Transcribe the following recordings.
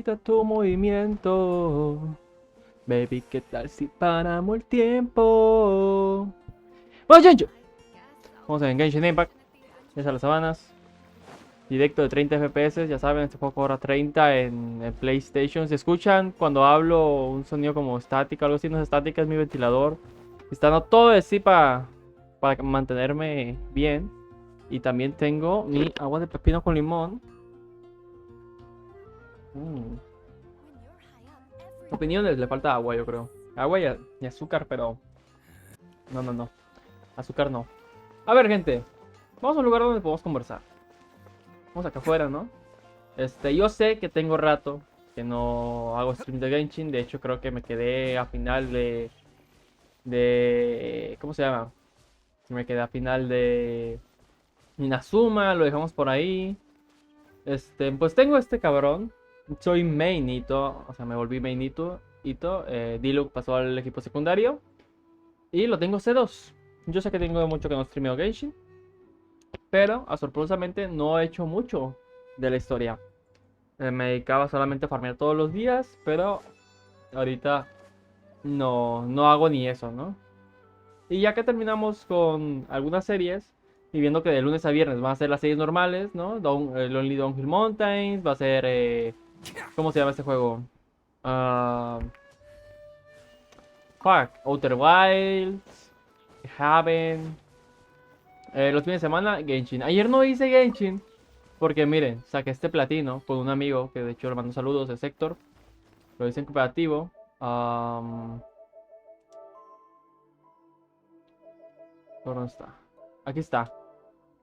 Tu movimiento. Baby, ¿qué tal si paramos el tiempo? ¡Vamos, Chancho! Vamos en Genshin Impact. Ya a las sabanas. Directo de 30 FPS. Ya saben, este juego cobra 30 en PlayStation. ¿Se escuchan cuando hablo un sonido como estática? Algo así, no es estática, es mi ventilador. Está dando todo de sí para mantenerme bien. Y también tengo mi agua de pepino con limón. Mm. Opiniones, le falta agua, yo creo. Agua y azúcar, pero... No, no, no. Azúcar no. A ver, gente. Vamos a un lugar donde podemos conversar. Vamos acá afuera, ¿no? Yo sé que tengo rato que no hago stream de Genshin. De hecho, creo que me quedé a final ¿cómo se llama? Me quedé a final de Inazuma. Lo dejamos por ahí. Pues tengo este cabrón. Soy mainito. O sea, me volví mainito. Diluc pasó al equipo secundario. Y lo tengo C2. Yo sé que tengo mucho que no streameo Genshin. Pero, sorpresosamente, no he hecho mucho de la historia. Me dedicaba solamente a farmear todos los días, pero ahorita no hago ni eso, ¿no? Y ya que terminamos con algunas series, y viendo que de lunes a viernes van a ser las series normales, ¿no? Lonely Downhill Mountains, va a ser... ¿cómo se llama este juego? Ah, fuck, Outer Wilds, Haven. Los fines de semana, Genshin. Ayer no hice Genshin. Porque miren, saqué este platino con un amigo que de hecho le mando saludos, es Héctor. Lo hice en cooperativo. ¿Dónde está? Aquí está.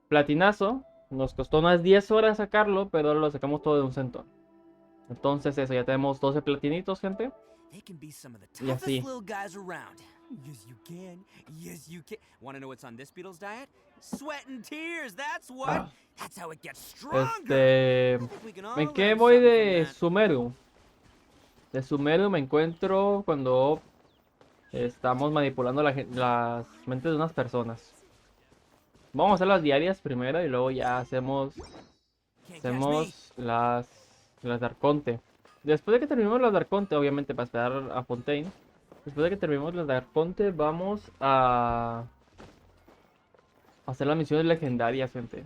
Platinazo. Nos costó unas 10 horas sacarlo, pero lo sacamos todo de un centón. Entonces eso, ya tenemos 12 platinitos, gente. They can be some of the Y toughest así. little guys around. Yes, you can. Yes, you can. Want to know what's on this beetle's diet? Sweat and tears, that's what. Ah, That's how it gets stronger. Este... I think we can ¿En all qué learn voy something from de that. Sumeru? De Sumeru me encuentro cuando estamos manipulando las mentes de unas personas. Vamos a hacer las diarias primero y luego ya Can't catch me. hacemos las de Arconte. Después de que terminemos las de Arconte, obviamente para esperar a Fontaine. Después de que terminemos las de Arconte, vamos a hacer las misiones legendarias, gente.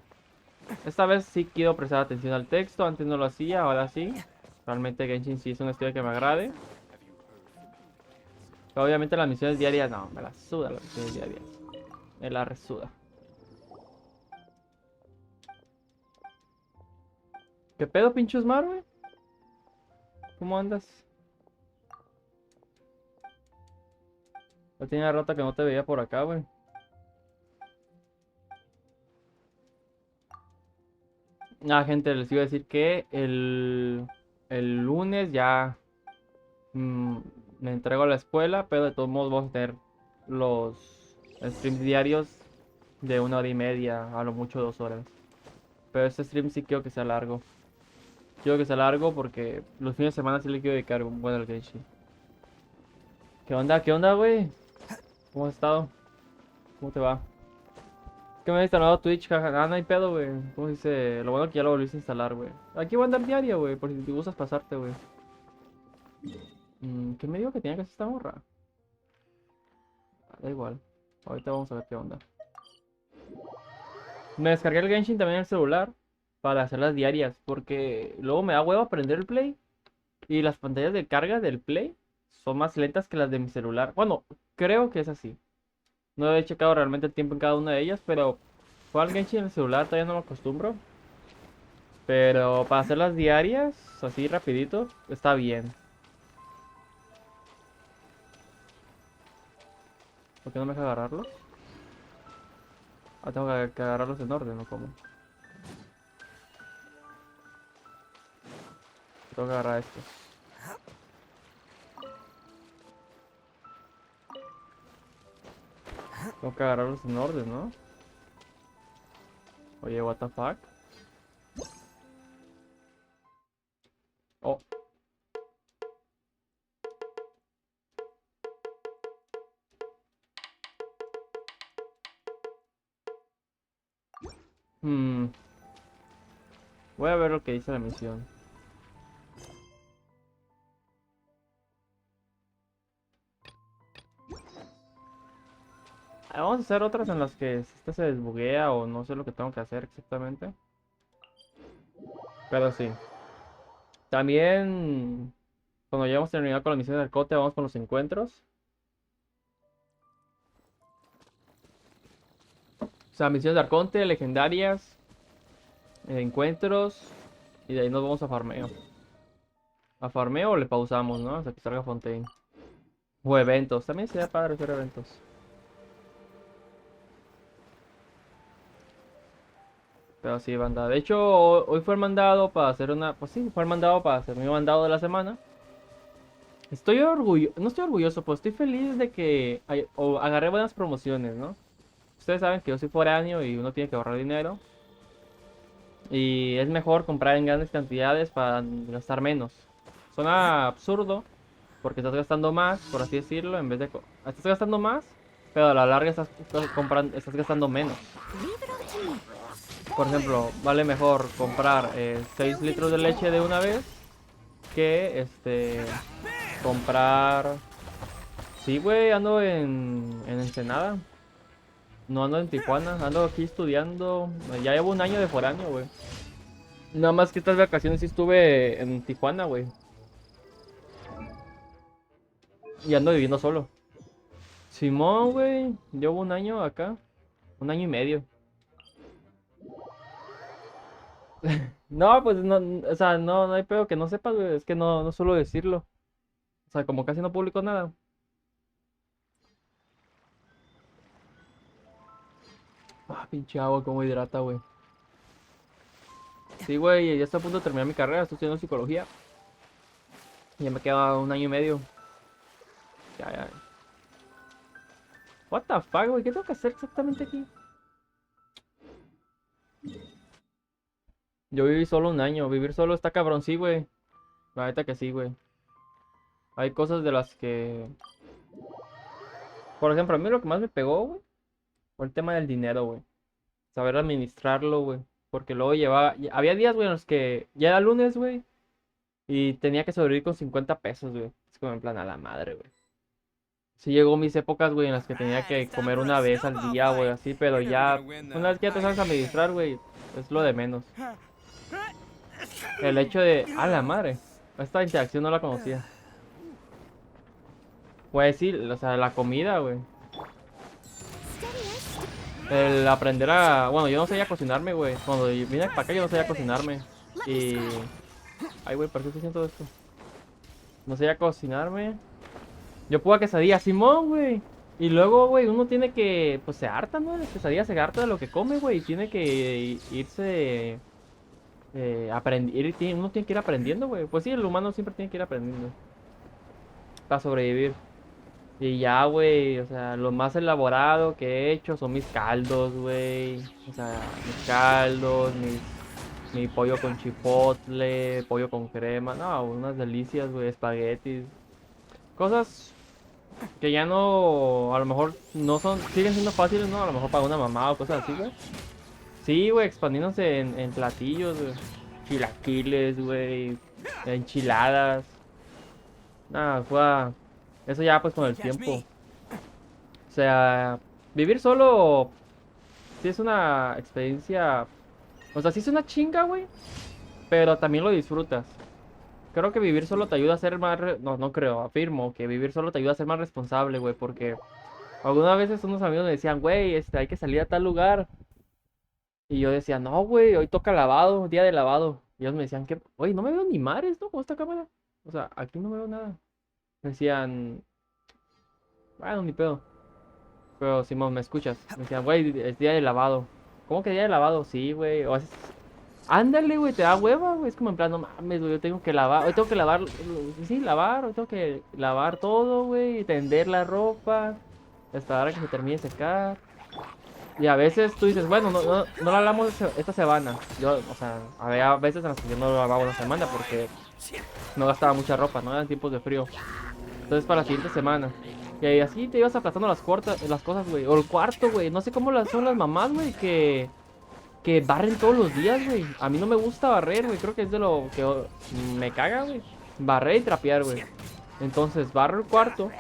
Esta vez sí quiero prestar atención al texto. Antes no lo hacía, ahora sí. Realmente Genshin sí es un estilo que me agrade. Pero obviamente las misiones diarias, no, me las suda las misiones diarias. Me la resuda. ¿Qué pedo, pinchos mar, güey? ¿Cómo andas? Ya tenía rato que no te veía por acá, güey. Gente, les iba a decir que el lunes ya mm, me entrego a la escuela, pero de todos modos vamos a tener los streams diarios de 1 hora y media, a lo mucho 2 horas. Pero este stream sí quiero que sea largo. Quiero que sea largo porque los fines de semana sí le quiero dedicar un buen al Genshin. ¿Qué onda? ¿Qué onda, güey? ¿Cómo has estado? ¿Cómo te va? Es que me he instalado Twitch, jaja. No hay pedo, güey. ¿Cómo se dice? Lo bueno que ya lo volviste a instalar, güey. Aquí voy a andar diario, güey, por si te gustas pasarte, güey. ¿Qué me dijo que tenía que hacer esta morra? Da igual. Ahorita vamos a ver qué onda. Me descargué el Genshin también en el celular para hacer las diarias, porque luego me da hueva prender el Play y las pantallas de carga del Play son más lentas que las de mi celular. Bueno, creo que es así. No he checado realmente el tiempo en cada una de ellas, pero jugar al Genshin en el celular todavía no me acostumbro. Pero para hacer las diarias, así rapidito, está bien. ¿Por qué no me deja agarrarlos? Ah, tengo que agarrarlos en orden, ¿no? ¿Cómo? Tengo que agarrar estos. Tengo que agarrarlos en orden, ¿no? Oye, what the fuck. Oh. Hmm. Voy a ver lo que dice la misión. Vamos a hacer otras en las que este se desbuguea o no sé lo que tengo que hacer exactamente. Pero sí. También, cuando ya hemos terminado con la misión del cote, vamos con los encuentros. O sea, misiones de Arconte, legendarias, encuentros. Y de ahí nos vamos a farmeo. A farmeo o le pausamos, ¿no? Hasta que salga Fontaine. O eventos. También sería padre hacer eventos. Pero sí, banda. De hecho, hoy fue el mandado para hacer una... Pues sí, fue el mandado para hacer mi mandado de la semana. Estoy orgulloso... No estoy orgulloso, pues estoy feliz de que agarré buenas promociones, ¿no? Ustedes saben que yo soy foráneo y uno tiene que ahorrar dinero. Y es mejor comprar en grandes cantidades para gastar menos. Suena absurdo, porque estás gastando más, por así decirlo, en vez de... Estás gastando más, pero a la larga estás gastando menos. Por ejemplo, vale mejor comprar 6 litros de leche de una vez que comprar... Sí, güey, ando en Ensenada. No ando en Tijuana, ando aquí estudiando. Ya llevo un año de foráneo, güey. Nada más que estas vacaciones sí estuve en Tijuana, güey. Y ando viviendo solo. Simón, güey. Llevo un año acá. Un año y medio. No, pues no, o sea, no, no hay pedo que no sepas, güey. Es que no suelo decirlo. O sea, como casi no publico nada. Ah, pinche agua, cómo hidrata, güey. Sí, güey, ya estoy a punto de terminar mi carrera. Estoy estudiando psicología. Ya me queda un año y medio. Ya, ya. What the fuck, güey. ¿Qué tengo que hacer exactamente aquí? Yo viví solo un año. Vivir solo está cabrón, sí, güey. La neta que sí, güey. Hay cosas de las que... Por ejemplo, a mí lo que más me pegó, güey, fue el tema del dinero, güey. Saber administrarlo, güey. Porque luego llevaba... Había días, güey, en los que ya era lunes, güey. Y tenía que sobrevivir con 50 pesos, güey. Es como en plan a la madre, güey. Sí llegó mis épocas, güey, en las que tenía Alright, que it's time comer for a una vez al snowball día, güey, fight. así. Pero You're never ya... gonna win, Una though. vez que ya te sabes I administrar, am. güey, es lo de menos. El hecho de... A la madre. Esta interacción no la conocía. Pues sí, o sea, la comida, güey. El aprender a... Bueno, yo no sabía cocinarme, güey. Cuando vine para acá yo no sabía cocinarme. Y... Ay, güey, ¿por qué estoy haciendo todo esto? No sabía cocinarme. Yo puedo quesadilla, Simón, güey. Y luego, güey, uno tiene que... Pues se harta, ¿no? La quesadilla se harta de lo que come, güey. Y tiene que irse... uno tiene que ir aprendiendo, güey. Pues sí, el humano siempre tiene que ir aprendiendo. Para sobrevivir. Y ya, güey, o sea, lo más elaborado que he hecho son mis caldos, güey. O sea, mis caldos, mi pollo con chipotle, pollo con crema. No, unas delicias, güey, espaguetis. Cosas que ya no, a lo mejor no son, siguen siendo fáciles, ¿no? A lo mejor para una mamá o cosas así, güey. Sí, güey, expandiéndose en platillos, güey. Chilaquiles, güey, enchiladas. Nada, eso ya pues con el Catch tiempo. me. O sea, vivir solo sí es una experiencia. O sea, sí es una chinga, güey. Pero también lo disfrutas. Creo que vivir solo te ayuda a ser más. No, no creo, afirmo que vivir solo te ayuda a ser más responsable, güey. Porque algunas veces unos amigos me decían, güey, hay que salir a tal lugar. Y yo decía, no, güey, hoy toca lavado, día de lavado. Y ellos me decían que, oye, no me veo ni mares, ¿no? Con esta cámara. O sea, aquí no veo nada. Me decían, bueno, ni pedo. Pero Simón, ¿me escuchas? Me decían, güey, es día de lavado. ¿Cómo que día de lavado? Sí, güey. O ándale, güey, te da hueva, güey. Es como en plan, no mames, güey, yo tengo que lavar. Hoy tengo que lavar. Sí, lavar. Hoy tengo que lavar todo, güey. Tender la ropa. Hasta ahora que se termine de secar. Y a veces tú dices, bueno, no la lavamos esta semana. Yo, o sea, había veces en las que yo no lo lavaba una semana porque no gastaba mucha ropa, ¿no? Eran tiempos de frío. Entonces para la siguiente semana. Y así te ibas aplazando las cosas, güey. O el cuarto, güey. No sé cómo son las mamás, güey, que barren todos los días, güey. A mí no me gusta barrer, güey. Creo que es de lo que me caga, güey. Barrer y trapear, güey. Entonces barro el cuarto,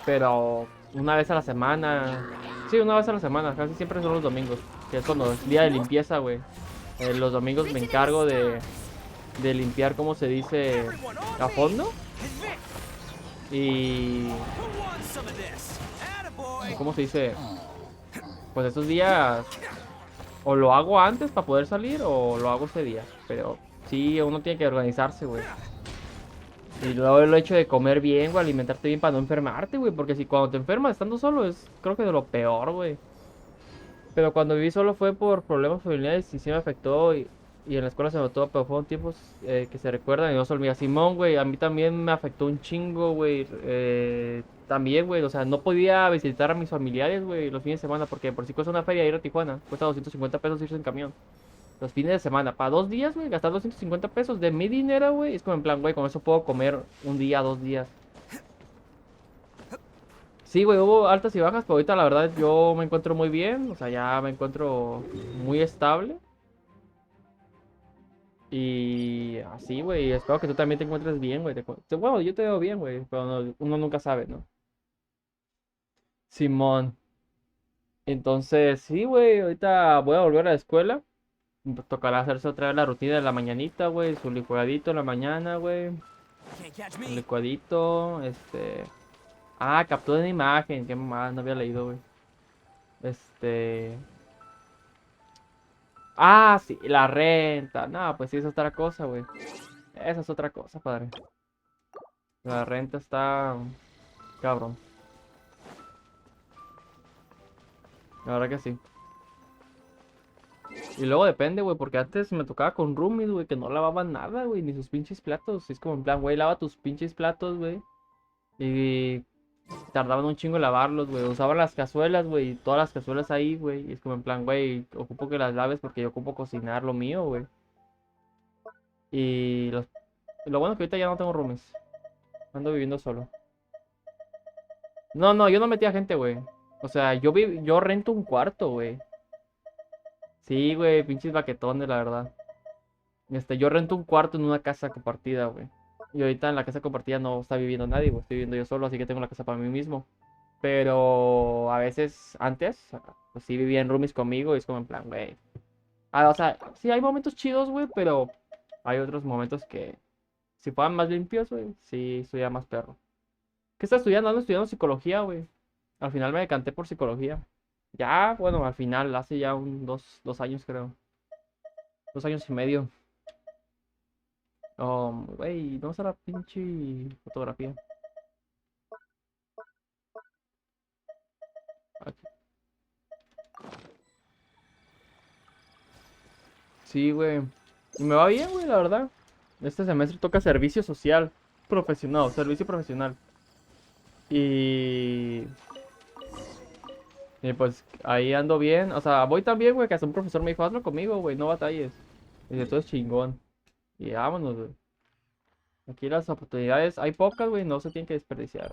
pero una vez a la semana. Sí, una vez a la semana, casi siempre son los domingos. Que es cuando es día de limpieza, güey. Los domingos me encargo de limpiar, ¿cómo se dice? Everyone, on A me! fondo. Convict! Y... Who wants some of this? Attaboy! ¿Cómo se dice? Pues estos días o lo hago antes para poder salir o lo hago ese día. Pero sí, uno tiene que organizarse, güey. Y luego el hecho de comer bien, güey, alimentarte bien para no enfermarte, güey. Porque si cuando te enfermas estando solo es creo que de lo peor, güey. Pero cuando viví solo fue por problemas familiares y sí me afectó y en la escuela se notó, pero fueron tiempos que se recuerdan y no se olvida. Simón, güey, a mí también me afectó un chingo, güey. También, güey, o sea, no podía visitar a mis familiares, güey, los fines de semana porque por si cuesta una feria ir a Tijuana, cuesta 250 pesos irse en camión. Los fines de semana, para 2 días, güey, gastar 250 pesos de mi dinero, güey, es como en plan, güey, con eso puedo comer un día, 2 días. Sí, güey, hubo altas y bajas, pero ahorita la verdad yo me encuentro muy bien, o sea, ya me encuentro muy estable. Y así, güey, espero que tú también te encuentres bien, güey. Bueno, yo te veo bien, güey, pero uno nunca sabe, ¿no? Simón. Entonces, sí, güey, ahorita voy a volver a la escuela. Tocará hacerse otra vez la rutina de la mañanita, güey, su licuadito en la mañana, güey. Can't catch Un me! licuadito, Ah, captura de imagen, qué más, no había leído, güey. Este... Ah, sí, la renta. No, pues sí, esa es otra cosa, güey. Esa es otra cosa, padre. La renta está cabrón. La verdad que sí. Y luego depende, güey, porque antes me tocaba con roomies, güey, que no lavaban nada, güey, ni sus pinches platos. Y es como en plan, güey, lava tus pinches platos, güey. Y tardaban un chingo en lavarlos, güey. Usaban las cazuelas, güey, y todas las cazuelas ahí, güey. Y es como en plan, güey, ocupo que las laves porque yo ocupo cocinar lo mío, güey. Y lo bueno es que ahorita ya no tengo roomies. Ando viviendo solo. No, no, yo no metía gente, güey. O sea, yo rento un cuarto, güey. Sí, güey, pinches baquetones, la verdad. Yo rento un cuarto en una casa compartida, güey. Y ahorita en la casa compartida no está viviendo nadie, güey. Estoy viviendo yo solo, así que tengo la casa para mí mismo. Pero a veces, antes, pues sí vivía en roomies conmigo y es como en plan, güey. Ah, o sea, sí hay momentos chidos, güey, pero hay otros momentos que si fueran más limpios, güey, sí estuviera más perro. ¿Qué estás estudiando? Ando estudiando psicología, güey. Al final me decanté por psicología. Ya, bueno, al final, hace ya 2 años, creo. 2 años y medio. Güey, no sé la pinche fotografía. Aquí. Sí, güey. Y me va bien, güey, la verdad. Este semestre toca servicio social profesional, servicio profesional. Y, y pues ahí ando bien. O sea, voy tan bien, güey, que hasta un profesor me dijo, hazlo conmigo, güey, no batalles. Y dice, todo es chingón. Y vámonos, güey. Aquí las oportunidades hay pocas, güey, no se tienen que desperdiciar.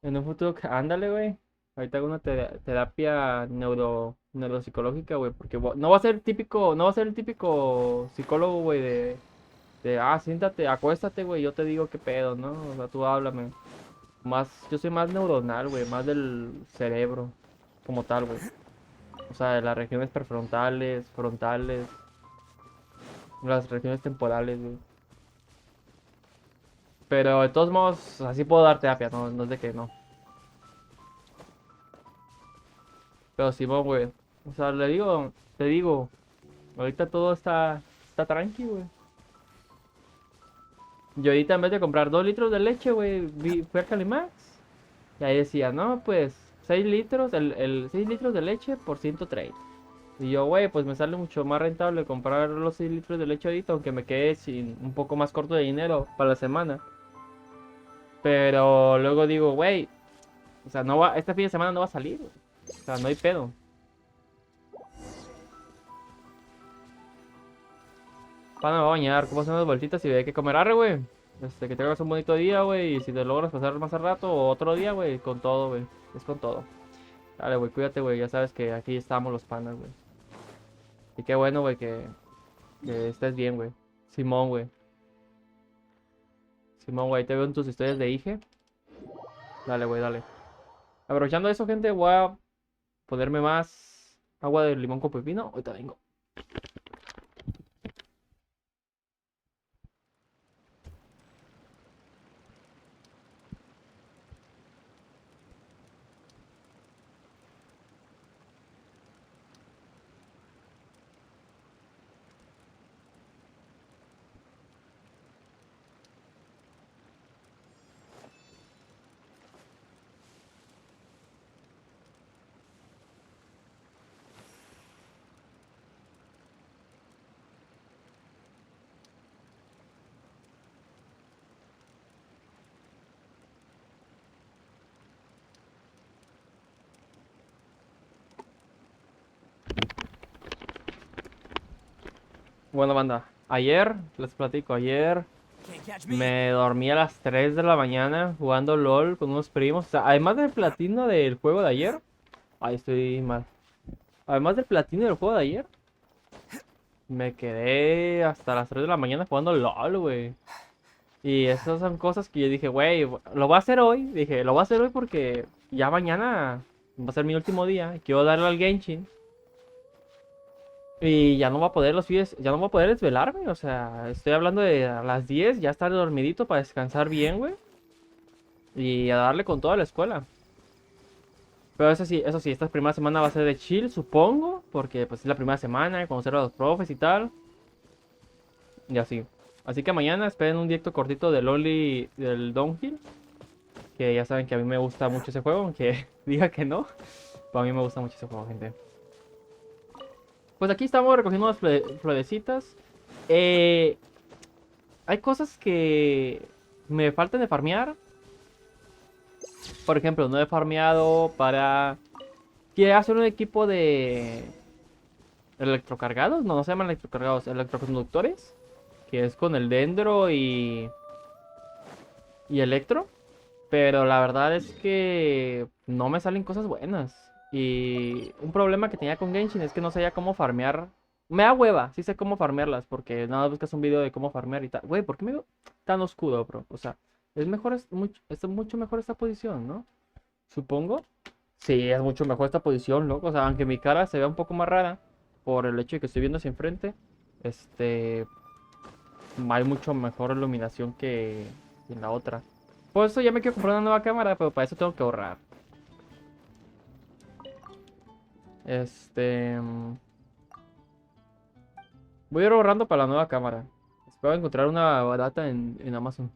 En un futuro, ándale, güey. Ahorita hago una terapia neuropsicológica, güey, porque no va a ser típico, no va a ser el típico psicólogo, güey, siéntate, acuéstate, güey, yo te digo qué pedo, ¿no? O sea, tú háblame. Yo soy más neuronal, güey, más del cerebro, como tal, güey. O sea, de las regiones prefrontales, frontales, las regiones temporales, güey. Pero de todos modos, así puedo dar terapia, no, no es de que no. Pero Simón, güey. O sea, te digo, ahorita todo está tranqui, güey. Yo ahorita en vez de comprar 2 litros de leche, güey, fui al Calimax. Y ahí decía, no, pues 6 litros, el 6 litros de leche por 130. Y yo, güey, pues me sale mucho más rentable comprar los 6 litros de leche ahorita, aunque me quede sin un poco más corto de dinero para la semana. Pero luego digo, güey, o sea, este fin de semana no va a salir, güey. O sea, no hay pedo. Pana, me voy a bañar, ¿cómo hacen unas vueltitas y hay que comer arre, güey? Que tengas un bonito día, güey, y si te logras pasar más al rato o otro día, güey, con todo, güey. Es con todo. Dale, güey, cuídate, güey, ya sabes que aquí estamos los panas, güey. Y qué bueno, güey, que estés bien, güey. Simón, güey. Simón, güey, te veo en tus historias de Ige. Dale, güey, dale. Aprovechando eso, gente, voy a ponerme más agua de limón con pepino. Ahorita vengo. Bueno, banda, ayer, les platico, ayer Can't catch me. me dormí a las 3 de la mañana jugando LOL con unos primos. O sea, además del platino del juego de ayer. Ay, estoy mal. Además del platino del juego de ayer, me quedé hasta las 3 de la mañana jugando LOL, güey. Y esas son cosas que yo dije, güey, lo voy a hacer hoy. Dije, lo voy a hacer hoy porque ya mañana va a ser mi último día. Quiero darle al Genshin. Y ya no va a poder los fines, ya no va a poder desvelarme. O sea, estoy hablando de a las 10 ya estar dormidito para descansar bien, güey. Y a darle con toda la escuela. Pero eso sí, esta primera semana va a ser de chill, supongo. Porque pues es la primera semana, conocer a los profes y tal. Y así. Así que mañana esperen un directo cortito de Loli del Downhill. Que ya saben que a mí me gusta mucho ese juego, aunque diga que no. Pero a mí me gusta mucho ese juego, gente. Pues aquí estamos recogiendo las florecitas. Eh, Hay cosas que me faltan de farmear. Por ejemplo, no he farmeado para... Quiero hacer un equipo de... electrocargados. No, no se llaman electrocargados, electroconductores. Que es con el dendro y electro. Pero la verdad es que no me salen cosas buenas. Y un problema que tenía con Genshin es que no sabía cómo farmear. Me da hueva, sí sé cómo farmearlas, porque nada más buscas un video de cómo farmear y tal. Güey, ¿por qué me veo tan oscuro, bro? O sea, es mejor, es mucho mejor esta posición, ¿no? Supongo. Sí, es mucho mejor esta posición, loco. O sea, aunque mi cara se vea un poco más rara por el hecho de que estoy viendo hacia enfrente, este, hay mucho mejor iluminación que en la otra. Por eso ya me quiero comprar una nueva cámara, pero para eso tengo que ahorrar. Este... Voy a ir ahorrando para la nueva cámara. Espero encontrar una barata en Amazon.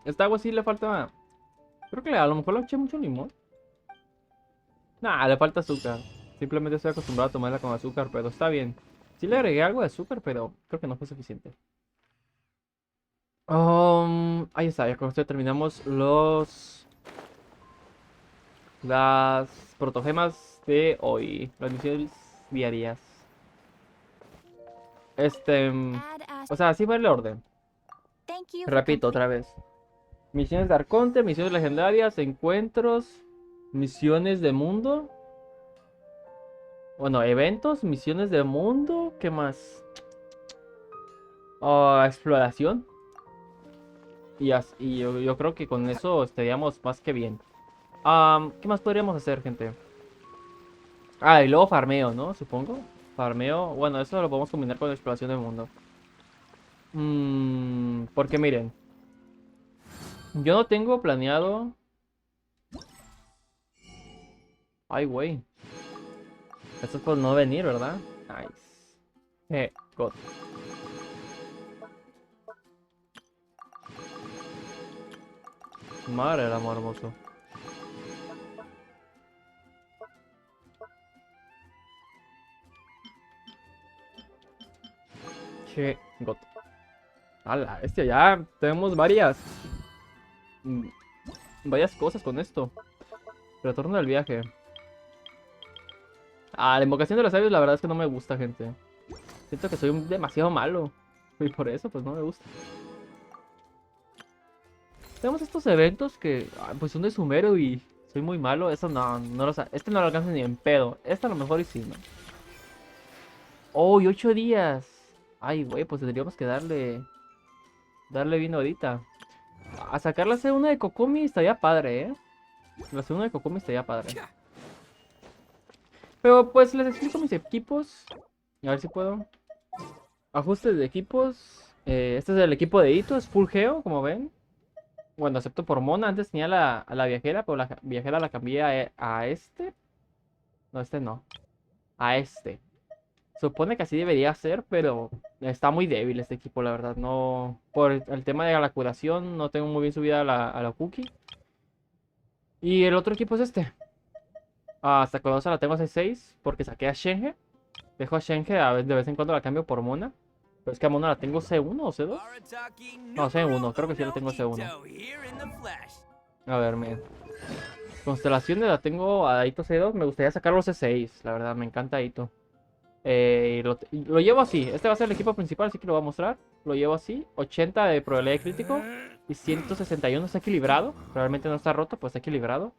Esta agua sí le falta... Creo que a lo mejor le eché mucho limón. Nah, le falta azúcar. Simplemente estoy acostumbrado a tomarla con azúcar, pero está bien. Sí le agregué algo de azúcar, pero creo que no fue suficiente. Ahí está, ya con esto terminamos las protogemas de hoy. Las misiones diarias. O sea, así va el orden. Repito otra vez. Misiones de Arconte, misiones legendarias, encuentros, misiones de mundo. Bueno, eventos, misiones de mundo. ¿Qué más? Exploración. Y yo creo que con eso estaríamos más que bien. ¿Qué más podríamos hacer, gente? Y luego farmeo, ¿no? Supongo. Farmeo. Bueno, eso lo podemos combinar con la exploración del mundo. Porque miren. Yo no tengo planeado. Ay, güey. Esto es por no venir, ¿verdad? Nice. God. Madre del amor hermoso. Che, God. ¡Hala! Ya tenemos mm, varias cosas con esto. Retorno del viaje. La invocación de los sabios la verdad es que no me gusta, gente. Siento que soy demasiado malo. Y por eso, pues no me gusta. Tenemos estos eventos que pues son de sumero y soy muy malo. Eso no lo este no lo alcanzo ni en pedo. Este a lo mejor y sí, ¿no? Oh, y 8 días. Ay, güey, pues tendríamos que darle bien ahorita. A sacar la segunda de Kokomi estaría padre, ¿eh? La segunda de Kokomi estaría padre. Pero pues les explico mis equipos. A ver si puedo. Ajustes de equipos. Este es el equipo de Ito, es full geo, como ven. Bueno, excepto por Mona. Antes tenía a la viajera, pero la viajera la cambié a este. No, este no. A este. Supone que así debería ser, pero está muy débil este equipo, la verdad. No. Por el tema de la curación, no tengo muy bien subida a la cookie. Y el otro equipo es este. Hasta Kodosa la tengo a C6 porque saqué a Shenge. Dejo a Shenge, de vez en cuando la cambio por Mona. Pero es que a Mona la tengo C1 o C2. No, C1, creo que sí la tengo C1. A ver, miren. Constelaciones la tengo a Ito C2. Me gustaría sacarlo C6, la verdad, me encanta Ito. Lo llevo así. Este va a ser el equipo principal, así que lo voy a mostrar. Lo llevo así. 80 de probabilidad de crítico. Y 161 está equilibrado. Realmente no está roto, pues está equilibrado.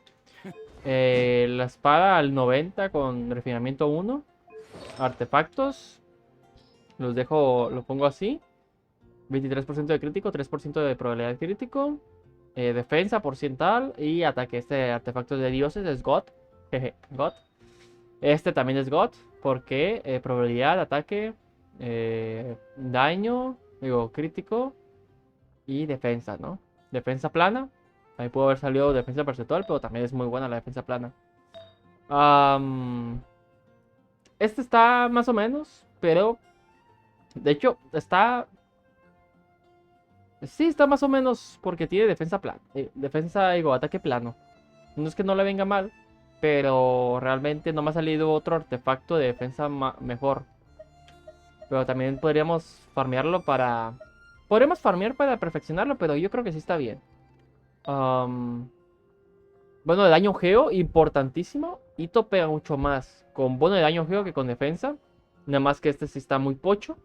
La espada al 90 con refinamiento 1. Artefactos. Los dejo, lo pongo así. 23% de crítico, 3% de probabilidad de crítico. Defensa porcentual y ataque. Este artefacto de dioses es God. Jeje, God. Este también es God. Porque probabilidad de ataque, daño, digo, crítico y defensa, ¿no? Defensa plana. Ahí pudo haber salido defensa percentual, pero también es muy buena la defensa plana. Este está más o menos, pero de hecho está... Sí, está más o menos porque tiene defensa plana. Defensa, digo, ataque plano. No es que no le venga mal, pero realmente no me ha salido otro artefacto de defensa mejor. Pero también podríamos farmearlo para... Podríamos farmear para perfeccionarlo, pero yo creo que sí está bien. Bueno, de daño geo, importantísimo. Ito pega mucho más con bono de daño geo que con defensa. Nada más que este sí está muy pocho.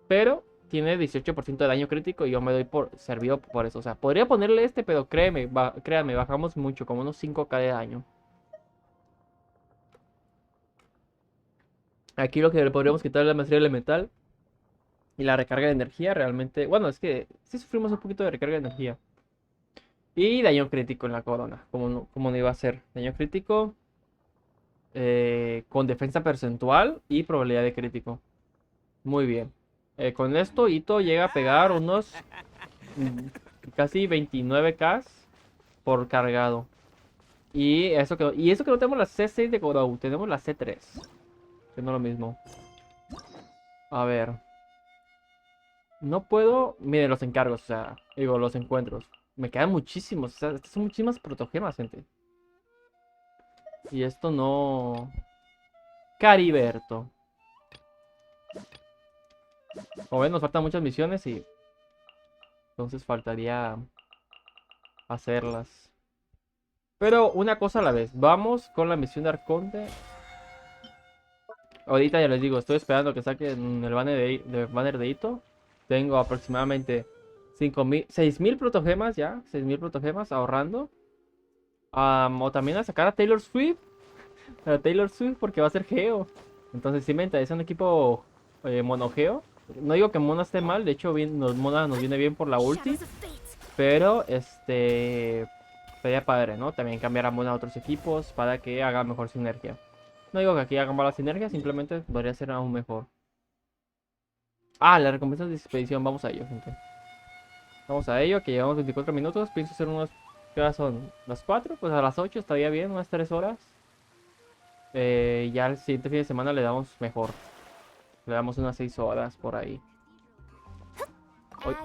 Pero tiene 18% de daño crítico y yo me doy por servido por eso. O sea, podría ponerle este, pero créanme, bajamos mucho, como unos 5k de daño. Aquí lo que le podríamos quitar es la maestría elemental y la recarga de energía. Realmente, bueno, es que sí sufrimos un poquito de recarga de energía. Y daño crítico en la corona, como no iba a ser. Daño crítico con defensa percentual y probabilidad de crítico. Muy bien. Con esto, Ito llega a pegar unos casi 29k por cargado. Y eso que no tenemos la C6 de Godou, tenemos la C3. Que no es lo mismo. A ver. No puedo. Miren, los encargos, o sea, digo, los encuentros. Me quedan muchísimos. O sea, estas son muchísimas protogemas, gente. Y esto no. Cariberto. Como ven, nos faltan muchas misiones y. Entonces faltaría hacerlas. Pero una cosa a la vez. Vamos con la misión de Arconte. Ahorita ya les digo, estoy esperando que saquen el banner de Ito. Tengo aproximadamente 6.000 protogemas ya. 6.000 protogemas ahorrando. O también a sacar a Taylor Swift. A Taylor Swift porque va a ser Geo. Entonces sí me interesa un equipo monogeo. No digo que Mona esté mal. De hecho Mona nos viene bien por la ulti. Pero sería padre, ¿no? También cambiar a Mona a otros equipos para que haga mejor sinergia. No digo que aquí hagan mala sinergia, simplemente podría ser aún mejor. La recompensa de expedición, vamos a ello, gente. Vamos a ello, que llevamos 24 minutos. Pienso hacer unos... ¿Qué horas son? ¿Las 4? Pues a las 8 estaría bien, unas 3 horas. Ya el siguiente fin de semana le damos mejor. Le damos unas 6 horas por ahí. Hoy...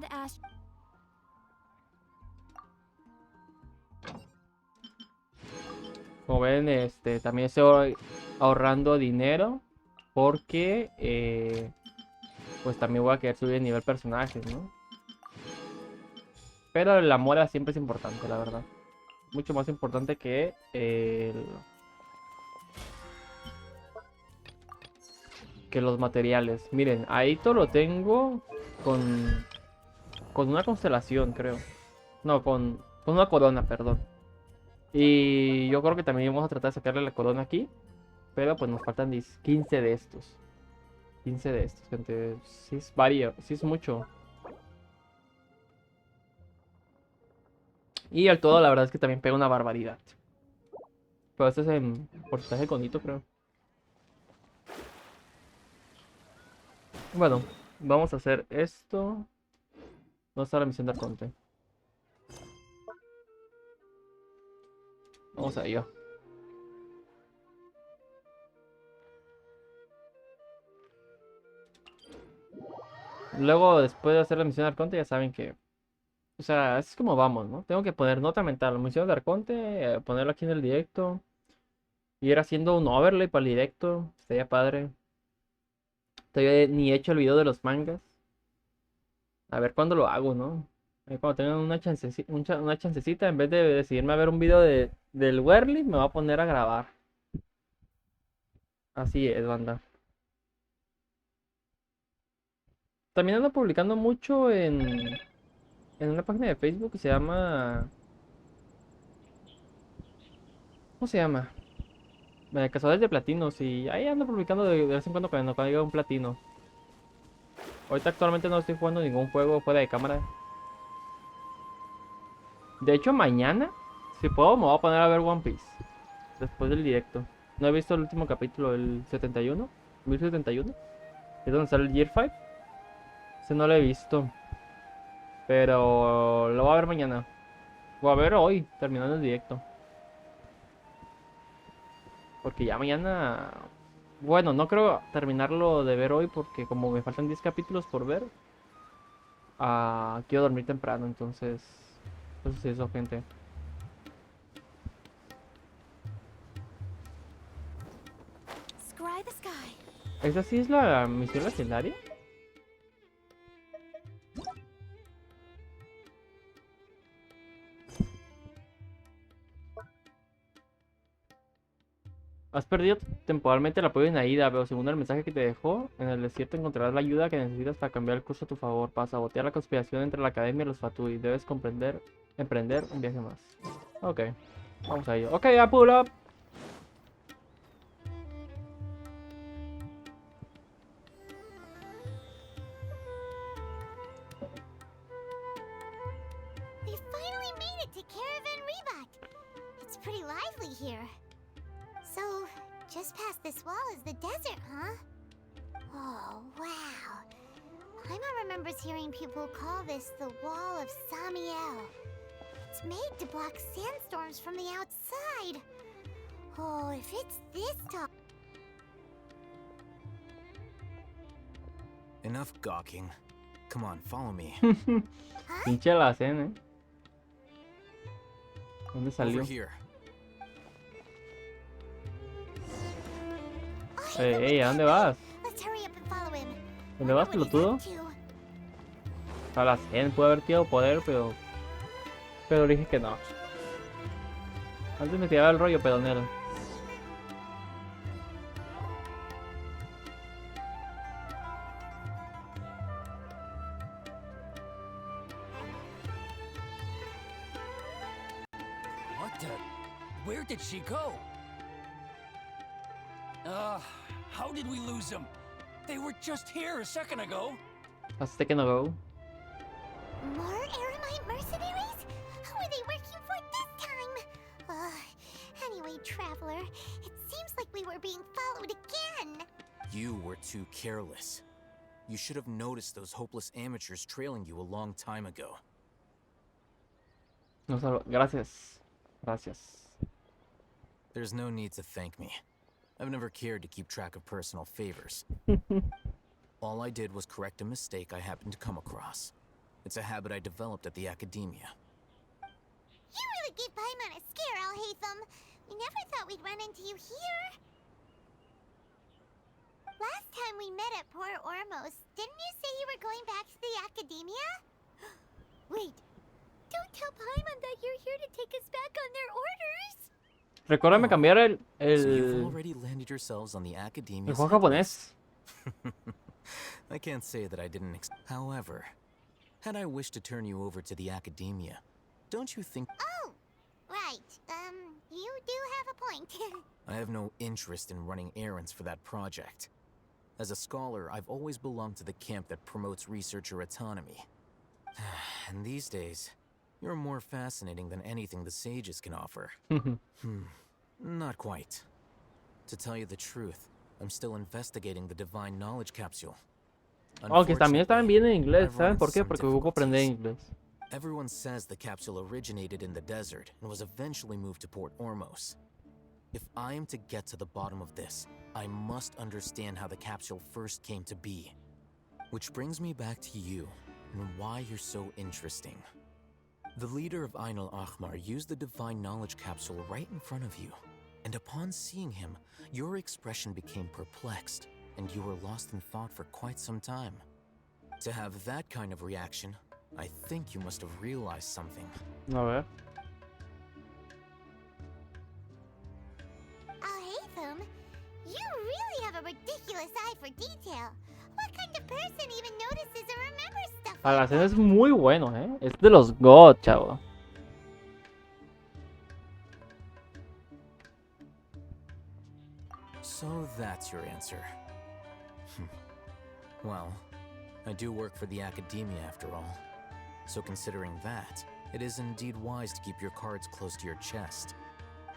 Como ven, también estoy ahorrando dinero. Porque pues también voy a querer subir el nivel personajes, ¿no? Pero la mora siempre es importante, la verdad. Mucho más importante que que los materiales. Miren, ahí todo lo tengo con una constelación, creo. No, con una corona, perdón. Y yo creo que también vamos a tratar de sacarle la corona aquí. Pero pues nos faltan 15 de estos. 15 de estos, gente. Sí es vario, sí es mucho. Y el todo, la verdad es que también pega una barbaridad. Pero este es en porcentaje conito, creo. Bueno, vamos a hacer esto. ¿Dónde está la misión de Arconte? Vamos a ello. Luego, después de hacer la misión de Arconte, ya saben que... O sea, es como vamos, ¿no? Tengo que poner nota mental. La misión de Arconte, ponerlo aquí en el directo. Ir haciendo un overlay para el directo. Estaría padre. Todavía ni he hecho el video de los mangas. A ver cuándo lo hago, ¿no? Ahí cuando tenga una una chancecita, en vez de decidirme a ver un video del Werly, me voy a poner a grabar. Así es, banda. También ando publicando mucho en una página de Facebook que se llama... ¿Cómo se llama? Cazadores de platinos. Y ahí ando publicando de vez en cuando caiga un platino. Ahorita actualmente no estoy jugando ningún juego fuera de cámara. De hecho, mañana, si puedo, me voy a poner a ver One Piece. Después del directo. No he visto el último capítulo, el 71. 1071. Es donde sale el Year 5. Ese no lo he visto. Pero lo voy a ver mañana. Voy a ver hoy, terminando el directo. Porque ya mañana... Bueno, no creo terminarlo de ver hoy porque como me faltan 10 capítulos por ver. Quiero dormir temprano, entonces... Entonces eso, gente. Scry the sky. ¿Esa sí es la misión legendaria? Has perdido temporalmente el apoyo en Aida, pero según el mensaje que te dejó, en el desierto encontrarás la ayuda que necesitas para cambiar el curso a tu favor, para sabotear la conspiración entre la academia y los Fatui. Debes emprender un viaje más. Ok, vamos a ello. Ok, ya pull up. We finally made it to Caravan Rebat. It's pretty lively here. So, just past this wall is the desert, huh? Oh, wow. Paimon remembers hearing people call this the Wall of Samiel. It's made to block sandstorms from the outside. Oh, if it's this tall... Enough gawking. Come on, follow me. Pinche Alhacen, ¿eh? ¿Dónde salió? Over here. ¿A dónde vas? Let's hurry up and follow him. ¿Dónde vas, Wonder what he's pelotudo? up to. Alhacen puede haber tirado poder, pero... Pero dije que no. Antes me tiraba el rollo pedonero. What the? Where did she go? How did we lose them? They were just here a second ago. Hasta que no go. More Aramite mercenaries? Who are they working for this time? Anyway, Traveler, it seems like we were being followed again. You were too careless. You should have noticed those hopeless amateurs trailing you a long time ago. No salvo. Gracias. Gracias. There's no need to thank me. I've never cared to keep track of personal favors. All I did was correct a mistake I happened to come across. It's a habit I developed at the academia. You really gave Paimon a scare, Alhacen. We never thought we'd run into you here. Last time we met at Port Ormos, didn't you say you were going back to the academia? Wait, don't tell Paimon that you're here to take us back on their orders. Recuérdame cambiar So you've already landed yourselves on the academia. el juego japonés. I can't say that I didn't. However, had I wished to turn you over to the academia, don't you think? Oh, right. You do have a point. I have no interest in running errands for that project. As a scholar, I've always belonged to the camp that promotes researcher autonomy. And these days, you're more fascinating than anything the sages can offer. Not quite. To tell you the truth, I'm still investigating the divine knowledge capsule. Aunque también están bien en inglés, I've run ¿saben por into qué? some Porque ocupo aprender difficulties. inglés. Everyone says the capsule originated in the desert and was eventually moved to Port Ormos. If I am to get to the bottom of this, I must understand how the capsule first came to be. Which brings me back to you and why you're so interesting. The leader of Ain al-Ahmar used the divine knowledge capsule right in front of you, and upon seeing him, your expression became perplexed, and you were lost in thought for quite some time. To have that kind of reaction, I think you must have realized something. A ver. Alhacen, you really have a ridiculous eye for detail. What kind of person even notices or remembers stuff like Alhacen that? es muy bueno, ¿eh? Es de los God, chavo. So that's your answer. Well, I do work for the academia after all. So considering that, it is indeed wise to keep your cards close to your chest.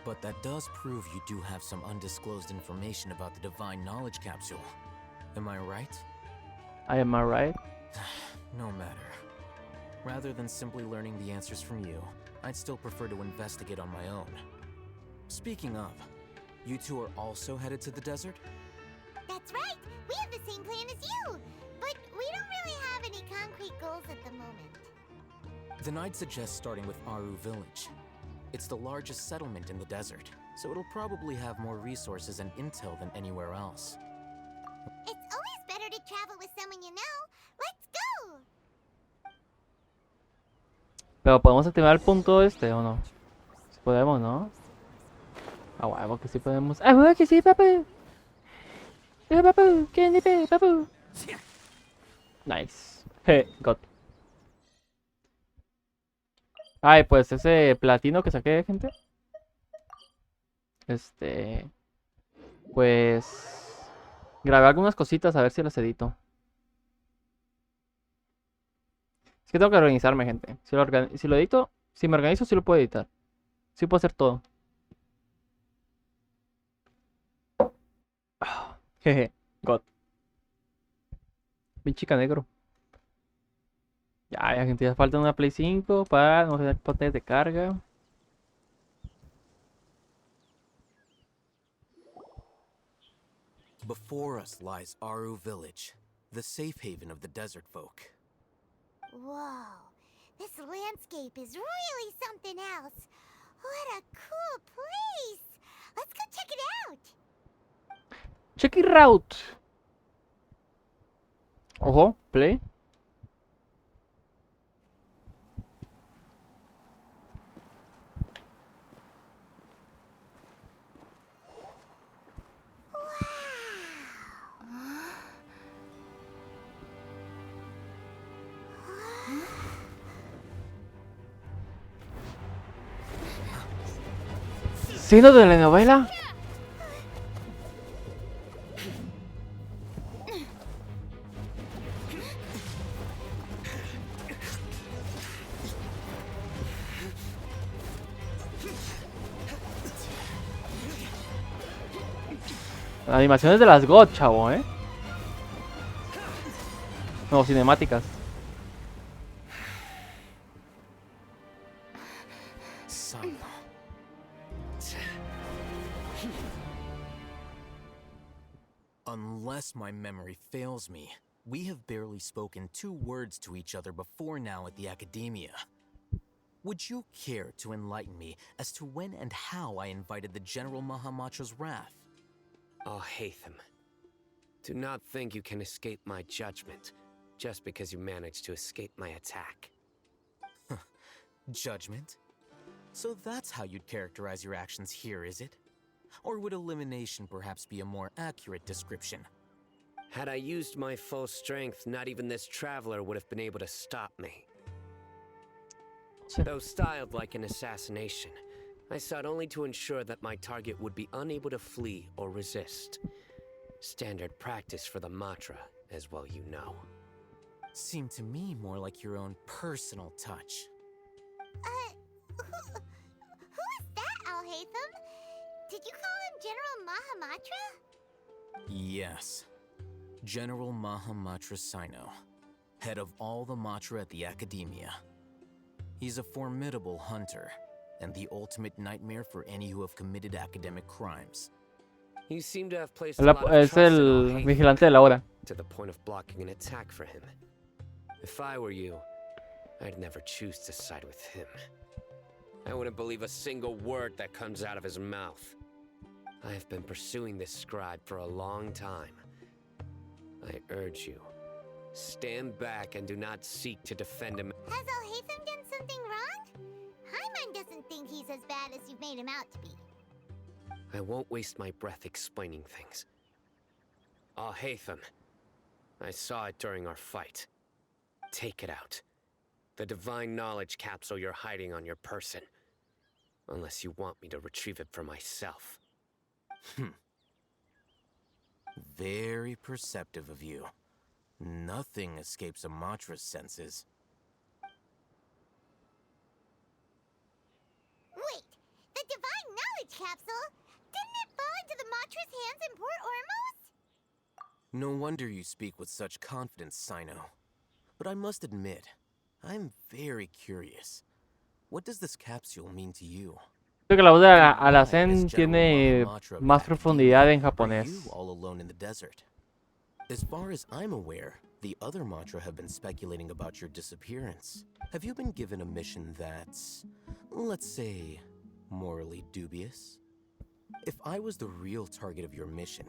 But that does prove you do have some undisclosed information about the divine knowledge capsule. Am I right? Am I right? No matter. Rather than simply learning the answers from you, I'd still prefer to investigate on my own. Speaking of, you two are also headed to the desert? That's right. We have the same plan as you. But we don't really have any concrete goals at the moment. Then I'd suggest starting with Aru Village. It's the largest settlement in the desert, so it'll probably have more resources and intel than anywhere else. It's always better to travel with someone you know. Let's go! Pero podemos activar el punto este o no. Si podemos, ¿no? Ah, huevo que sí podemos. Ah, huevo que sí, papu. Papu, ¿quién dice, papu? Nice. God. Ay, pues ese platino que saqué, gente. Pues grabé algunas cositas a ver si las edito. Es que tengo que organizarme, gente. Si lo edito, si me organizo, sí lo puedo editar. Sí puedo hacer todo. Jeje, God. Bien chica negro. Ya, gente, ya falta una Play 5 para no tener pantallas de carga. Before us lies Aru Village, the safe haven of the desert folk. Whoa. This landscape is really something else. What a cool place. Let's go check it out. Check it out. Ojo, play. ¿Cyno de la novela? Las animaciones de las God, chavo, No, cinemáticas. Cyno. Unless my memory fails me, we have barely spoken 2 words to each other before now at the academia. Would you care to enlighten me as to when and how I invited the General Mahamacho's wrath? Alhacen, do not think you can escape my judgment just because you managed to escape my attack. Judgment? So that's how you'd characterize your actions here, is it? Or would elimination perhaps be a more accurate description? Had I used my full strength, not even this traveler would have been able to stop me. Though styled like an assassination, I sought only to ensure that my target would be unable to flee or resist. Standard practice for the mantra, as well you know. Seemed to me more like your own personal touch. Who is that, Alhacen? Did you call him General Mahamatra? Yes. General Mahamatra Cyno, head of all the Matra at the Academia. He's a formidable hunter, and the ultimate nightmare for any who have committed academic crimes. You seem to have placed a lot of Es trust in el Alhacen, vigilante de la hora. to the point of blocking an attack for him. If I were you, I'd never choose to side with him. I wouldn't believe a single word that comes out of his mouth. I have been pursuing this scribe for a long time. I urge you, stand back and do not seek to defend him. Has Alhacen done something wrong? Hyman doesn't think he's as bad as you've made him out to be. I won't waste my breath explaining things. Alhacen, I saw it during our fight. Take it out. The divine knowledge capsule you're hiding on your person. Unless you want me to retrieve it for myself. Very perceptive of you. Nothing escapes a Matra's senses. Wait, the divine knowledge capsule? Didn't it fall into the Matra's hands in Port Ormos? No wonder you speak with such confidence, Cyno. But I must admit, I'm very curious. What does this capsule mean to you? Creo que la voz de Alhacen tiene más profundidad en Are japonés. you all alone in the desert? As far as I'm aware, the other Matra have been speculating about your disappearance. Have you been given a mission that's, let's say, morally dubious? If I was the real target of your mission,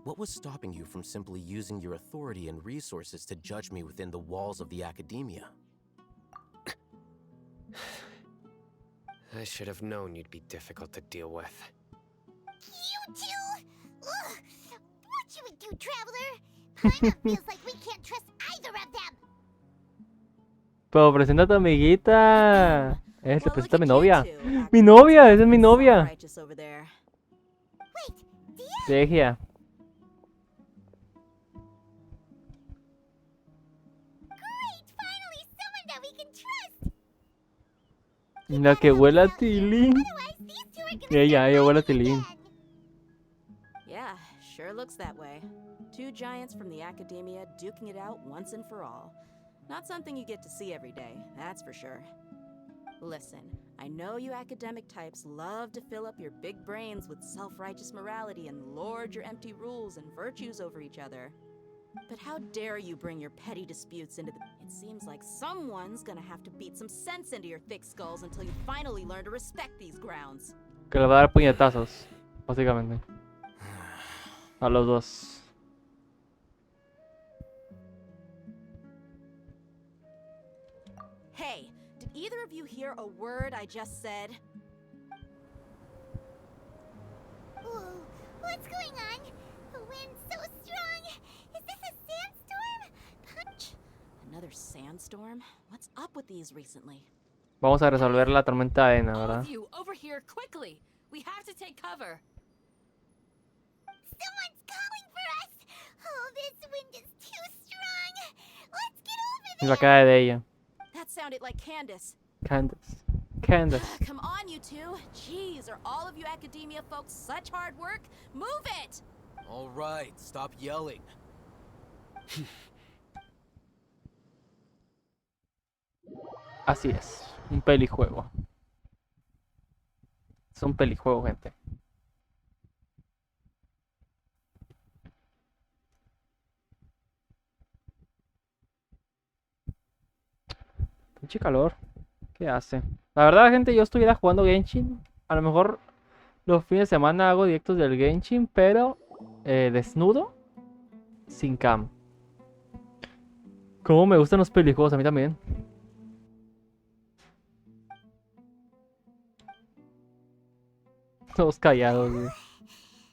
what was stopping you from simply using your authority and resources to judge me within the walls of the Academia? I should have known you'd be difficult to deal with. You two? Ugh. What you would do, Traveler? Paimon feels like we can't trust either of them. Pero presenta a tu amiguita. Well, Te look presenta a mi at you novia. two, Mi acting novia, like esa es mi you're novia. self-righteous over there. Wait, Dehya? Dehya. Great! Finally, someone that we can trust! La que huele a Tilín. Otherwise, these two are gonna Ella start huele a fighting Tilín. again. Yeah, sure looks that way. Two giants from the Academia duking it out once and for all. Not something you get to see every day, that's for sure. Listen, I know you academic types love to fill up your big brains with self-righteous morality and lord your empty rules and virtues over each other. But how dare you bring your petty disputes into the... It seems like someone's gonna have to beat some sense into your thick skulls until you finally learn to respect these grounds. Que le va a dar puñetazos, básicamente. A los dos. Hey, did either of you hear a word I just said? Whoa, what's going on? The wind's so strong. Is this a sandstorm? Punch. Another sandstorm? What's up with these recently? Vamos a resolver la tormenta de arena, All ¿verdad? of you, over here, quickly! We have to take cover. Someone's calling for us. Oh, this wind is too strong. Let's get over Y there. la cara de ella. That sounded like Candace. Candace. Candace. Come on, you two. Jeez, are all of you academia folks such hard work? Move it! All right, stop yelling. Así es. Un pelijuego. Es un pelijuego, gente. Pinche calor. ¿Qué hace? La verdad, gente, yo estuviera jugando Genshin. A lo mejor los fines de semana hago directos del Genshin, pero desnudo, sin cam. Cómo me gustan los pelijuegos, a mí también. Todos callados, güey.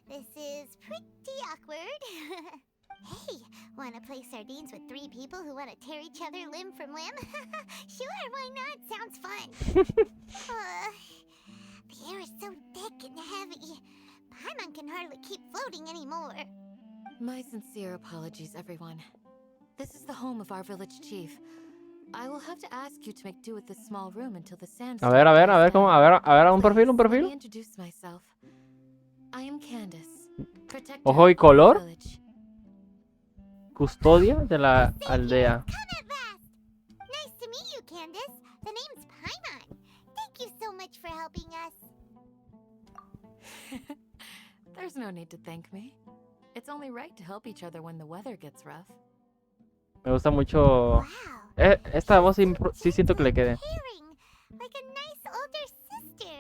This is pretty awkward. Hey, wanna play sardines with three people who wanna tear each other limb from limb? Sure, why not? Sounds fun. The air is so thick and heavy. Paimon can hardly keep floating anymore. My sincere apologies, everyone. This is the home of our village chief. I will have to ask you to make do with this small room until the A sandstorm ver, dies cómo, down. un Please, perfil, un let me perfil. introduce myself. I am Candace, protector Ojo y of our color. village. Custodia de la Savior, aldea. come at last! Nice to meet you, Candace. The name's Paimon. Thank you so much for helping us. There's no need to thank me. It's only right to help each other when the weather gets rough. Me gusta mucho. Wow. Esta voz So sí siento que le quede. caring, like a nice older sister.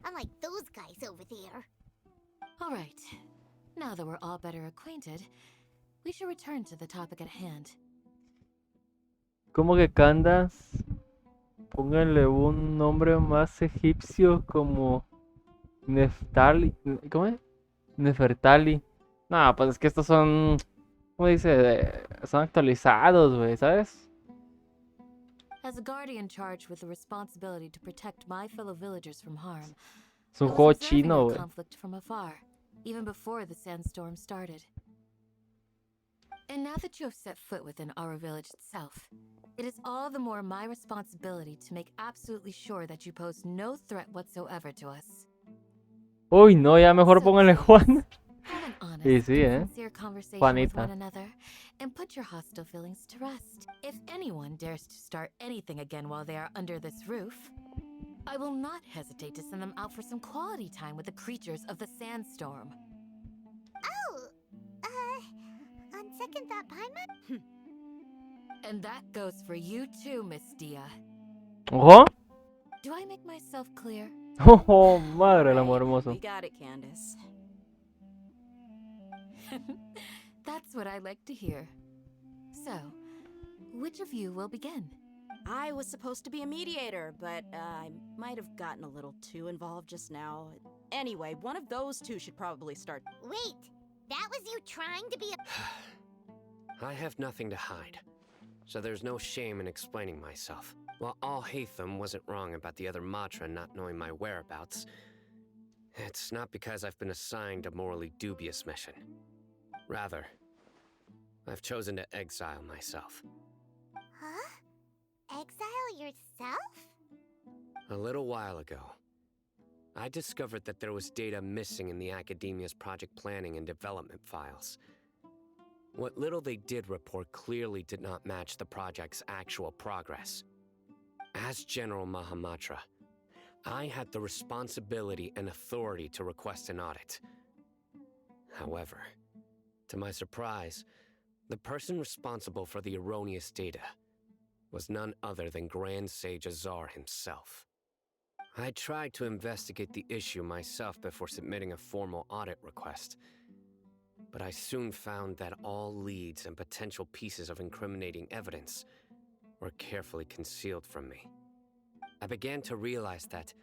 Unlike those guys over there. All right. Now that we're all better acquainted, we should return to the topic at hand. ¿Cómo que Candace? Pónganle un nombre más egipcio como Neftali. ¿Cómo es? Nefertali. No, pues es que estos son. ¿Cómo dice? Son actualizados, güey, ¿sabes? As a guardian charged with the responsibility to protect my fellow villagers from harm, Es un I was juego observing chino, our güey. conflict from afar, even before the sandstorm started. And now that you have set foot within our village itself, it is all the more my responsibility to make absolutely sure that you pose no threat whatsoever to us. Uy, no, ya mejor So pónganle please, Juan. have an honest Y sí, and sincere conversation with Juanita. one another and put your hostile feelings to rest. If anyone dares to start anything again while they are under this roof, I will not hesitate to send them out for some quality time with the creatures of the sandstorm. Oh, on second thought, Paimon? And that goes for you too, Miss Dehya. Ojo. Do I make myself clear? Oh, madre del amor Right, hermoso. we got it, Candace. That's what I like to hear. So, which of you will begin? I was supposed to be a mediator, but I might have gotten a little too involved just now. Anyway, one of those two should probably start. Wait, that was you trying to be a... I have nothing to hide, so there's no shame in explaining myself. While Alhacen wasn't wrong about the other Matra not knowing my whereabouts, it's not because I've been assigned a morally dubious mission. Rather, I've chosen to exile myself. Huh? Exile yourself? A little while ago, I discovered that there was data missing in the Academia's project planning and development files. What little they did report clearly did not match the project's actual progress. As General Mahamatra, I had the responsibility and authority to request an audit. However, to my surprise, the person responsible for the erroneous data was none other than Grand Sage Azar himself. I tried to investigate the issue myself before submitting a formal audit request, but I soon found that all leads and potential pieces of incriminating evidence were carefully concealed from me. I began to realize that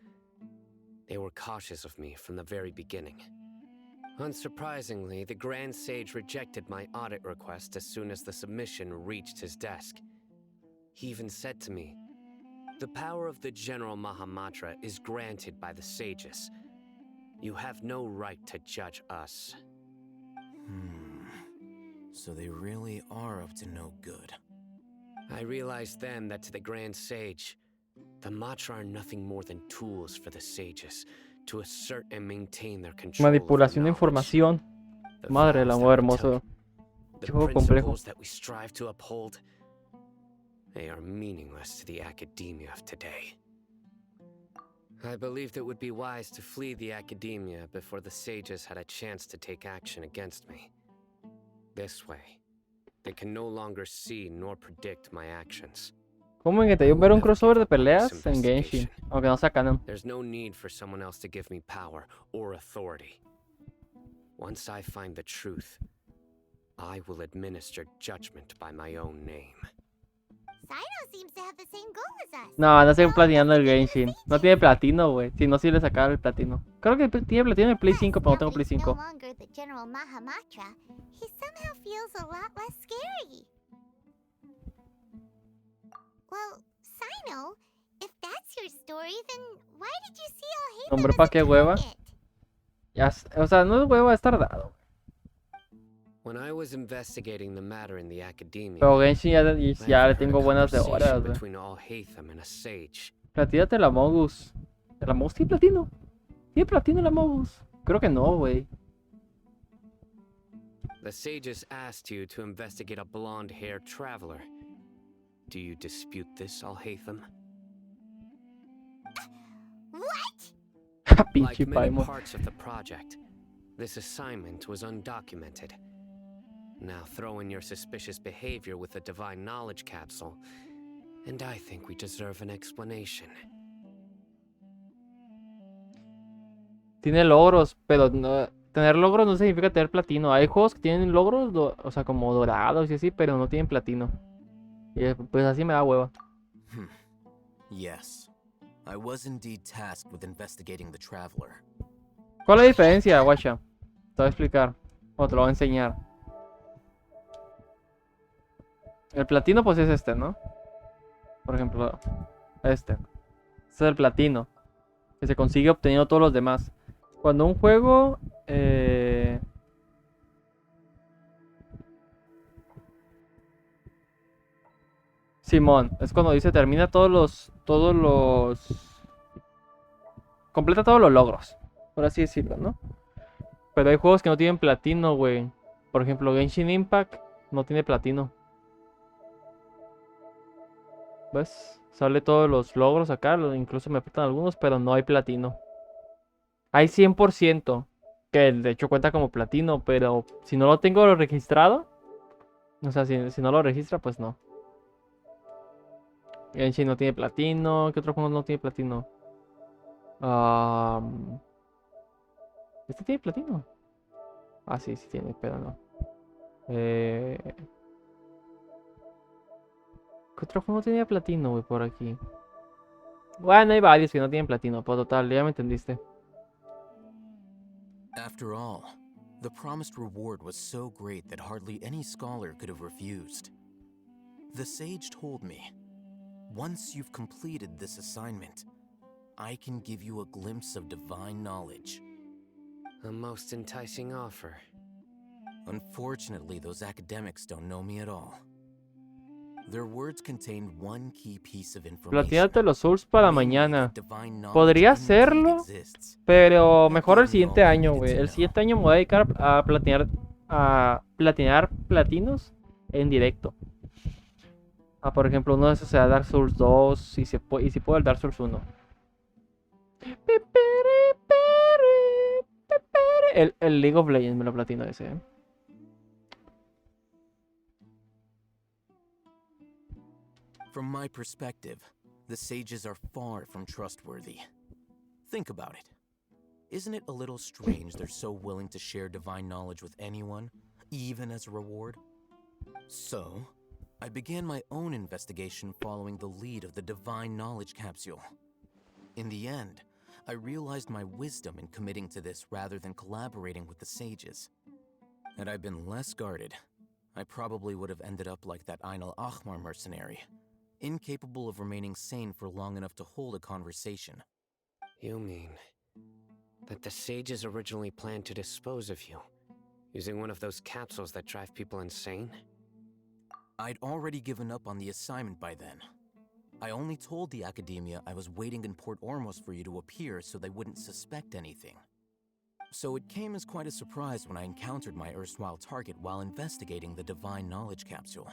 they were cautious of me from the very beginning. Unsurprisingly, the Grand Sage rejected my audit request as soon as the submission reached his desk. He even said to me, "The power of the General Mahamatra is granted by the sages. You have no right to judge us." So they really are up to no good. I realized then that to the Grand Sage, the Matra are nothing more than tools for the sages to assert and maintain their control over Manipulación de knowledge. información. The Madre del vows amor that we hermoso. took, Qué the juego complejo. principles that we strive to uphold, they are meaningless to the academia of today. I believed it would be wise to flee the academia before the sages had a chance to take action against me. This way, they can no longer see nor predict my actions. ¿Cómo que te dio ver un crossover de peleas en Genshin? Aunque no sea canon. There's no need for someone else to give me power or authority. Once I find the truth, I will administer judgment by my own name. Cyno seems to have the same goal as us. No, no estoy platinando el Genshin. No tiene platino, güey. Si no, sí le sacara el platino. Creo que tiene platino en el Play 5, pero no tengo Play 5. No longer the General Mahamatra, he somehow feels a lot less scary. Well, Cyno, if that's your story, then why did you see Alhacen Hombre, as ¿pa' a qué hueva? target? Ya, o sea, no es hueva, es tardado. When I was investigating the matter in the academia, Pero Genshin ya, I ya le overheard tengo a buenas de conversation horas, güey. between Alhacen and a sage. Platínate la Mogus. ¿La Mogus tiene platino? ¿Tiene platino la Mogus? Creo que no, güey. The sages asked you to investigate a blonde-haired traveler. Do you dispute this, Alhacen? What? Pinche Like many Paimon. parts of the project, this assignment was undocumented. Now throw in your suspicious behavior with the divine knowledge capsule, and I think we deserve an explanation. Tiene logros, pero no, tener logros no significa tener platino. Hay juegos que tienen logros, o sea, como dorados y así, pero no tienen platino. Y pues así me da hueva. Yes. I was indeed tasked with investigating the traveler. ¿Cuál es la diferencia, guacha? Te voy a explicar. O te lo voy a enseñar. El platino, pues es este, ¿no? Por ejemplo, este. Este es el platino. Que se consigue obteniendo todos los demás. Cuando un juego... Simón, es cuando dice termina completa todos los logros, por así decirlo, ¿no? Pero hay juegos que no tienen platino, güey. Por ejemplo, Genshin Impact no tiene platino. ¿Ves? Sale todos los logros acá, incluso me faltan algunos, pero no hay platino. Hay 100%, que de hecho cuenta como platino, pero si no lo tengo registrado, o sea, si no lo registra, pues no. Genshin no tiene platino. ¿Qué otro juego no tiene platino? ¿Este tiene platino? Ah, sí, sí tiene, pero no. ¿Qué otro juego no tenía platino, güey, por aquí? Bueno, hay varios que no tienen platino, pero total, ya me entendiste. After all, the promised reward was so great that hardly any scholar could have refused. The sage told me, once you've completed this assignment, I can give you a glimpse of divine knowledge. A most enticing offer. Unfortunately, those academics don't know me at all. Their words contained one key piece of information. Platínate los Souls para namely mañana. that divine knowledge Podría indeed hacerlo, exists. pero mejor el That gave me siguiente all I año, needed güey. to El know. siguiente año me voy a dedicar a platinar platinos en directo. Por ejemplo, uno de esos será Dark Souls 2 y si puedo el Dark Souls 1. El League of Legends me lo platino ese, ¿eh? From my perspective, the sages are far from trustworthy. Think about it. Isn't it a little strange they're so willing to share divine knowledge with anyone, even as a reward? So, I began my own investigation following the lead of the divine knowledge capsule. In the end, I realized my wisdom in committing to this rather than collaborating with the sages. Had I been less guarded, I probably would have ended up like that Alhacen mercenary, incapable of remaining sane for long enough to hold a conversation. You mean that the sages originally planned to dispose of you, using one of those capsules that drive people insane? I'd already given up on the assignment by then. I only told the academia I was waiting in Port Ormos for you to appear so they wouldn't suspect anything. So it came as quite a surprise when I encountered my erstwhile target while investigating the divine knowledge capsule.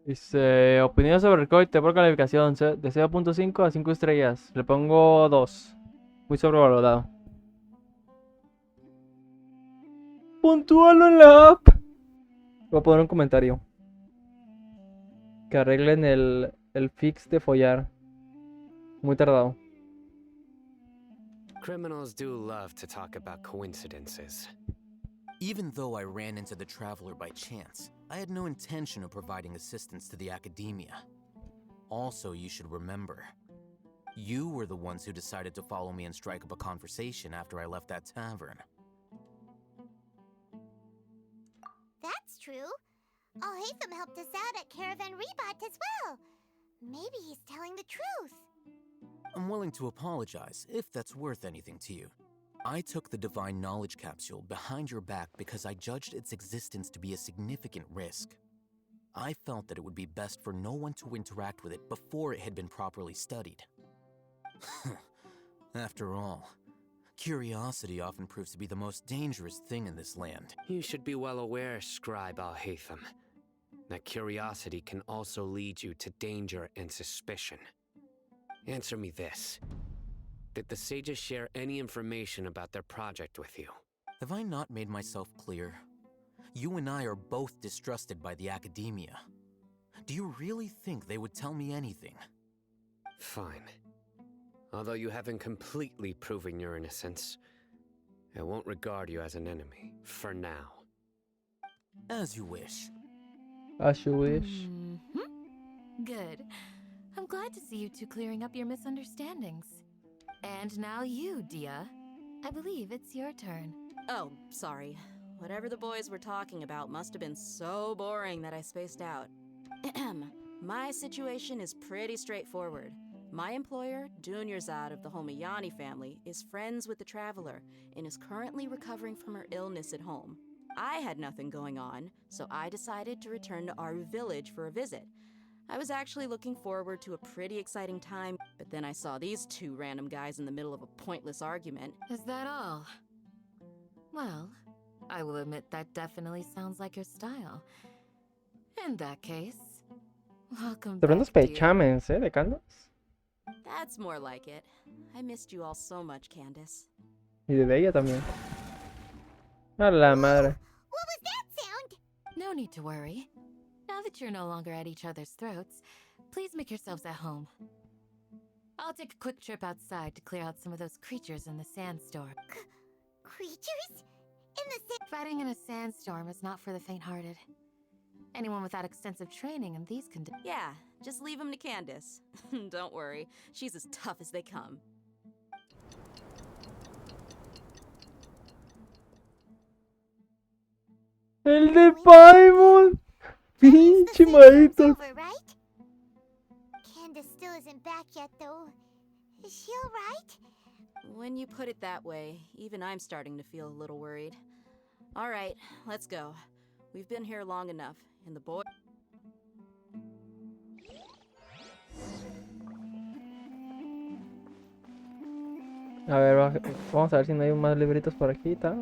Dice, opinión sobre el cohete por calificación de 0.5 a 5 estrellas. Le pongo 2. Muy sobrevalorado. Puntúalo en la app. Voy a poner un comentario. Que arreglen el fix de follar. Muy tardado. Criminals do love to talk about coincidences. Even though I ran into the traveler by chance, I had no intention of providing assistance to the academia. Also, you should remember, you were the ones who decided to follow me and strike up a conversation after I left that tavern. That's true. Alhacen helped us out at Caravan Rebot as well. Maybe he's telling the truth. I'm willing to apologize if that's worth anything to you. I took the Divine Knowledge Capsule behind your back because I judged its existence to be a significant risk. I felt that it would be best for no one to interact with it before it had been properly studied. After all, curiosity often proves to be the most dangerous thing in this land. You should be well aware, Scribe Alhacen, that curiosity can also lead you to danger and suspicion. Answer me this. Did the sages share any information about their project with you? Have I not made myself clear? You and I are both distrusted by the academia. Do you really think they would tell me anything? Fine. Although you haven't completely proven your innocence, I won't regard you as an enemy, for now. As you wish. As you wish. Good. I'm glad to see you two clearing up your misunderstandings. And now you, Dehya. I believe it's your turn. Oh, sorry. Whatever the boys were talking about must have been so boring that I spaced out. My situation is pretty straightforward. My employer, Dunyarzad of the Homayani family, is friends with the Traveler and is currently recovering from her illness at home. I had nothing going on, so I decided to return to Aru village for a visit. I was actually looking forward to a pretty exciting time, but then I saw these two random guys in the middle of a pointless argument. Is that all? Well, I will admit that definitely sounds like your style. In that case, welcome Te back, prendes Dehya. pechamens, ¿eh? De Candace. That's more like it. I missed you all so much, Candace. Y de Dehya también. A la madre. What was that sound? No need to worry. Now that you're no longer at each other's throats, please make yourselves at home. I'll take a quick trip outside to clear out some of those creatures in the sandstorm. Creatures? In the Fighting in a sandstorm is not for the faint-hearted. Anyone without extensive training in these conditions. Yeah, just leave them to Candace. Don't worry, she's as tough as they come. El de Paimon. Pinche madito. over, right? Candace still isn't back yet, though. Is she alright? When you put it that way, even I'm starting to feel a little worried. All right, let's go. We've been here long enough, and the boy... A ver, vamos a ver si no hay más libritos por aquí, ¿está?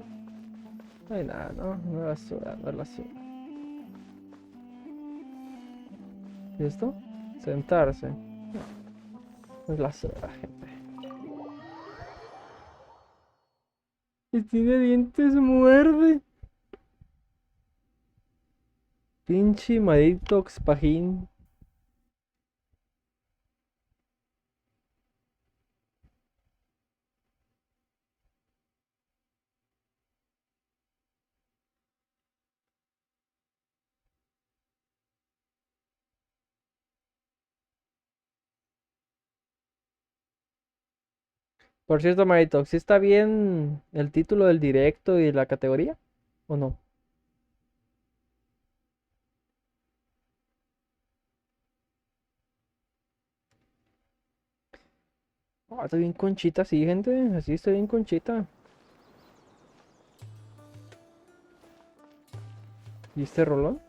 No hay nada, ¿no? No es basura, no es basura. ¿Y esto? Sentarse. No es basura, gente. Y tiene dientes, muerde. Pinche maldito pajín. Por cierto, Marito, ¿sí está bien el título del directo y la categoría? ¿O no? Ah, estoy bien conchita, sí, gente. Así estoy bien conchita. ¿Y este rolón?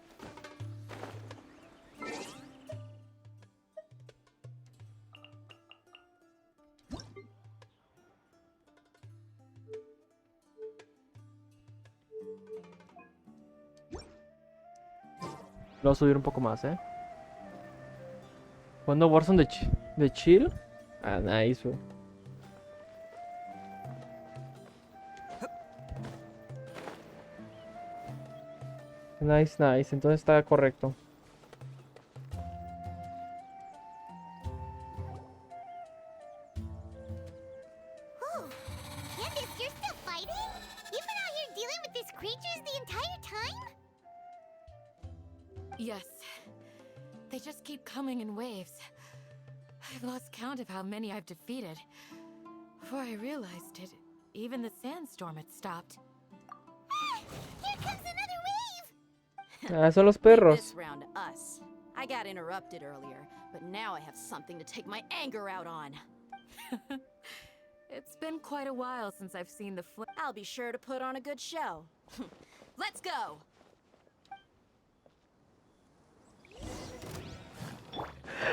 Lo voy a subir un poco más, ¿eh? ¿Cuándo Warzone de chill? Ah, nice, güey. Nice, nice. Entonces está correcto. Oh, Candace, you're still fighting? You've been out here dealing with these creatures the entire time? Yes. They just keep coming in waves. I've lost count of how many I've defeated. Before I realized it, even the sandstorm had stopped. Here comes another wave! Ah, son los Leave perros. this round to us. I got interrupted earlier, but now I have something to take my anger out on. It's been quite a while since I've seen the I'll be sure to put on a good show. Let's go.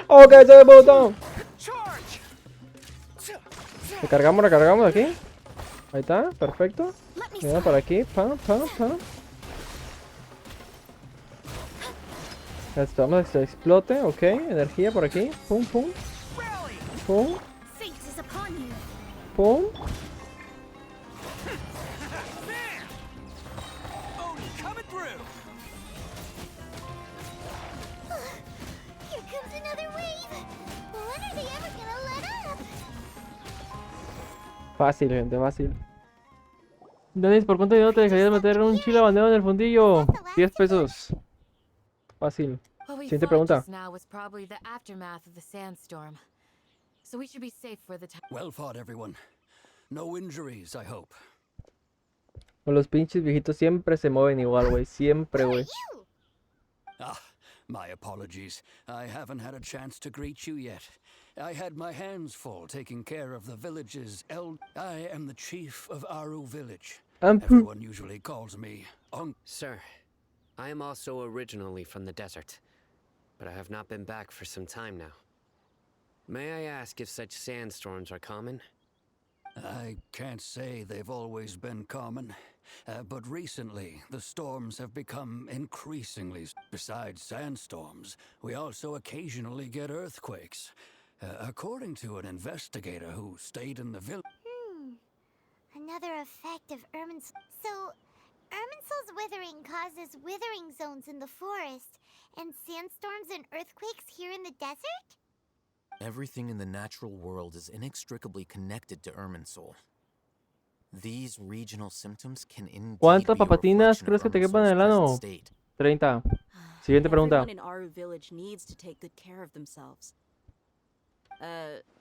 Ok, se ve botón. Charge! Recargamos aquí. Ahí está, perfecto. Let me Mira para aquí, pam, pam, pam. Esto, vamos a que se explote, ok. Energía por aquí, pum, pum, Rally! pum, Fate is upon you. pum. Bam! Odie coming through! Here comes another wave. When are they ever gonna let up? Fácil, gente, fácil. Denis, ¿por cuánto dinero te dejarías meter un chile bandero en el fundillo? 10 pesos. Fácil. What we Siguiente fought pregunta. just now was probably the aftermath of the sandstorm. So we should be safe for the time. Well fought, everyone. No injuries, I hope. Los pinches viejitos siempre se mueven igual, güey. Siempre, güey. You! Ah, my apologies. I haven't had a chance to greet you yet. I had my hands full taking care of the village's I am the chief of Aru village. Everyone usually calls me Unc. Sir, I am also originally from the desert, but I have not been back for some time now. May I ask if such sandstorms are common? I can't say they've always been common, but recently the storms have become increasingly. Besides sandstorms, we also occasionally get earthquakes. According to an investigator who stayed in the village. Another effect of Irminsul. So, Irminsul's withering causes withering zones in the forest, and sandstorms and earthquakes here in the desert? Everything in the natural world is inextricably connected to Irminsul. These regional symptoms can indeed ¿Cuántas be a papatinas reflection crees of que te quepan en el Irminsul's ano? present state. 30. Siguiente pregunta. Everyone in Aru village needs to take good care of themselves.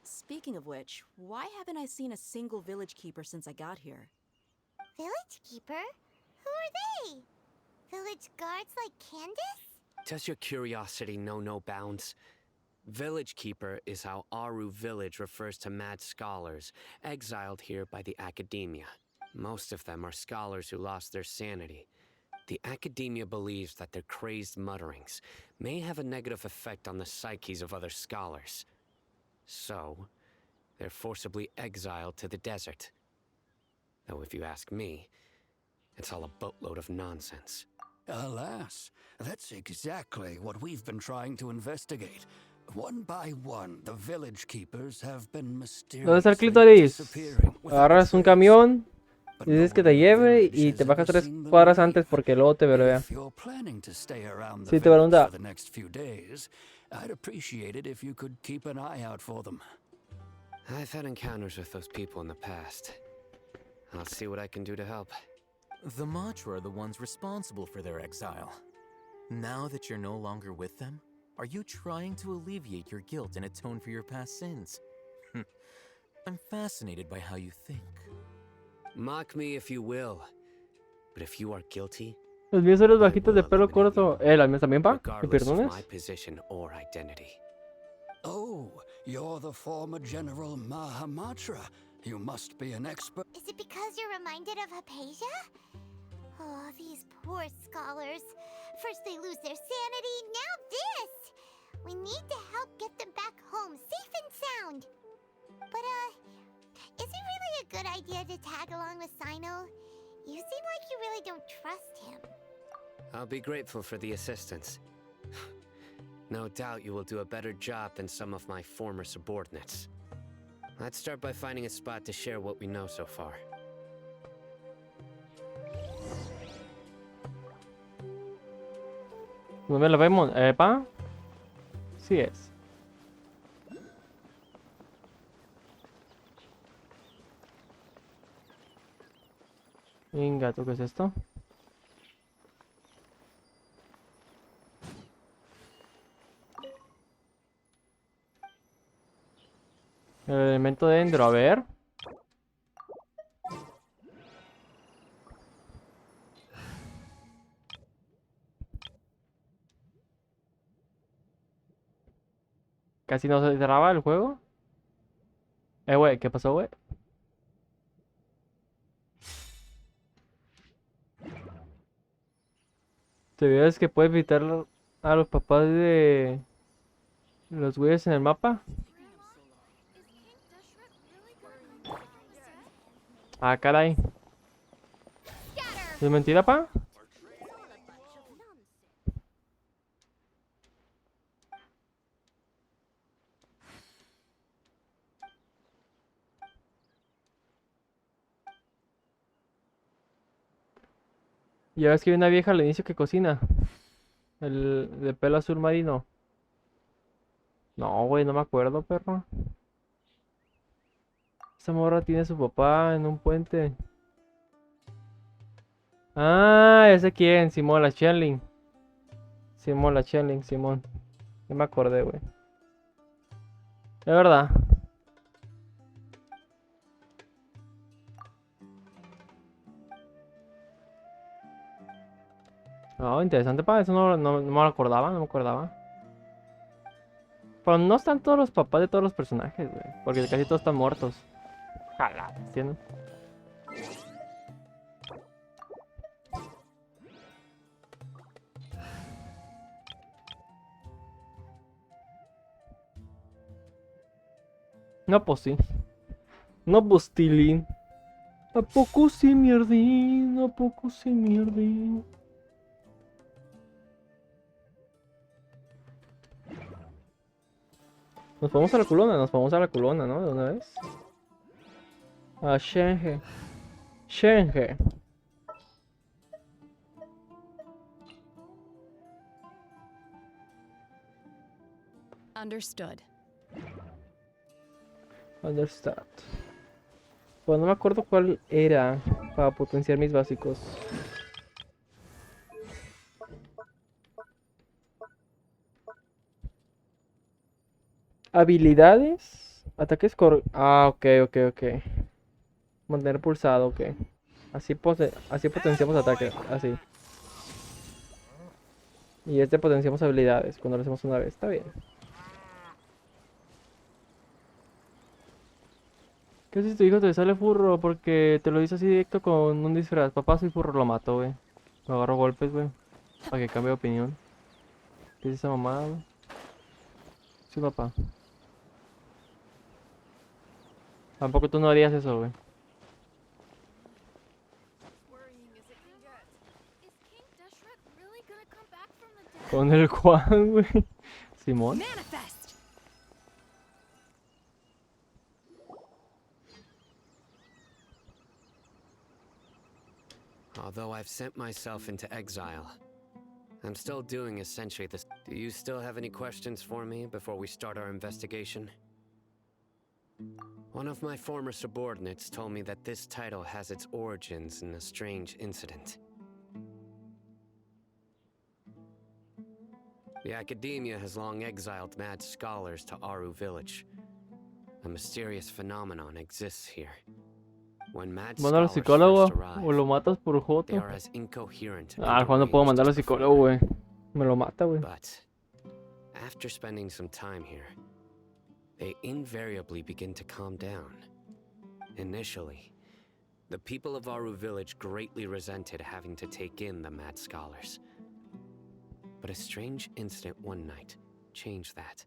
Speaking of which, why haven't I seen a single village keeper since I got here? Village keeper? Who are they? Village guards like Candace? Does your curiosity know no bounds? Village Keeper is how Aru village refers to mad scholars exiled here by the academia. Most of them are scholars who lost their sanity. The academia believes that their crazed mutterings may have a negative effect on the psyches of other scholars. So, they're forcibly exiled to the desert. Though if you ask me, it's all a boatload of nonsense. Alas, that's exactly what we've been trying to investigate. One by one, the village keepers have been ¿Dónde está el mysteriously clítoris? disappearing without Agarras un trace. camión But y no dices que one te in the lleve village y has te bajas ever 3 seen them cuadras leave. antes porque luego te veré. If you're planning to stay around the Sí, te village pregunta. for the next few days, I'd appreciate it if you could keep an eye out for them. I've had encounters with those people in the past. I'll see what I can do to help. The Matra are the ones responsible for their exile. Now that you're no longer with them, are you trying to alleviate your guilt and atone for your past sins? I'm fascinated by how you think. Mock me if you will, but if you are guilty, Los míos son los I bajitos de will pelo eliminate corto. you, Las mías también, pa. ¿Me regardless of perdones? my position or identity. Oh, you're the former General Mahamatra. You must be an expert. Is it because you're reminded of Hypatia? Oh, these poor scholars. First they lose their sanity, now this! We need to help get them back home, safe and sound. But, is it really a good idea to tag along with Cyno? You seem like you really don't trust him. I'll be grateful for the assistance. No doubt you will do a better job than some of my former subordinates. Let's start by finding a spot to share what we know so far. ¿Dónde lo vemos? ¿Pa? Sí es. Venga, ¿tú qué es esto? El elemento dentro, a ver. Casi no se traba el juego. Güey, ¿qué pasó, güey? ¿Te ves que puedes visitar a los papás de los güeyes en el mapa? Ah, caray. ¿Es mentira, pa? Ya ves que hay una vieja al inicio que cocina. El de pelo azul marino. No, güey, no me acuerdo, perro. Esa morra tiene a su papá en un puente. Ah, ya sé quién. Simón, la Chenling. Simón, la Chenling, Simón. No me acordé, güey. Es verdad. No, interesante, pa. Eso no me lo acordaba, no me acordaba. Pero no están todos los papás de todos los personajes, güey. Porque casi todos están muertos. Jala, ¿entiendes? No, pues sí. No, pues tilín. ¿A poco sí, mierdín? ¿A poco sí, mierdín? Nos vamos a la culona, nos vamos a la culona, ¿no? De una vez. A Shenge. Shenge. Understood. Understand. Pues no me acuerdo cuál era para potenciar mis básicos. Habilidades. Ataques cor... Ah, ok. Mantener pulsado, ok. Así potenciamos ataque. Así. Y este potenciamos habilidades cuando lo hacemos una vez. Está bien. ¿Qué si tu hijo te sale furro? Porque te lo dice así directo con un disfraz. Papá, soy furro, lo mato, güey. Lo agarro a golpes, güey. Para que cambie de opinión. ¿Qué es esa mamada, güey? Sí, papá. Tampoco tú no harías eso, güey. Con el Juan, güey. Simón. Manifest! Although I've sent myself into exile, I'm still doing essentially this. Do you still have any questions for me before we start our investigation? One of my former subordinates told me that this title has its origins in a strange incident. The Academia has long exiled mad scholars to Aru village. A mysterious phenomenon exists here. When mad Mándalo al scholars psicólogo first arrive, o lo matas por they joto. are as incoherent and Ah, Juan no puedo deranged mandarlo al as before. psicólogo, güey. Me lo mata, güey. But after spending some time here, they invariably begin to calm down. Initially, the people of Aru village greatly resented having to take in the mad scholars. But a strange incident one night changed that.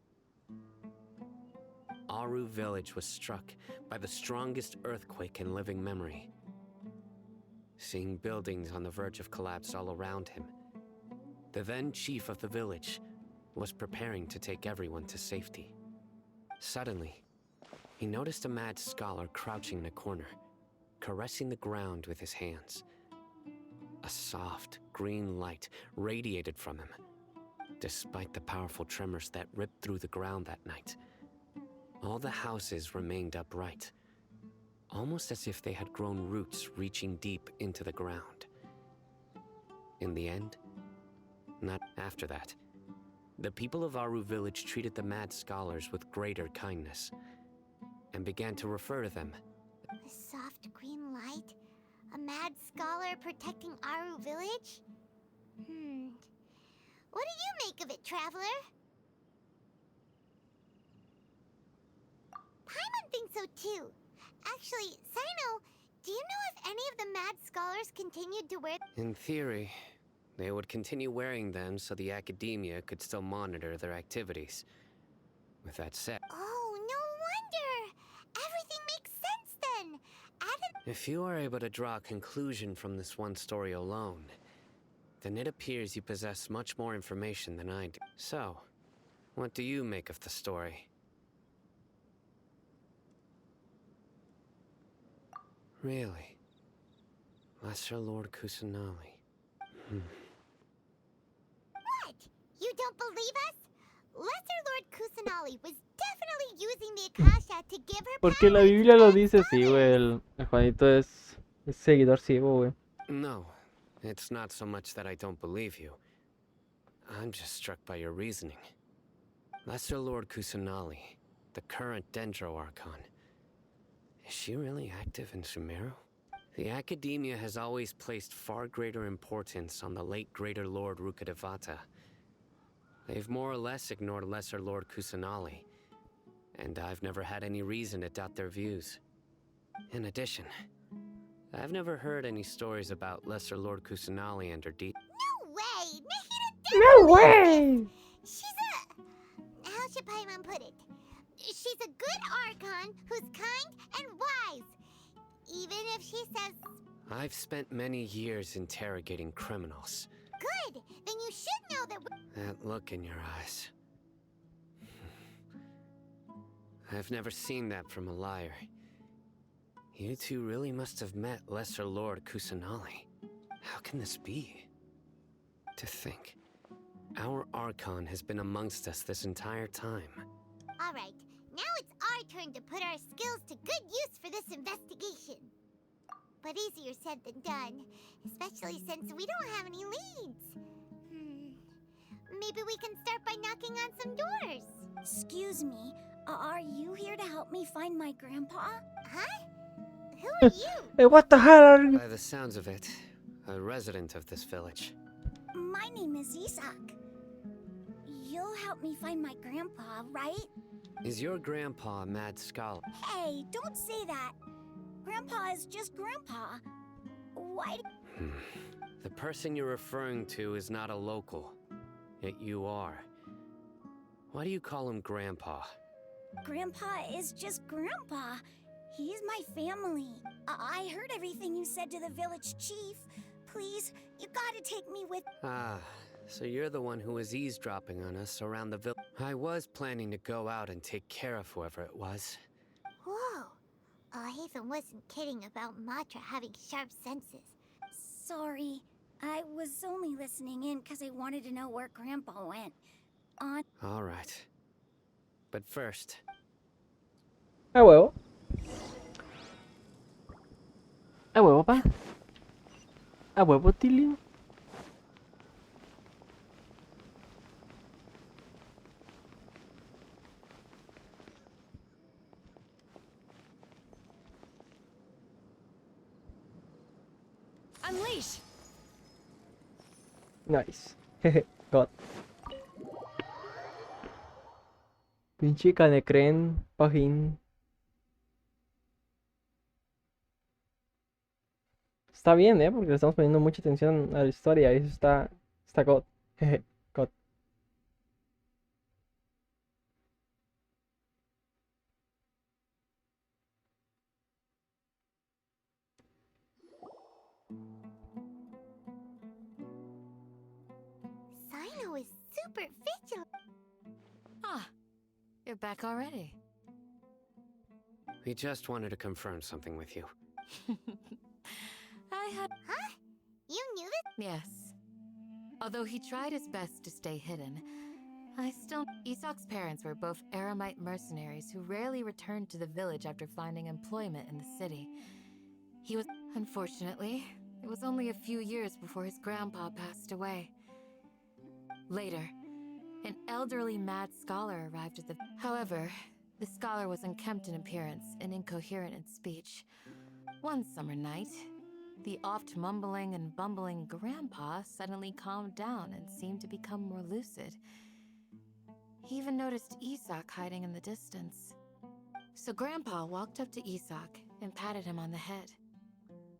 Aru village was struck by the strongest earthquake in living memory. Seeing buildings on the verge of collapse all around him, the then chief of the village was preparing to take everyone to safety. Suddenly, he noticed a mad scholar crouching in a corner, caressing the ground with his hands. A soft, green light radiated from him, despite the powerful tremors that ripped through the ground that night. All the houses remained upright, almost as if they had grown roots reaching deep into the ground. In the end, not after that, the people of Aru village treated the mad scholars with greater kindness, and began to refer to them. A soft green light? A mad scholar protecting Aru village? What do you make of it, traveler? Paimon thinks so too. Actually, Cyno, do you know if any of the mad scholars continued to wear... In theory, They would continue wearing them so the academia could still monitor their activities. With that said, Oh, no wonder! Everything makes sense then! Adam. if you are able to draw a conclusion from this one story alone, then it appears you possess much more information than I do. So, what do you make of the story? Really? Lesser Lord Kusanali. What? You don't believe us? Lesser Lord Kusanali was definitely using the Akasha to give her Porque la power Biblia to lo dice, sí, transform güey. it. El Juanito es seguidor ciego, güey. No, it's not so much that I don't believe you. I'm just struck by your reasoning. Lesser Lord Kusanali, the current Dendro Archon. Is she really active in Sumeru? The Academia has always placed far greater importance on the late Greater Lord Rukkhadevata. They've more or less ignored Lesser Lord Kusanali, and I've never had any reason to doubt their views. In addition, I've never heard any stories about Lesser Lord Kusanali and her deed. No way! Nahida ¡No, definitely güey! exists! She's a... How should Paimon put it? She's a good Archon who's kind and wise. Even if she says, I've spent many years interrogating criminals. good, then you should know that That look in your eyes. I've never seen that from a liar. You two really must have met Lesser Lord Kusanali. How can this be? To think, our Archon has been amongst us this entire time. Alright, now it's our turn to put our skills to good use for this investigation. But easier said than done, especially since we don't have any leads. Maybe we can start by knocking on some doors. Excuse me, are you here to help me find my grandpa? Huh? Who are you? Hey, what the hell are you? By the sounds of it, a resident of this village. My name is Isak. You'll help me find my grandpa, right? Is your grandpa a mad scholar? Hey, don't say that. Grandpa is just Grandpa. Why? The person you're referring to is not a local. Yet you are. Why do you call him Grandpa? Grandpa is just Grandpa. He's my family. I heard everything you said to the village chief. Please, you gotta take me with. Ah, so you're the one who was eavesdropping on us around the village. I was planning to go out and take care of whoever it was. Whoa. Alhacen wasn't kidding about Matra having sharp senses. Sorry, I was only listening in because I wanted to know where Grandpa went. All right. But first, A huevo. A huevo, pa. A huevo, Tilly. Unleash! Nice. Jeje, God. Pinche canecren, pajín. Está bien, porque le estamos poniendo mucha atención a la historia. Y eso está God. Jeje, God. Cyno is super vigilant. Ah, you're back already. we just wanted to confirm something with you. I had. Huh? You knew this? Yes. Although he tried his best to stay hidden, I still. Isak's parents were both Aramite mercenaries who rarely returned to the village after finding employment in the city. He was. Unfortunately, it was only a few years before his grandpa passed away. Later, an elderly mad scholar arrived at the. However, the scholar was unkempt in appearance and incoherent in speech. One summer night, the oft mumbling and bumbling grandpa suddenly calmed down and seemed to become more lucid. He even noticed Isak hiding in the distance. So Grandpa walked up to Isak and patted him on the head.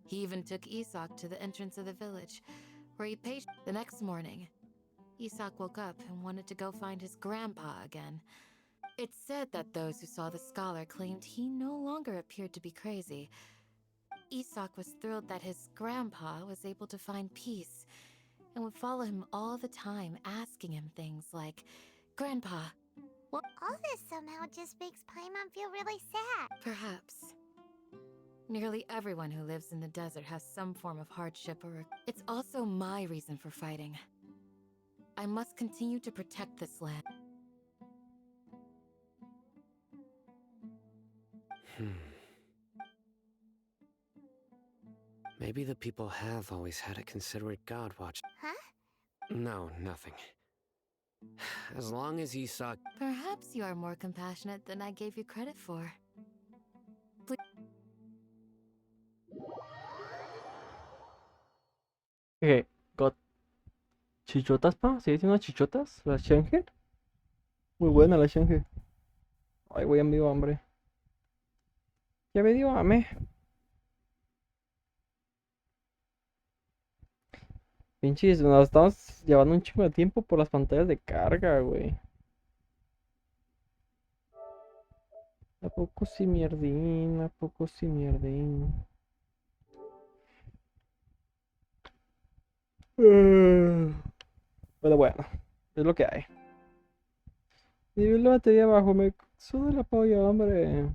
He even took Isak to the entrance of the village, where he paid. The next morning, Isak woke up and wanted to go find his grandpa again. It's said that those who saw the scholar claimed he no longer appeared to be crazy. Isak was thrilled that his grandpa was able to find peace and would follow him all the time, asking him things like, "Grandpa, what?" All this somehow just makes Paimon feel really sad. Perhaps. Nearly everyone who lives in the desert has some form of hardship or... It's also my reason for fighting. I must continue to protect this land. Maybe the people have always had a considerate god watch. Huh? No, nothing. As long as Isak... Perhaps you are more compassionate than I gave you credit for. Okay, got chichotas, pa. ¿Sigue siendo chichotas? ¿La Shenhe? Muy buena la Shenhe. Ay, güey, me dio hambre. Ya me dio hambre. Pinches, nos estamos llevando un chingo de tiempo por las pantallas de carga, güey. ¿A poco sí mierdín? ¿A poco sí mierdín? Pero bueno, es lo que hay. Y vi la batería abajo, me suda la polla, hombre.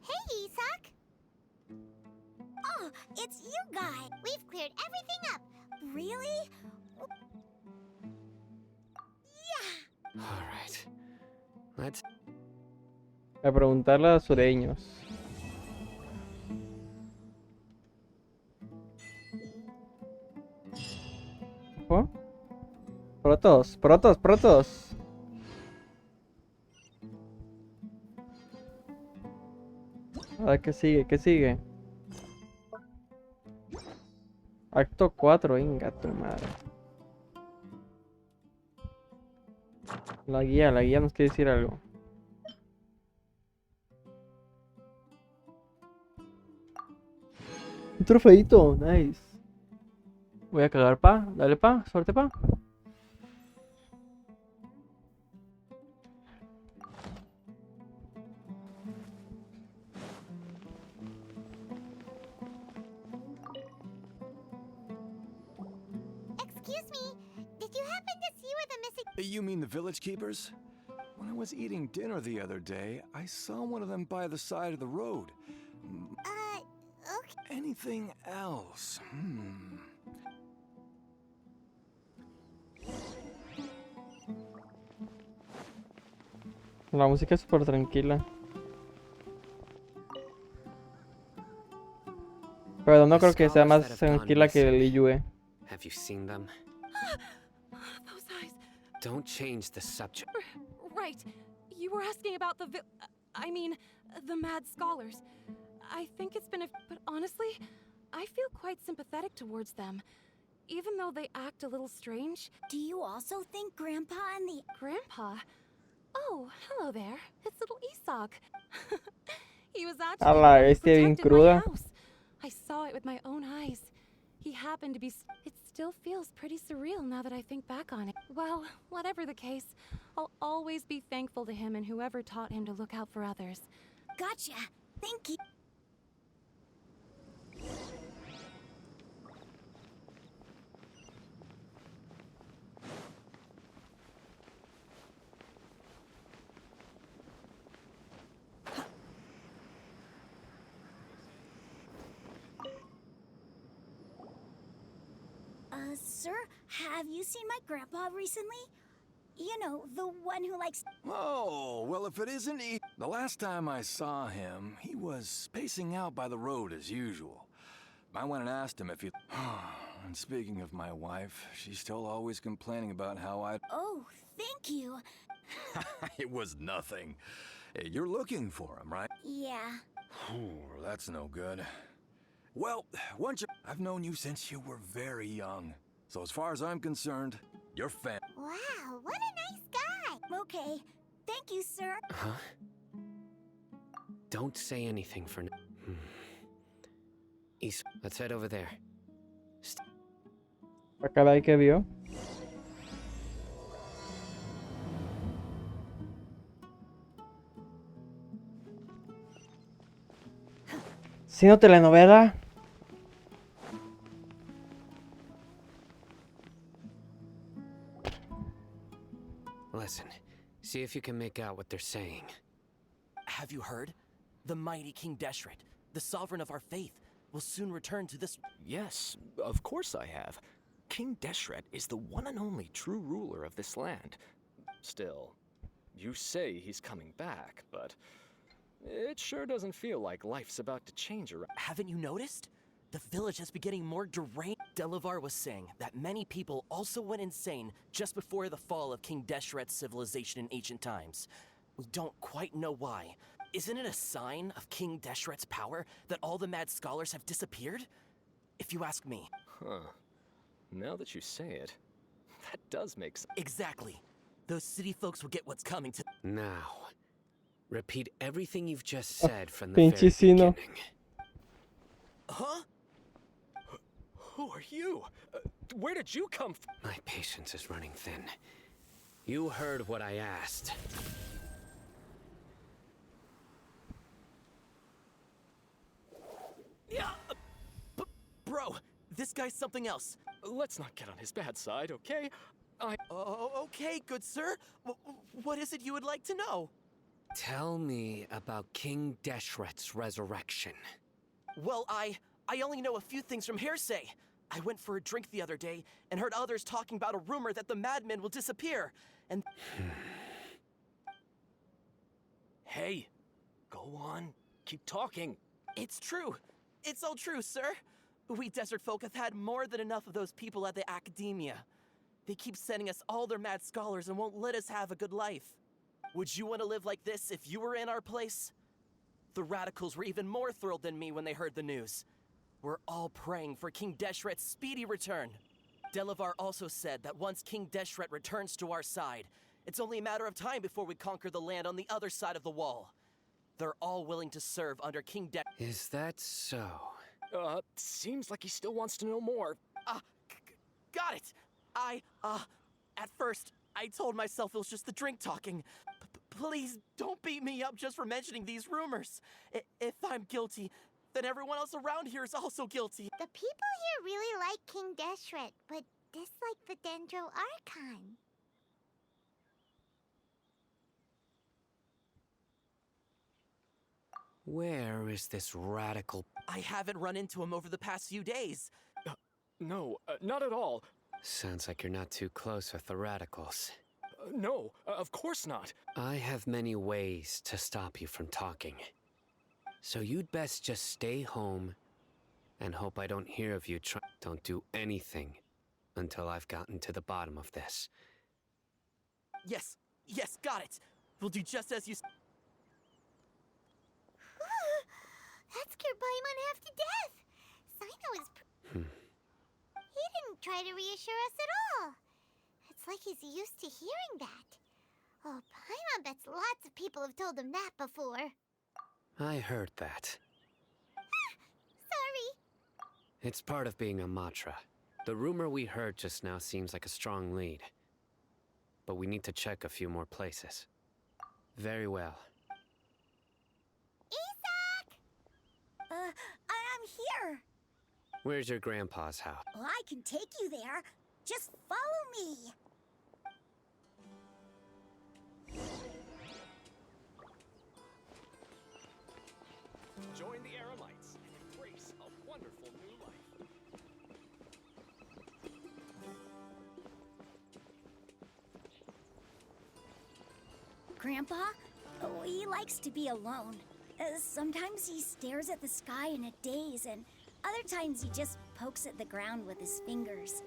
Hey, Isak! Oh, it's you guys. We've cleared everything up. Really? Yeah. Alright. Let's... A preguntarle a los sureños. ¿Oh? Protos, protos, protos. A ver, ¿qué sigue? ¿Qué sigue? Acto 4, venga tu madre. La guía nos quiere decir algo. Un trofeito, nice. Voy a cagar, pa. Dale, pa. Suerte, pa. Excuse me, did you happen to see where the missing... You mean the village keepers? When I was eating dinner the other day, I saw one of them by the side of the road. Okay. Anything else? La música es súper tranquila. Pero no creo que sea más tranquila que el Iyue. Have you seen them? Those eyes. Don't change the subject. Right. You were asking about the the mad scholars. I think it's been but honestly, I feel quite sympathetic towards them. Even though they act a little strange. Do you also think Grandpa and the... Grandpa? Oh, hello there. It's little Isak. He was actually Ala, the one who bien protected my cruda. house. I saw it with my own eyes. He happened to be... It still feels pretty surreal now that I think back on it. Well, whatever the case, I'll always be thankful to him and whoever taught him to look out for others. Gotcha. Thank you. Sir, have you seen my grandpa recently? You know, the one who likes... Oh, well, if it isn't he... The last time I saw him, he was pacing out by the road as usual. I went and asked him if he... And speaking of my wife, she's still always complaining about how I... Oh, thank you. It was nothing. You're looking for him, right? Yeah. That's no good. Well, I've known you since you were very young. So as far as I'm concerned, you're fan. Wow, what a nice guy! Okay. Thank you, sir. Huh? Don't say anything for now. East, let's head over there. Ah, caray, ¿qué vio? ¿Cyno telenovela? Listen, see if you can make out what they're saying. Have you heard? The mighty King Deshret, the sovereign of our faith, will soon return to this. Yes, of course I have. King Deshret is the one and only true ruler of this land. Still, you say he's coming back, but it sure doesn't feel like life's about to change around. Haven't you noticed? The village has been getting more deranged. Delavar was saying that many people also went insane just before the fall of King Deshret's civilization in ancient times. We don't quite know why. Isn't it a sign of King Deshret's power that all the mad scholars have disappeared? If you ask me. Huh. Now that you say it, that does make sense. Exactly. Those city folks will get what's coming to. Now, repeat everything you've just said from the Pinche very Cyno. beginning. Huh? Who are you? Where did you come from? My patience is running thin. You heard what I asked. Yeah. Bro, this guy's something else. Let's not get on his bad side, okay? Oh, okay, good sir. What is it you would like to know? Tell me about King Deshret's resurrection. Well, I only know a few things from hearsay. I went for a drink the other day and heard others talking about a rumor that the madman will disappear. And Hey, go on. Keep talking. it's true. It's all true, sir. We desert folk have had more than enough of those people at the academia. They keep sending us all their mad scholars and won't let us have a good life. Would you want to live like this if you were in our place? The radicals were even more thrilled than me when they heard the news. We're all praying for King Deshret's speedy return. Delavar also said that once King Deshret returns to our side, it's only a matter of time before we conquer the land on the other side of the wall. They're all willing to serve under King Deshret. Is that so? Seems like he still wants to know more. Got it! At first, I told myself it was just the drink talking. Please don't beat me up just for mentioning these rumors. If I'm guilty, then everyone else around here is also guilty. The people here really like King Deshret, but dislike the Dendro Archon. Where is this radical? I haven't run into him over the past few days. No, not at all. Sounds like you're not too close with the radicals. No, of course not. I have many ways to stop you from talking. So you'd best just stay home and hope I don't hear of you Don't do anything until I've gotten to the bottom of this. Yes, got it. We'll do just as you. That scared Paimon half to death. Cyno is. He didn't try to reassure us at all. It's like he's used to hearing that. Oh, Paimon bets lots of people have told him that before. I heard that. Sorry. It's part of being a Matra. The rumor we heard just now seems like a strong lead. But we need to check a few more places. Very well. Isak! I'm here. Where's your grandpa's house? Well, I can take you there. Just follow me. Join the Eremites and embrace a wonderful new life. Grandpa? Oh, he likes to be alone. Sometimes he stares at the sky in a daze, and other times he just pokes at the ground with his fingers.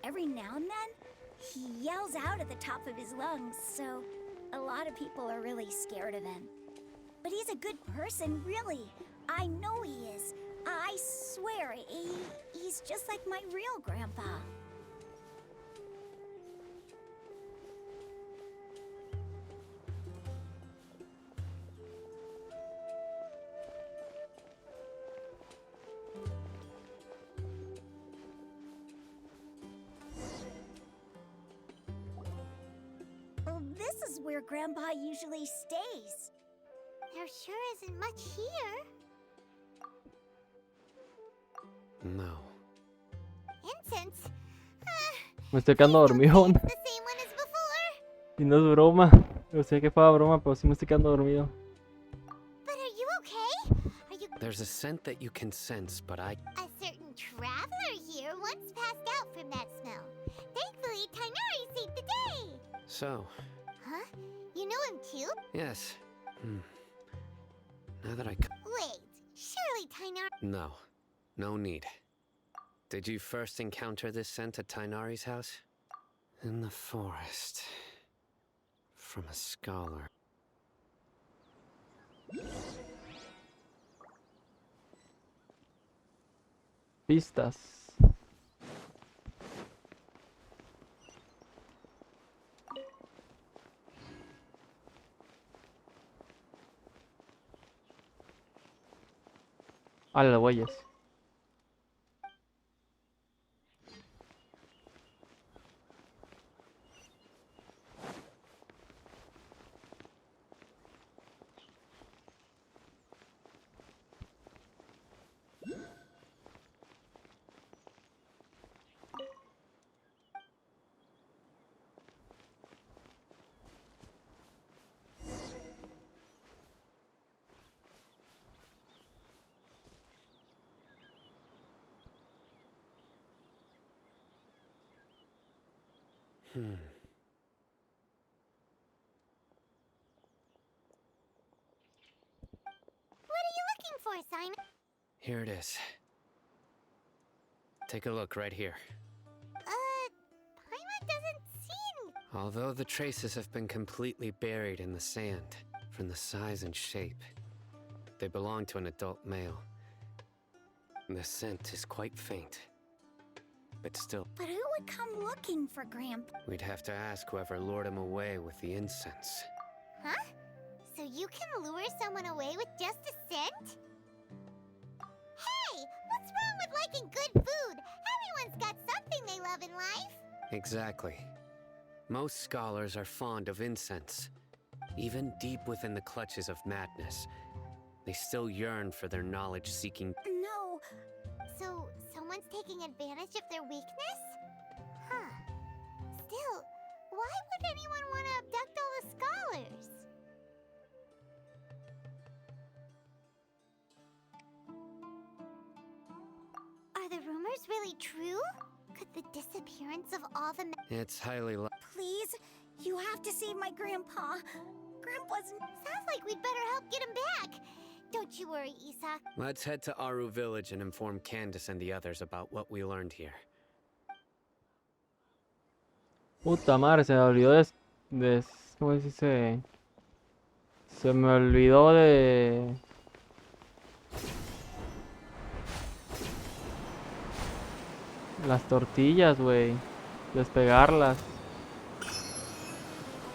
Every now and then, he yells out at the top of his lungs, so a lot of people are really scared of him. But he's a good person, really. I know he is. I swear, he's just like my real grandpa. So this is where Grandpa usually stays. There sure isn't much here. No. Incense? Me estoy quedando dormido. It's the same one as before. Y no es broma. Yo sé que fue broma, pero sí me estoy quedando dormido. But are you okay? Are you... There's a scent that you can sense, but I... A certain traveler here once passed out from that smell. Thankfully, Tainari saved the day. So, Huh? You know him too? yes. Now that I... Wait, surely Tainari... No. No need. Did you first encounter this scent at Tainari's house? In the forest. From a scholar. Pistas. A las huellas. What are you looking for, Simon? Here it is. Take a look right here. Paimon doesn't seem... Although the traces have been completely buried in the sand, from the size and shape, they belong to an adult male. The scent is quite faint, but still, But who would come looking for Grandpa? we'd have to ask whoever lured him away with the incense. Huh? So you can lure someone away with just a scent? Hey, what's wrong with liking good food? Everyone's got something they love in life. Exactly. Most scholars are fond of incense. Even deep within the clutches of madness, they still yearn for their knowledge-seeking. No, So, someone's taking advantage of their weakness? Huh. Still, why would anyone want to abduct all the scholars? Are the rumors really true? Could the disappearance of all the It's highly please, you have to save my Grandpa. Grandpa's... Sounds like we'd better help get him back. Don't you worry, Isak. Let's head to Aru Village and inform Candace and the others about what we learned here. Puta madre, se me olvidó ¿cómo se dice? Se me olvidó de... Las tortillas, güey. Despegarlas.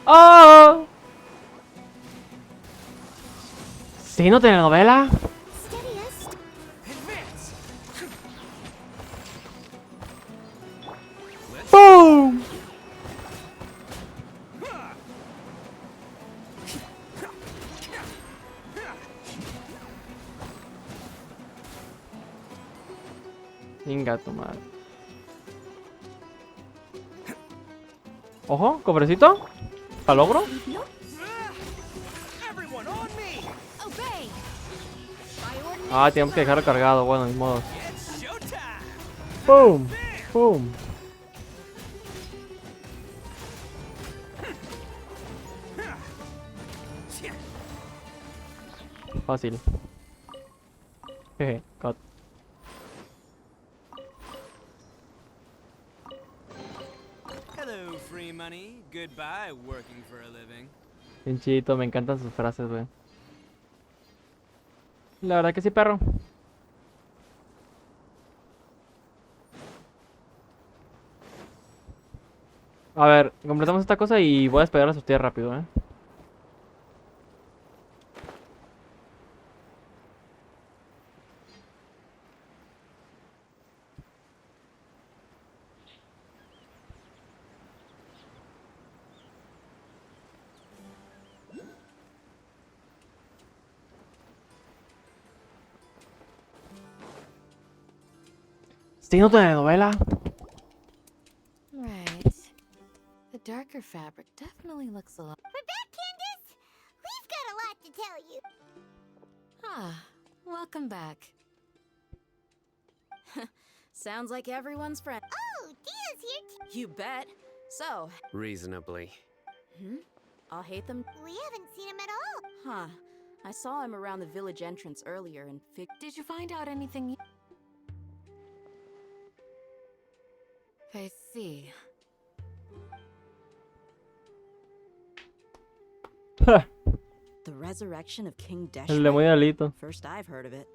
¡Oh! ¿Cyno telenovela? Steadiest. ¡Boom! Venga, tu madre. Ojo, cofrecito. ¿Para logro? Everyone on me! Obey! Ah, tenemos que dejarlo cargado. Bueno, ni modo. It's showtime! ¡Pum! ¡Pum! Fácil. Jeje, cut. Hello, free money. Goodbye, working for a living. Bien chidito, me encantan sus frases, güey. La verdad que sí, perro. A ver, completamos esta cosa y voy a despegar las tortillas rápido, ¿eh? Signo telenovela. Right. The darker fabric definitely looks a lot. We're back, Candace! We've got a lot to tell you. Ah, welcome back. Sounds like everyone's friend. Oh, Dia's here You bet. So, Reasonably. I'll hate them. We haven't seen him at all. Huh. I saw him around the village entrance earlier and Did you find out anything? I see. The resurrection of King El de Deshret. muy delito. First I've heard of it.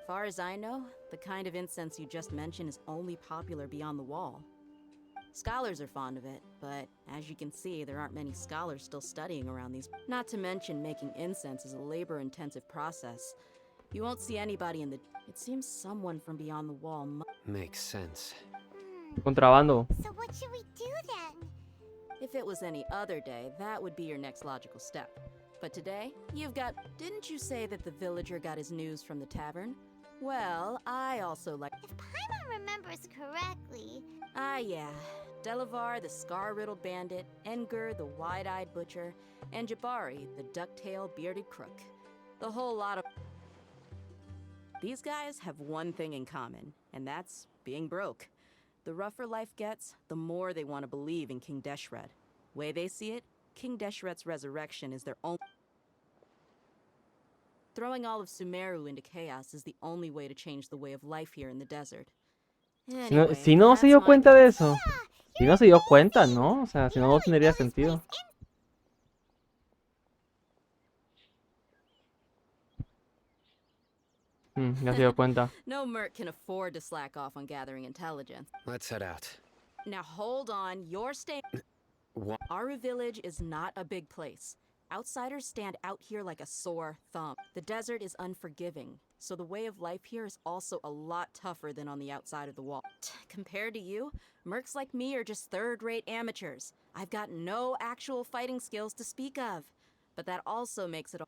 Far as I know, the kind of incense you just mentioned is only popular beyond the wall. Scholars are fond of it, but as you can see, there aren't many scholars still studying around these. Not to mention making incense is a labor-intensive process. You won't see anybody in the... It seems someone from beyond the wall Makes sense. Contrabando. So what should we do then? If it was any other day, that would be your next logical step. But today, you've got... Didn't you say that the villager got his news from the tavern? Well, I also like... If Paimon remembers correctly... Ah, yeah. Delavar, the scar-riddled bandit, Enger, the wide-eyed butcher, and Jabari, the duck-tailed bearded crook. The whole lot of... These guys have one thing in common, and that's being broke. The rougher life gets, the more they want to believe in King Deshret. Way they see it, King Deshret's resurrection is their own... Throwing all of Sumeru into chaos is the only way to change the way of life here in the desert. Anyway, Si no se that's dio my cuenta de eso. Yeah, Si you're no se dio amazing. cuenta, ¿no? O sea, si no, no really tendría know this sentido. place Ya se dio cuenta. No merc can afford to slack off on gathering intelligence. Let's head out. Now hold on, you're staying. What? Aru village is not a big place. Outsiders stand out here like a sore thumb. The desert is unforgiving, so the way of life here is also a lot tougher than on the outside of the wall. Compared to you, mercs like me are just third-rate amateurs. I've got no actual fighting skills to speak of, but that also makes it...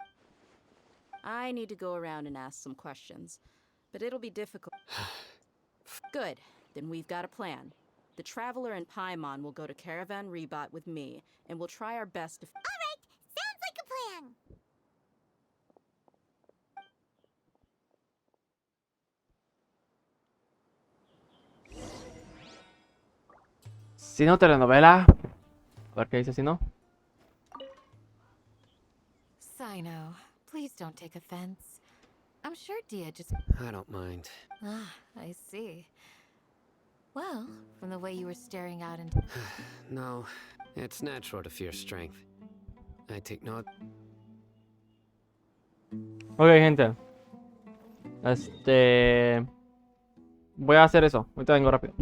I need to go around and ask some questions, but it'll be difficult. Good, then we've got a plan. The Traveler and Paimon will go to Caravan Rebot with me, and we'll try our best to... Alright, sounds like a plan. Si no telenovela. A ver qué dice si no. Cyno, please don't take offense. I'm sure Dehya just... I don't mind. Ah, I see. Well, from the way you were staring out into... No, it's natural to fear strength. I take no... Ok, gente. Voy a hacer eso. Ahorita vengo rápido.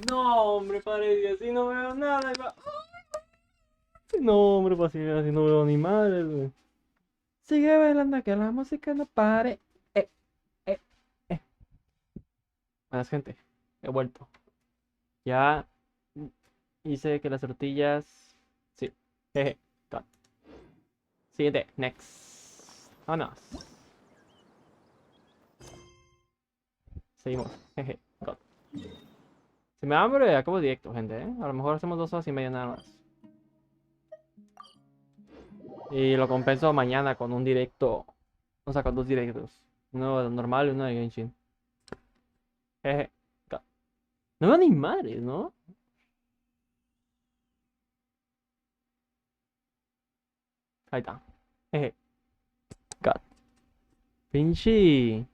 No, hombre, pared, así no veo nada. No, hombre, pues así no veo ni madre, güey. Sigue bailando que la música no pare. Eh, eh, eh. Buenas, gente. He vuelto. Ya hice que las tortillas. Sí. Jeje. Cut. Siguiente. Next. Vámonos. Seguimos. Jeje. Cut. Si me da hambre, acabo directo, gente, ¿eh? A lo mejor hacemos 2 horas y media nada más. Y lo compenso mañana con un directo. O sea, con 2 directos. Uno normal y uno de Genshin. Jeje. Cut. No veo ni madres, ¿no? Ahí está. Jeje. Cut. Pinche.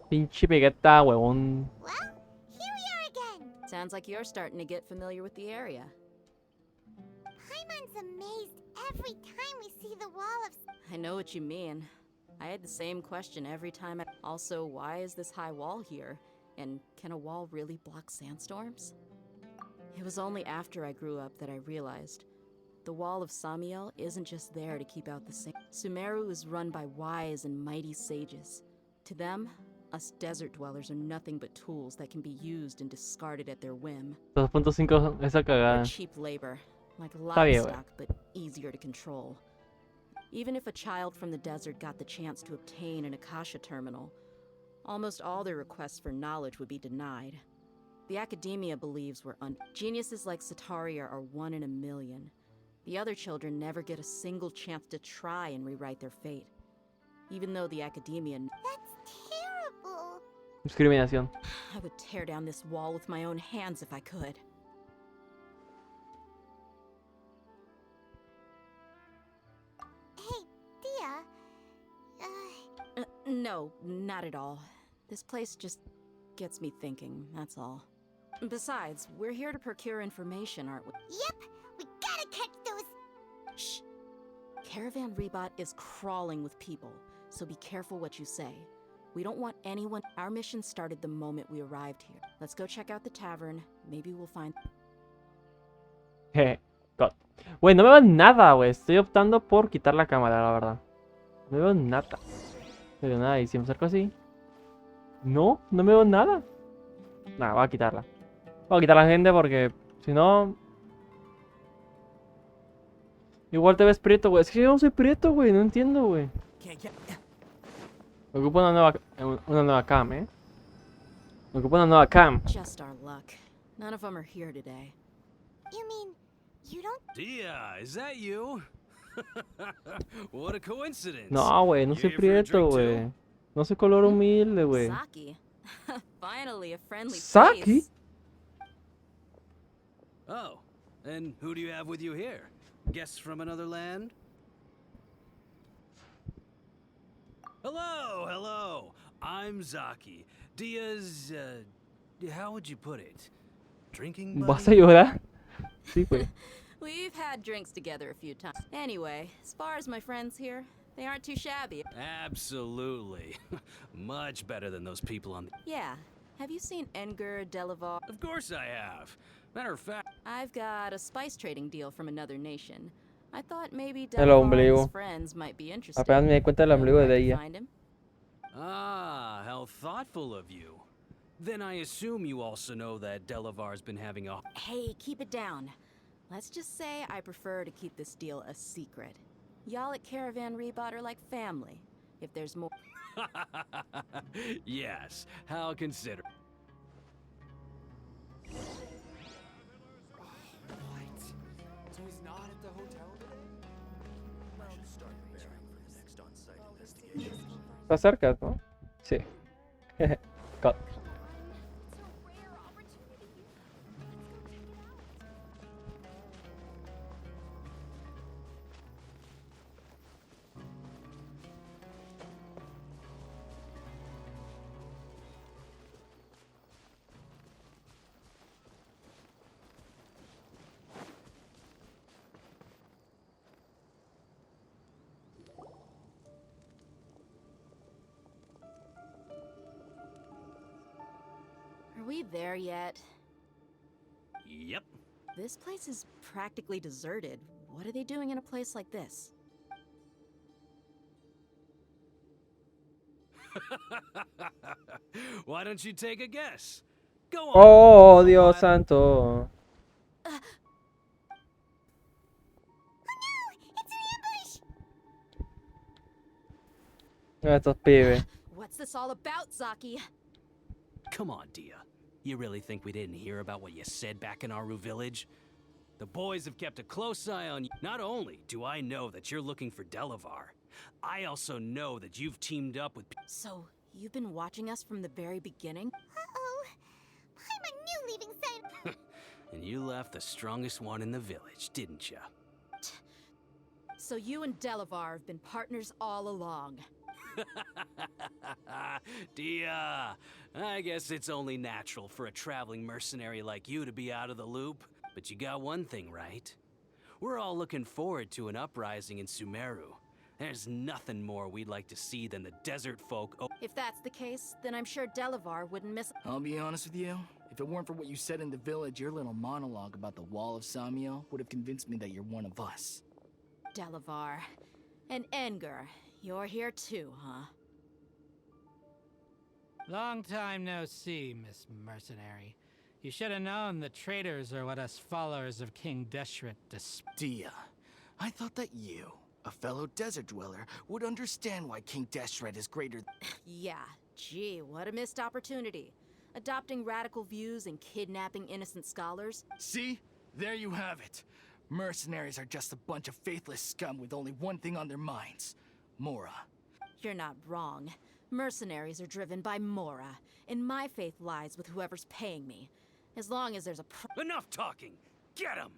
Pinche Vegeta, huevón. Well, here we are again. Sounds like you're starting to get familiar with the area. Paimon's amazed every time we see the wall of... I know what you mean. I had the same question every time. Also, why is this high wall here? And can a wall really block sandstorms? It was only after I grew up that I realized the wall of Samiel isn't just there to keep out the sand. Sumeru is run by wise and mighty sages. To them, us desert dwellers are nothing but tools that can be used and discarded at their whim. 2.5 esa They're cagada. cheap labor, like Está bien, güey. livestock, but easier to control. Even if a child from the desert got the chance to obtain an Akasha terminal, almost all their requests for knowledge would be denied. The academia believes we're geniuses like Sataria are 1 in a million. The other children never get a single chance to try and rewrite their fate. Even though the academia... That's terrible. Discriminación. I would tear down this wall with my own hands if I could. Hey, Dehya. No, not at all. This place just gets me thinking, that's all. Besides, we're here to procure information, aren't we? Yep, we gotta catch those... Shh. Caravan Rebot is crawling with people, so be careful what you say. We don't want anyone... Our mission started the moment we arrived here. Let's go check out the tavern. Maybe we'll find... Jeje. Cut. Güey, no veo nada, güey. Estoy optando por quitar la cámara, la verdad. No veo nada. No veo nada. Y si me acerco así. No, no me veo nada. Nada, voy a quitarla. Voy a quitar a la gente porque si no. Igual te ves prieto, güey. Es que yo no soy prieto, güey. No entiendo, güey. Me ocupo una nueva cam, ¿eh? Me ocupo una nueva cam. Just our luck. None of them are here today. You mean, you don't... Dehya, is that you? What a coincidence. No, güey. No You soy here for a prieto, drink, güey. too? No soy color humilde, güey. Saki. Finally, a friendly Saki? face. Oh, and who do you have with you here? Guests from another land? Hello, hello. I'm Zaki. Dehya's, how would you put it? Drinking ¿Vas a buddy? llorar? Sí, güey. We've had drinks together a few times. Anyway, as far as my friends here, they aren't too shabby. Absolutely. Much better than those people on the... Yeah. Have you seen Edgar Delavar? Of course I have. Matter of fact... I've got a spice trading deal from another nation. I thought maybe El Delavar and ombligo. his friends might be interested. Apenas me di cuenta del ombligo de Where to Dehya. find him? Ah, how thoughtful of you. Then I assume you also know that Delavar's been having a... Hey, keep it down. Let's just say I prefer to keep this deal a secret. Y'all at Caravan Rebot are like family. If there's more... Yes, how consider... So he's not at the hotel today? I should start preparing for the next on-site investigation. Está cerca, ¿no? Sí. Jeje. Cut. It's a rare opportunity. Let's go check it out. we there yet? Yep. This place is practically deserted. What are they doing in a place like this? Why don't you take a guess? Go on. Oh, Dios santo. Estos pibes. What's this all about, Zaki? Come on, Dehya. You really think we didn't hear about what you said back in Aru village? The boys have kept a close eye on you. Not only do I know that you're looking for Delavar, I also know that you've teamed up with... So, you've been watching us from the very beginning? Uh-oh. I'm a new leaving Cyno. And you left the strongest one in the village, didn't ya? So you and Delavar have been partners all along. Dehya, I guess it's only natural for a traveling mercenary like you to be out of the loop. But you got one thing right. We're all looking forward to an uprising in Sumeru. There's nothing more we'd like to see than the desert folk. If that's the case, then I'm sure Delavar wouldn't miss. I'll be honest with you. If it weren't for what you said in the village, your little monologue about the Wall of Samiel would have convinced me that you're one of us. Delavar. And Edgar, you're here too, huh? Long time no see, Miss Mercenary. You should have known the traitors are what us followers of King Deshret despise. Dehya, I thought that you, a fellow desert dweller, would understand why King Deshret is greater. Yeah, gee, what a missed opportunity. Adopting radical views and kidnapping innocent scholars. See? There you have it. Mercenaries are just a bunch of faithless scum with only one thing on their minds. Mora. You're not wrong. Mercenaries are driven by Mora, and my faith lies with whoever's paying me. As long as there's a Enough talking! Get him!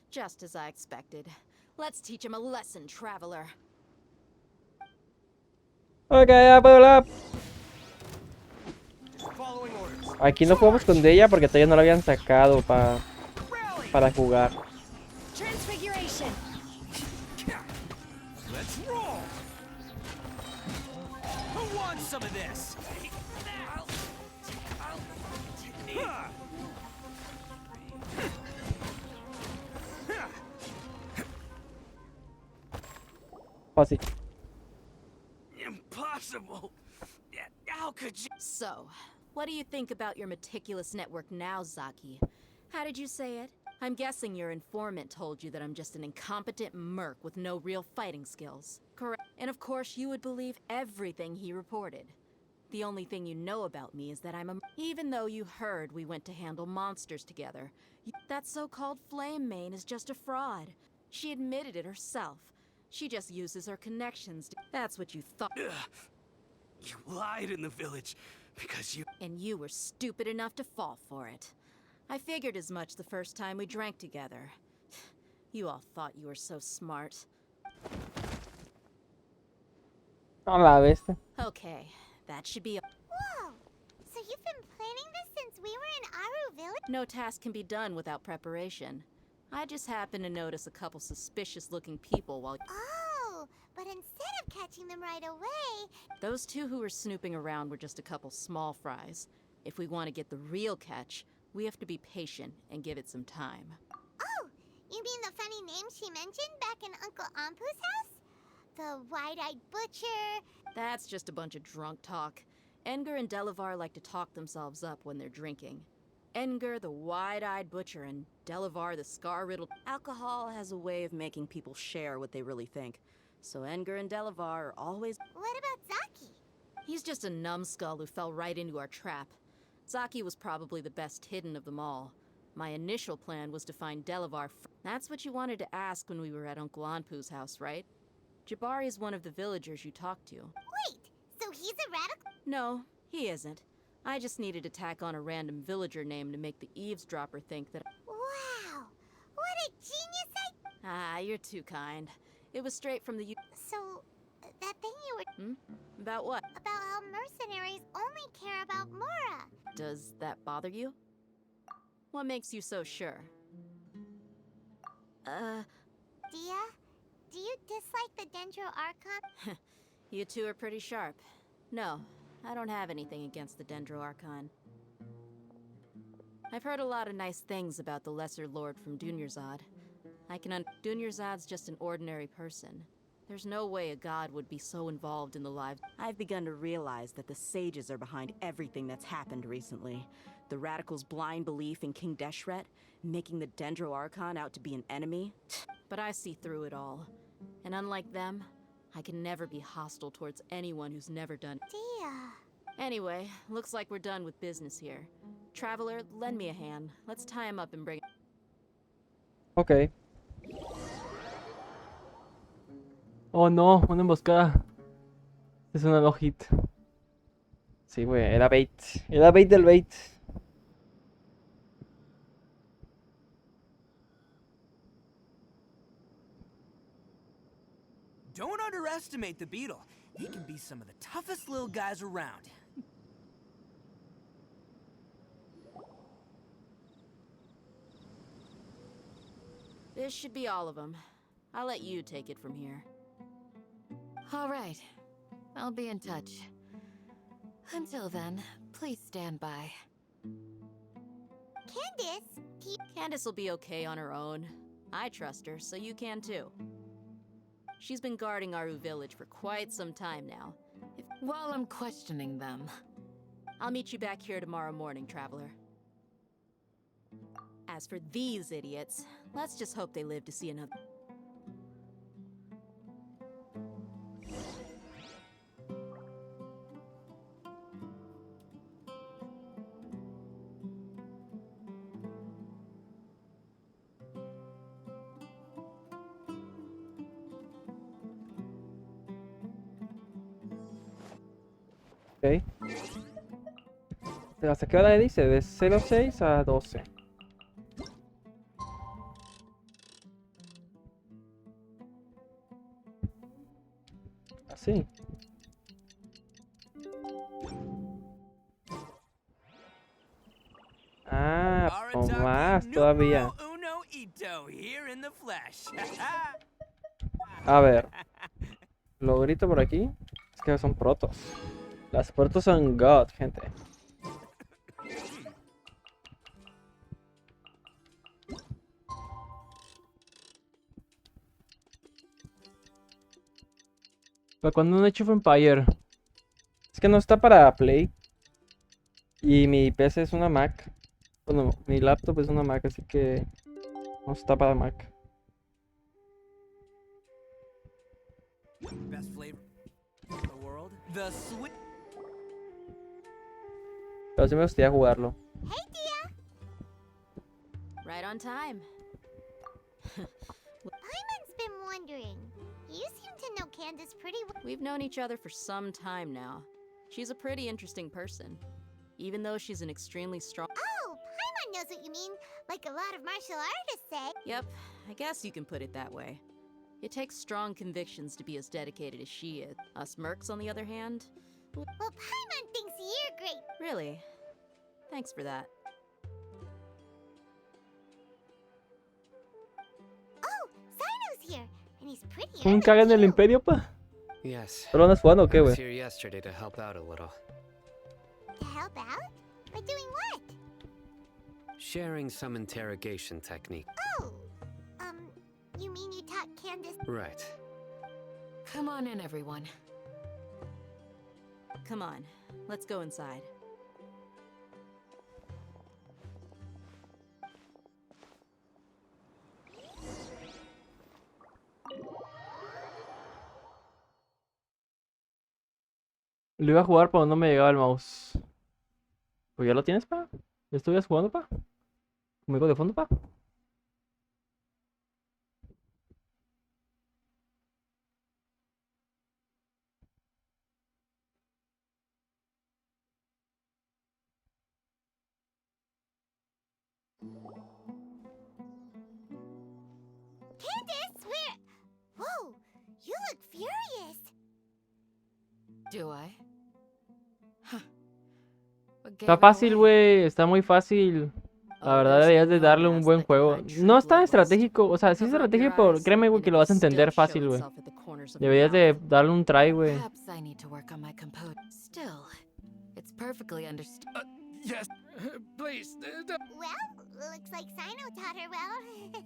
Just as I expected. Let's teach him a lesson, traveler. Ok, ya puedo hablar. Aquí no jugamos con Dehya porque todavía no la habían sacado para jugar. Transfiguration. Let's roll! Who wants some of this? Fácil. Impossible! How could you? So, what do you think about your meticulous network now, Zaki? How did you say it? I'm guessing your informant told you that I'm just an incompetent merc with no real fighting skills. Correct. And of course, you would believe everything he reported. The only thing you know about me is that I'm a... Even though you heard we went to handle monsters together, that so-called Flame Mane is just a fraud. She admitted it herself. She just uses her connections to... That's what you thought. You lied in the village because you... And you were stupid enough to fall for it. I figured as much the first time we drank together. You all thought you were so smart. No la bestia. Okay, that should be a... Whoa! So you've been planning this since we were in Aru Village? No task can be done without preparation. I just happened to notice a couple suspicious-looking people while... Oh, but instead of catching them right away... Those two who were snooping around were just a couple small fries. If we want to get the real catch, we have to be patient and give it some time. Oh, you mean the funny name she mentioned back in Uncle Ampu's house? The wide-eyed butcher... That's just a bunch of drunk talk. Edgar and Delavar like to talk themselves up when they're drinking. Edgar, the wide-eyed butcher, and Delavar, the scar-riddled... Alcohol has a way of making people share what they really think. So Edgar and Delavar are always... What about Zaki? He's just a numbskull who fell right into our trap. Zaki was probably the best hidden of them all. My initial plan was to find Delavar. That's what you wanted to ask when we were at Uncle Anpu's house, right? Jabari is one of the villagers you talked to. Wait, so he's a radical? No, he isn't. I just needed to tack on a random villager name to make the eavesdropper think that... Wow, what a genius Ah, you're too kind. It was straight from the... So, that thing you were... About what? About how mercenaries only care about Mora. Does that bother you? What makes you so sure? Dehya, do you dislike the Dendro Archon? You two are pretty sharp. No, I don't have anything against the Dendro Archon. I've heard a lot of nice things about the Lesser Lord from Dunyarzad. Dunyarzad's just an ordinary person. There's no way a god would be so involved in the lives. I've begun to realize that the sages are behind everything that's happened recently. The radicals' blind belief in King Deshret, making the Dendro Archon out to be an enemy. But I see through it all. And unlike them, I can never be hostile towards anyone who's never done. Dehya. Anyway, looks like we're done with business here. Traveler, lend me a hand. Let's tie him up and bring. Ok. Oh no, una emboscada. Es una no hit. Sí, güey, era bait. Era bait del bait. Don't underestimate the beetle. He can be some of the toughest little guys around. This should be all of them. I'll let you take it from here. All right. I'll be in touch. Until then, please stand by. Candace will be okay on her own. I trust her, so you can too. She's been guarding Aru village for quite some time now. While I'm questioning them. I'll meet you back here tomorrow morning, Traveler. As for these idiots, let's just hope they live to see another. Ok. ¿Hasta qué hora dice? De 06 a 12. Así. Ah, pues más todavía. A ver. Lo grito por aquí. Es que son protos. Las protos son God, gente. ¿Para cuando un Age of Empire? Es que no está para Play. Y mi PC es una Mac. Bueno, mi laptop es una Mac, así que no está para Mac. Best flavor in the world. The sweet. Pero sí me gustaría jugarlo. Hey, Dehya. Right on time. Paimon's been wondering. You seem to know Candace pretty well. We've known each other for some time now. She's a pretty interesting person, even though she's an extremely strong. Oh, Paimon knows what you mean. Like a lot of martial artists say. Yep, I guess you can put it that way. It takes strong convictions to be as dedicated as she is. Us mercs, on the other hand. Well, Paimon thinks you're great. Really? Thanks for that. Oh, Cyno's here, and he's pretty. ¿Un caga en el imperio, pa? Yes. ¿Pero andas jugando o qué, I was güey? here yesterday to help out a little. To help out? By doing what? Sharing some interrogation technique. Oh, you mean you taught Candace? Right. Come on in, everyone. Come on, let's go inside. Lo iba a jugar, pero no me llegaba el mouse. Pues ya lo tienes, pa. ¿Ya estuvieras jugando, pa? ¿Conmigo de fondo, pa? Candace, where? Whoa, you look furious. Do I? Está fácil, güey. Está muy fácil. La verdad deberías de darle un buen juego. No es tan estratégico. O sea, sí es estratégico, pero créeme, güey, que lo vas a entender fácil, güey. corners of your Deberías de mouth. darle un try, güey. Perhaps I need to work on my composure. Still, it's perfectly understood. Yes, please. Well, looks like Cyno taught her well.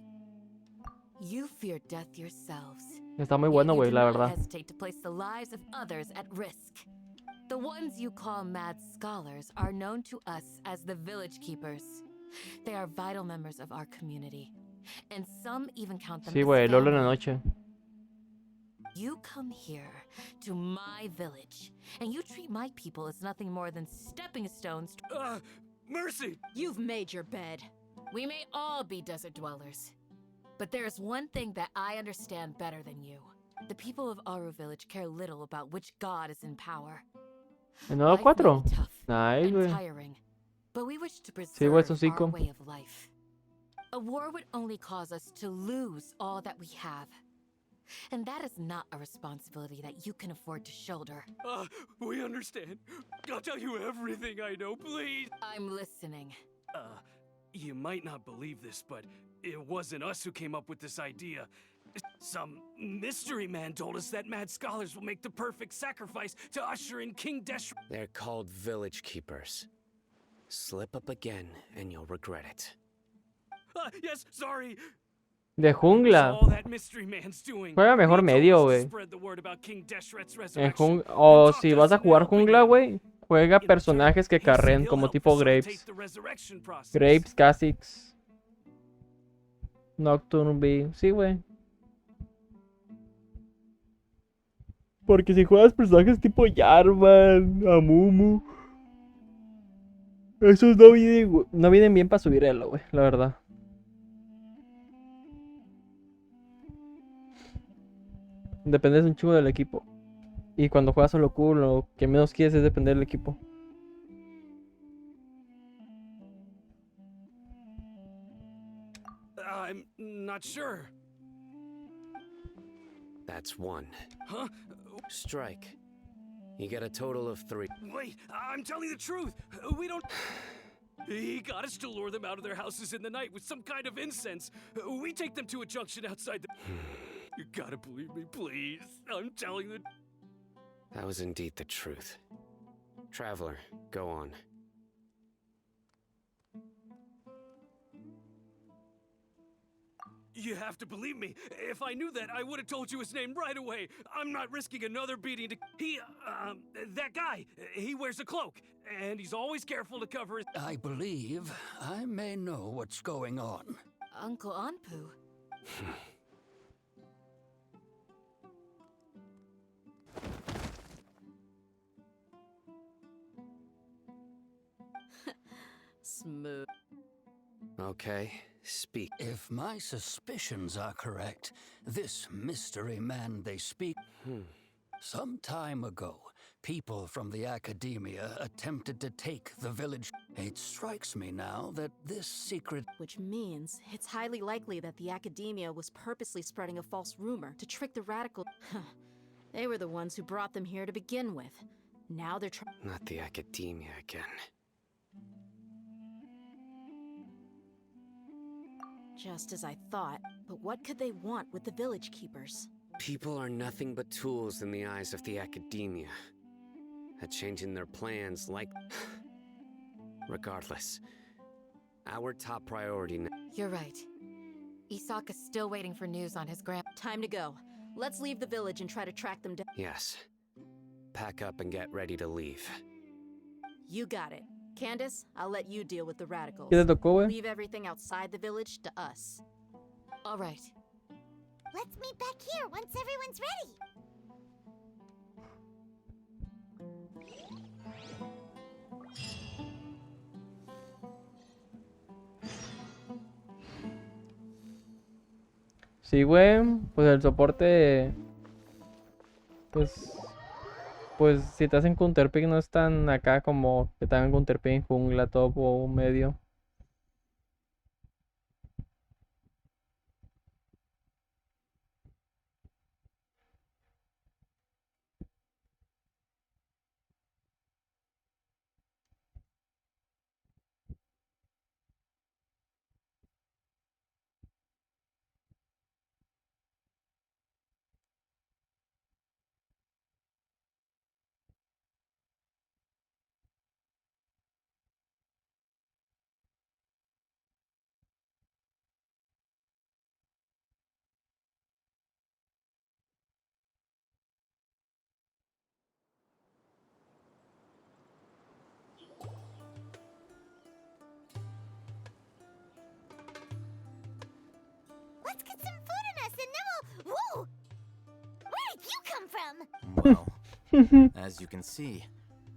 You fear death yourselves. Está muy Yet bueno, you güey, do la not verdad. hesitate to place the lives of others at risk. The ones you call mad scholars are known to us as the village keepers. They are vital members of our community, and some even count them Sí, as güey, Lolo en la family. noche. You come here to my village, and you treat my people as nothing more than stepping stones. Mercy! You've made your bed. We may all be desert dwellers, but there is one thing that I understand better than you. The people of Aru Village care little about which god is in power. El nuevo Life may 4. be tough Nice, and güey. tiring, but we wish to Sí, güey, es preserve un our 5. way of life. A war would only cause us to lose all that we have. And that is not a responsibility that you can afford to shoulder. We understand. I'll tell you everything I know, please. I'm listening. You might not believe this, but it wasn't us who came up with this idea. Some mystery man told us that mad scholars will make the perfect sacrifice to usher in King Deshret. They're called village keepers. Slip up again and you'll regret it. Yes, sorry. De jungla. All that mystery man's doing. Juega mejor He told medio, us to güey. spread the word about King Deshret's En resurrection. o si vas a jugar jungla, güey, juega personajes que carren como tipo Grapes. Grapes, Kha'Zix, Nocturne Bee. Sí, güey. Porque si juegas personajes tipo Jarvan, Amumu, esos no vienen bien para subir elo, güey, la verdad. Dependes un chingo del equipo. Y cuando juegas solo Q, lo que menos quieres es depender del equipo. I'm not sure. That's one. Huh? Strike. You get a total of 3. Wait, I'm telling the truth. We don't. He got us to lure them out of their houses in the night with some kind of incense. We take them to a junction outside the. You gotta believe me, please. I'm telling the. That was indeed the truth. Traveler, go on. You have to believe me. If I knew that, I would have told you his name right away. I'm not risking another beating to. That guy, he wears a cloak, and he's always careful to cover his. I believe I may know what's going on. Uncle Anpu. Smooth. Okay, speak. If my suspicions are correct, this mystery man they speak... Some time ago, people from the academia attempted to take the village. It strikes me now that this secret... Which means it's highly likely that the academia was purposely spreading a false rumor to trick the radical. They were the ones who brought them here to begin with. Now they're trying. Not the academia again. Just as I thought. But what could they want with the village keepers? People are nothing but tools in the eyes of the academia. At changing their plans like... Regardless, our top priority now... You're right. Isaac is still waiting for news on his grand... Time to go. Let's leave the village and try to track them down. Yes. Pack up and get ready to leave. You got it. Candace, I'll let you deal with the radicals. ¿Qué te tocó, güey? Leave everything outside the village to us. All right. Let's meet back here once everyone's ready. Sí, güey. Pues el soporte. Pues si te hacen counterpick no es tan acá como que te hagan counterpick en jungla, top o medio. them! Well, as you can see,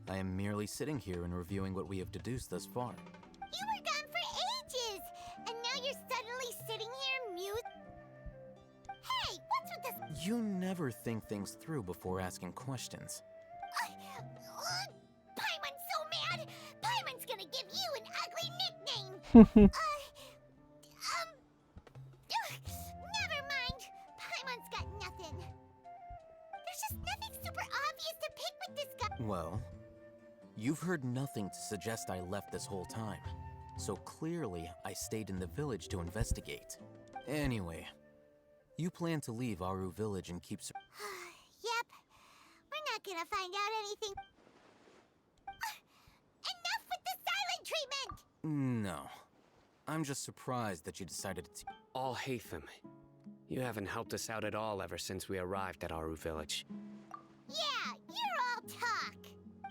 I am merely sitting here and reviewing what we have deduced thus far. You were gone for ages! And now you're suddenly sitting here mute. Hey, what's with this? You never think things through before asking questions. Paimon's so mad! Paimon's gonna give you an ugly nickname! Never mind. Paimon's got nothing. There's just nothing super obvious to pick with this guy. Well, you've heard nothing to suggest I left this whole time. So clearly, I stayed in the village to investigate. Anyway, you plan to leave Aru village and keep... Yep. We're not gonna find out anything. Enough with the silent treatment! No. I'm just surprised that you decided to... Alhacen, you haven't helped us out at all ever since we arrived at Aru village. Yeah, you're all talk.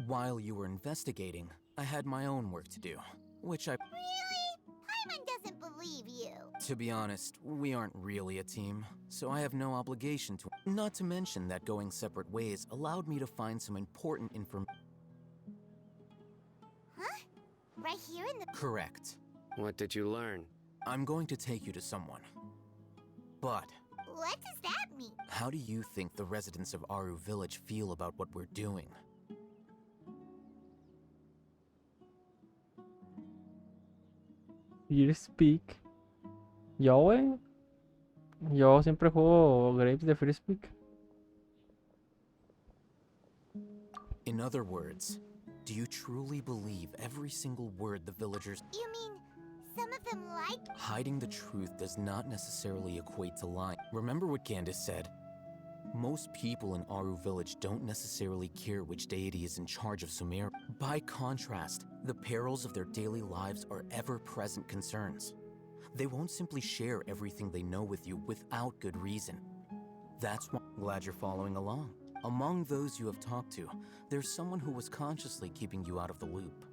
While you were investigating, I had my own work to do, which I... Really? Paimon doesn't believe you. To be honest, we aren't really a team, so I have no obligation to... Not to mention that going separate ways allowed me to find some important information. Huh? Right here in the... Correct. What did you learn? I'm going to take you to someone. But... What does that mean? How do you think the residents of Aru village feel about what we're doing? You speak. Yo, güey. Yo siempre juego Grapes de Free Speak. In other words, do you truly believe every single word the villagers... You mean some of them like... Hiding the truth does not necessarily equate to lying. Remember what Candace said? Most people in Aru village don't necessarily care which deity is in charge of Sumeru. By contrast, the perils of their daily lives are ever-present concerns. They won't simply share everything they know with you without good reason. That's why I'm glad you're following along. Among those you have talked to, there's someone who was consciously keeping you out of the loop.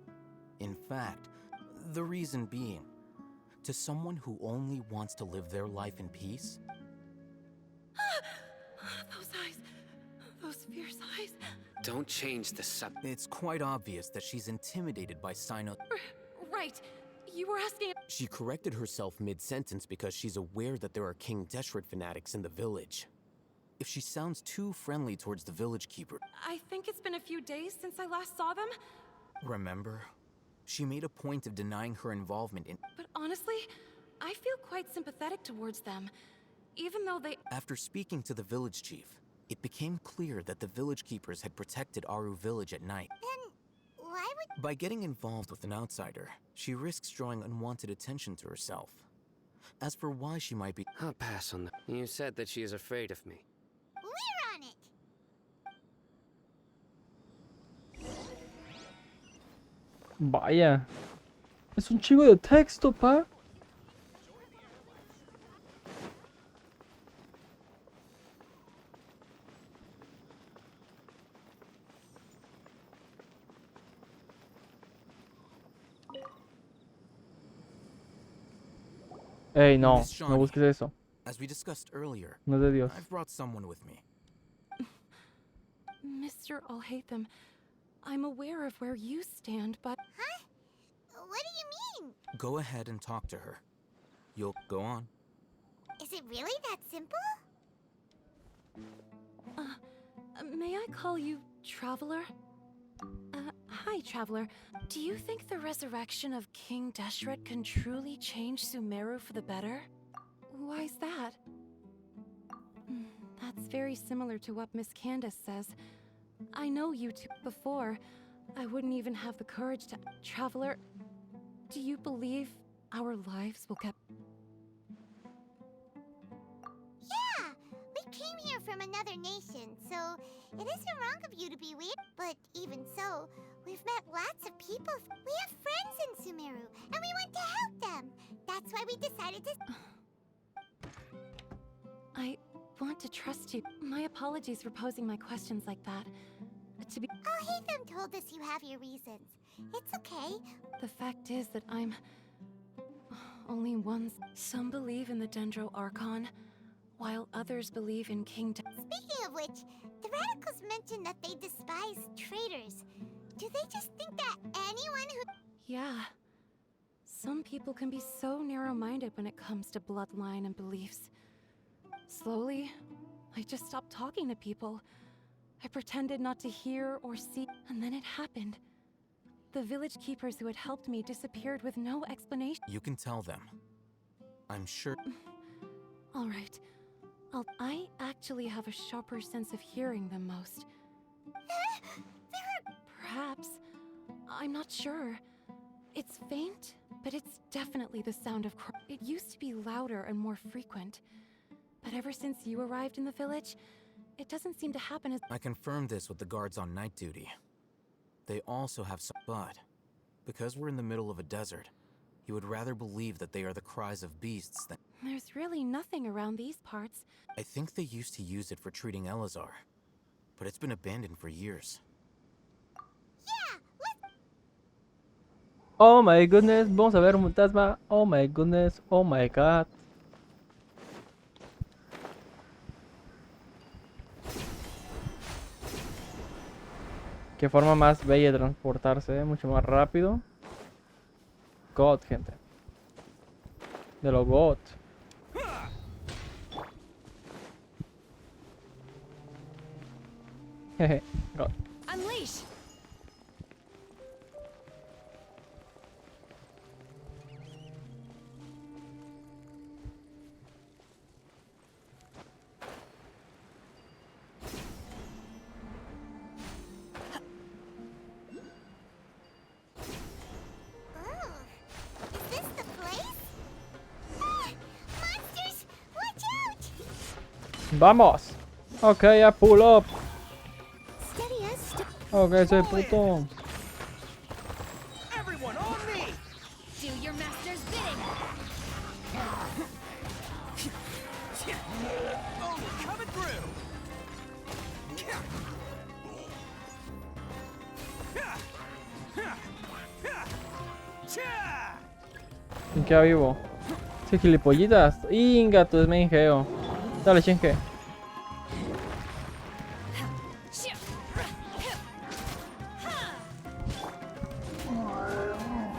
In fact, the reason being, to someone who only wants to live their life in peace, Those eyes. Those fierce eyes. Don't change the subject. it's quite obvious that she's intimidated by Cyno. Right. You were asking... She corrected herself mid-sentence because she's aware that there are King Deshret fanatics in the village. If she sounds too friendly towards the village keeper... I think it's been a few days since I last saw them. Remember? She made a point of denying her involvement in... But honestly, I feel quite sympathetic towards them. Even though they... After speaking to the village chief, it became clear that the village keepers had protected Aru village at night. Then why would... By getting involved with an outsider, she risks drawing unwanted attention to herself. As for why she might be... I'll pass on that. You said that she is afraid of me. We're on it! Vaya. Es un chingo de texto, pa. Ey, no, Miss no Shawnee, busques eso. As we discussed earlier, No es de Dios. I've brought someone with me. Mr. Alhacen, I'm aware of where you stand, but... Huh? What do you mean? Go ahead and talk to her. You'll go on. Is it really that simple? May I call you Traveler? Hi, Traveler. Do you think the resurrection of King Deshret can truly change Sumeru for the better? Why's that? That's very similar to what Miss Candace says. I know you two before. I wouldn't even have the courage to... Traveler, do you believe our lives will get... Yeah! We came here from another nation, so it isn't wrong of you to be weird. But even so, we've met lots of people. We have friends in Sumeru, and we want to help them. That's why we decided to... I want to trust you. My apologies for posing my questions like that. To be... Alhacen told us you have your reasons. It's okay. The fact is that I'm... only one... Some believe in the Dendro Archon, while others believe in King... Speaking of which, the The radicals mentioned that they despise traitors. Do they just think that anyone who... Yeah. Some people can be so narrow-minded when it comes to bloodline and beliefs. Slowly, I just stopped talking to people. I pretended not to hear or see, and then it happened. The village keepers who had helped me disappeared with no explanation. You can tell them. I'm sure. All right. I actually have a sharper sense of hearing than most. Perhaps. I'm not sure. It's faint, but it's definitely the sound of It used to be louder and more frequent. But ever since you arrived in the village, it doesn't seem to happen as... I confirmed this with the guards on night duty. They also have some... But, because we're in the middle of a desert, you would rather believe that they are the cries of beasts than... There's really nothing around these parts. I think they used to use it for treating Elazar, but it's been abandoned for years. Oh my goodness, vamos a ver un fantasma. Oh my goodness, oh my god. Qué forma más bella de transportarse, mucho más rápido. God, gente. De lo God. Jeje, God. Unleash! Vamos. Ok, ya pull up. Ok, soy puto. Everyone on me! Do your master's bidding. Oh, we're coming through! ¿Quién queda vivo? Sí, gilipollitas. Inga, tú es main geo. Dale, Shinge.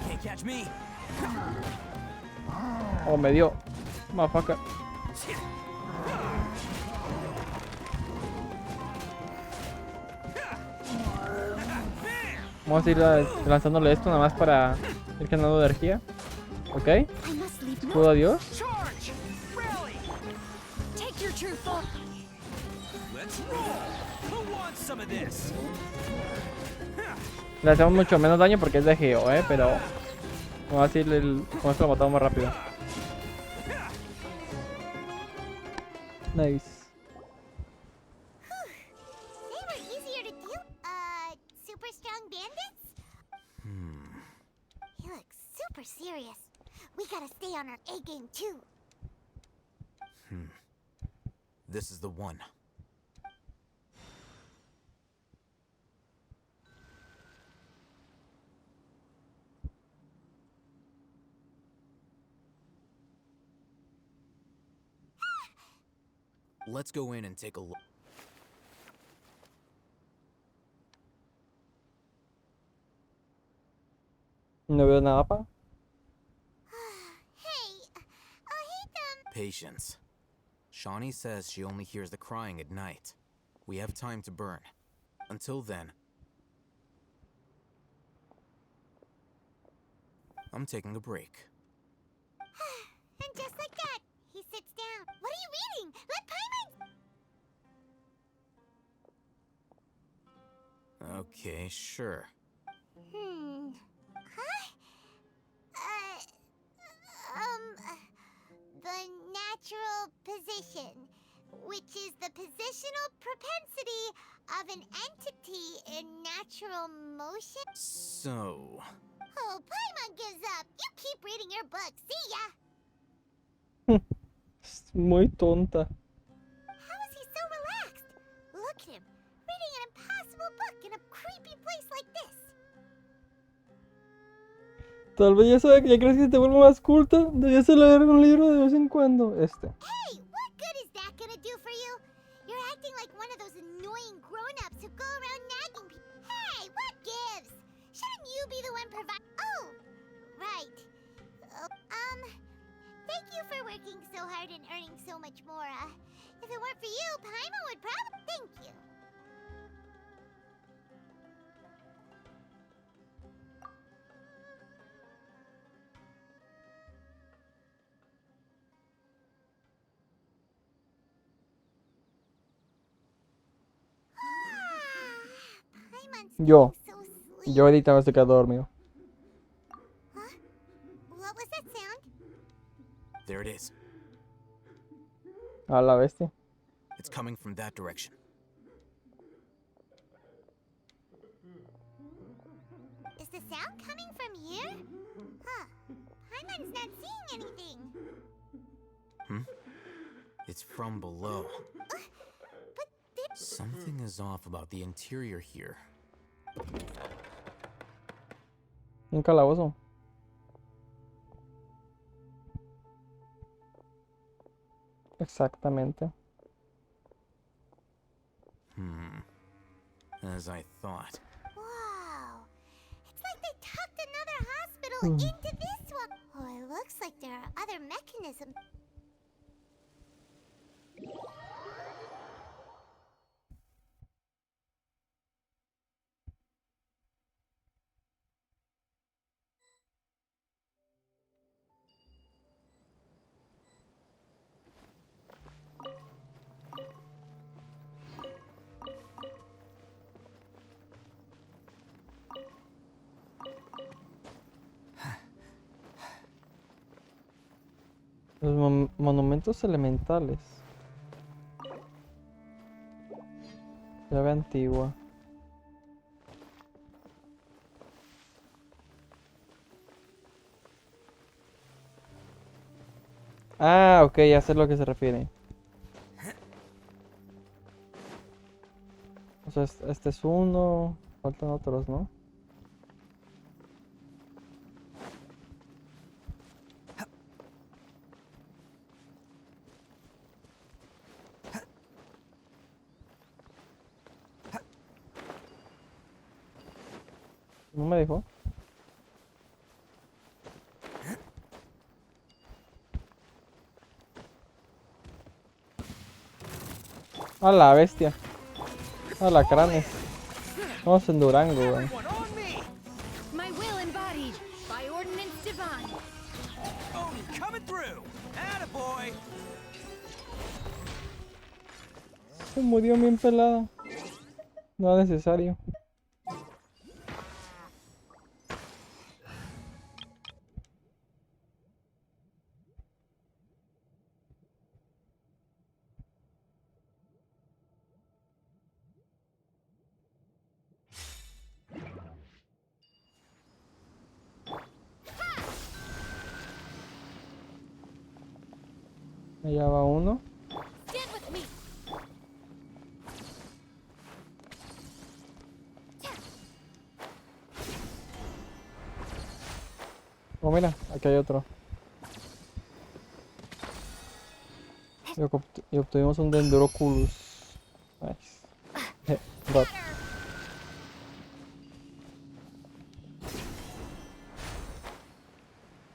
Can't catch me. Oh, me dio. Motherfucker. Vamos a ir lanzándole esto nada más para ir ganando energía. Ok. Escudo, adiós. Le hacemos mucho menos daño porque es de geo, pero vamos a decirle con esto lo matamos más rápido. Nice. They were easier to deal. Super strong bandits? He looks super serious. We gotta stay on our A game too. This is the one. Let's go in and take a look. No veo nada, pa. Patience. Shawnee says she only hears the crying at night. We have time to burn. Until then, I'm taking a break. And just like that, he sits down. What are you reading? Let Paimon... Okay, sure. The natural position, which is the positional propensity of an entity in natural motion. So... Oh, Paimon gives up. You keep reading your book. See ya! Muy tonta. How is he so relaxed? Look at him, reading an impossible book in a creepy place like this. Tal vez ya sabe que ya crees que te vuelve más culta. Debías leer un libro de vez en cuando. Hey, what good is that gonna do for you? Your acting like one of those annoying grown-ups who go around nagging people. Hey, what gives? Shouldn't you be the one Oh, right. Thank you for working so hard and earning so much more. If it weren't for you, Paimon would probably... Thank you. Yo ahorita me estoy quedando dormido. What was that sound? There it is. A la bestia. It's coming from that direction. Is the sound coming from here? Huh. Paimon's not seeing anything. It's from below. Something is off about the interior here. Un calabozo. Exactamente. As I thought. Wow. It's like they tucked another hospital into this one. Oh, it looks like there are other mechanisms. Los monumentos elementales. Llave antigua. Ah, ok, ya sé a lo que se refiere. O sea, este es uno. Faltan otros, ¿no? No me dejó. A la bestia. Alacranes. Vamos en Durango, güey. My will embodied by ordinance divine. Oni coming through. Attaboy. Se murió bien pelada. No es necesario. Allá va uno. Stand with me. Oh, mira, aquí hay otro. Y obtuvimos un Dendroculus. Nice. Dot.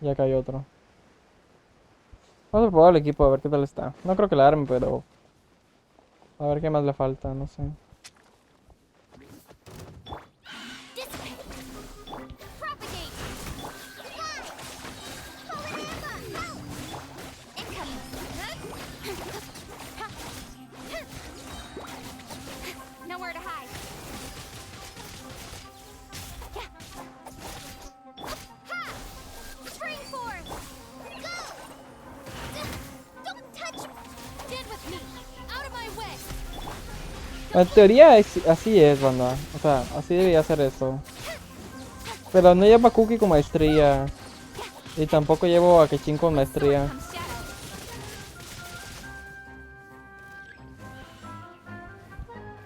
Y acá hay otro. Vamos a probar el equipo a ver qué tal está. No creo que la arme, pero... A ver qué más le falta, no sé. Nowhere to hide. Spring forth. Go. Don't touch. Stand with me. Out of my way. En teoría así es, banda. O sea, así debería ser esto. Pero no llevo a Cookie con maestría. Y tampoco llevo a Kechin con maestría.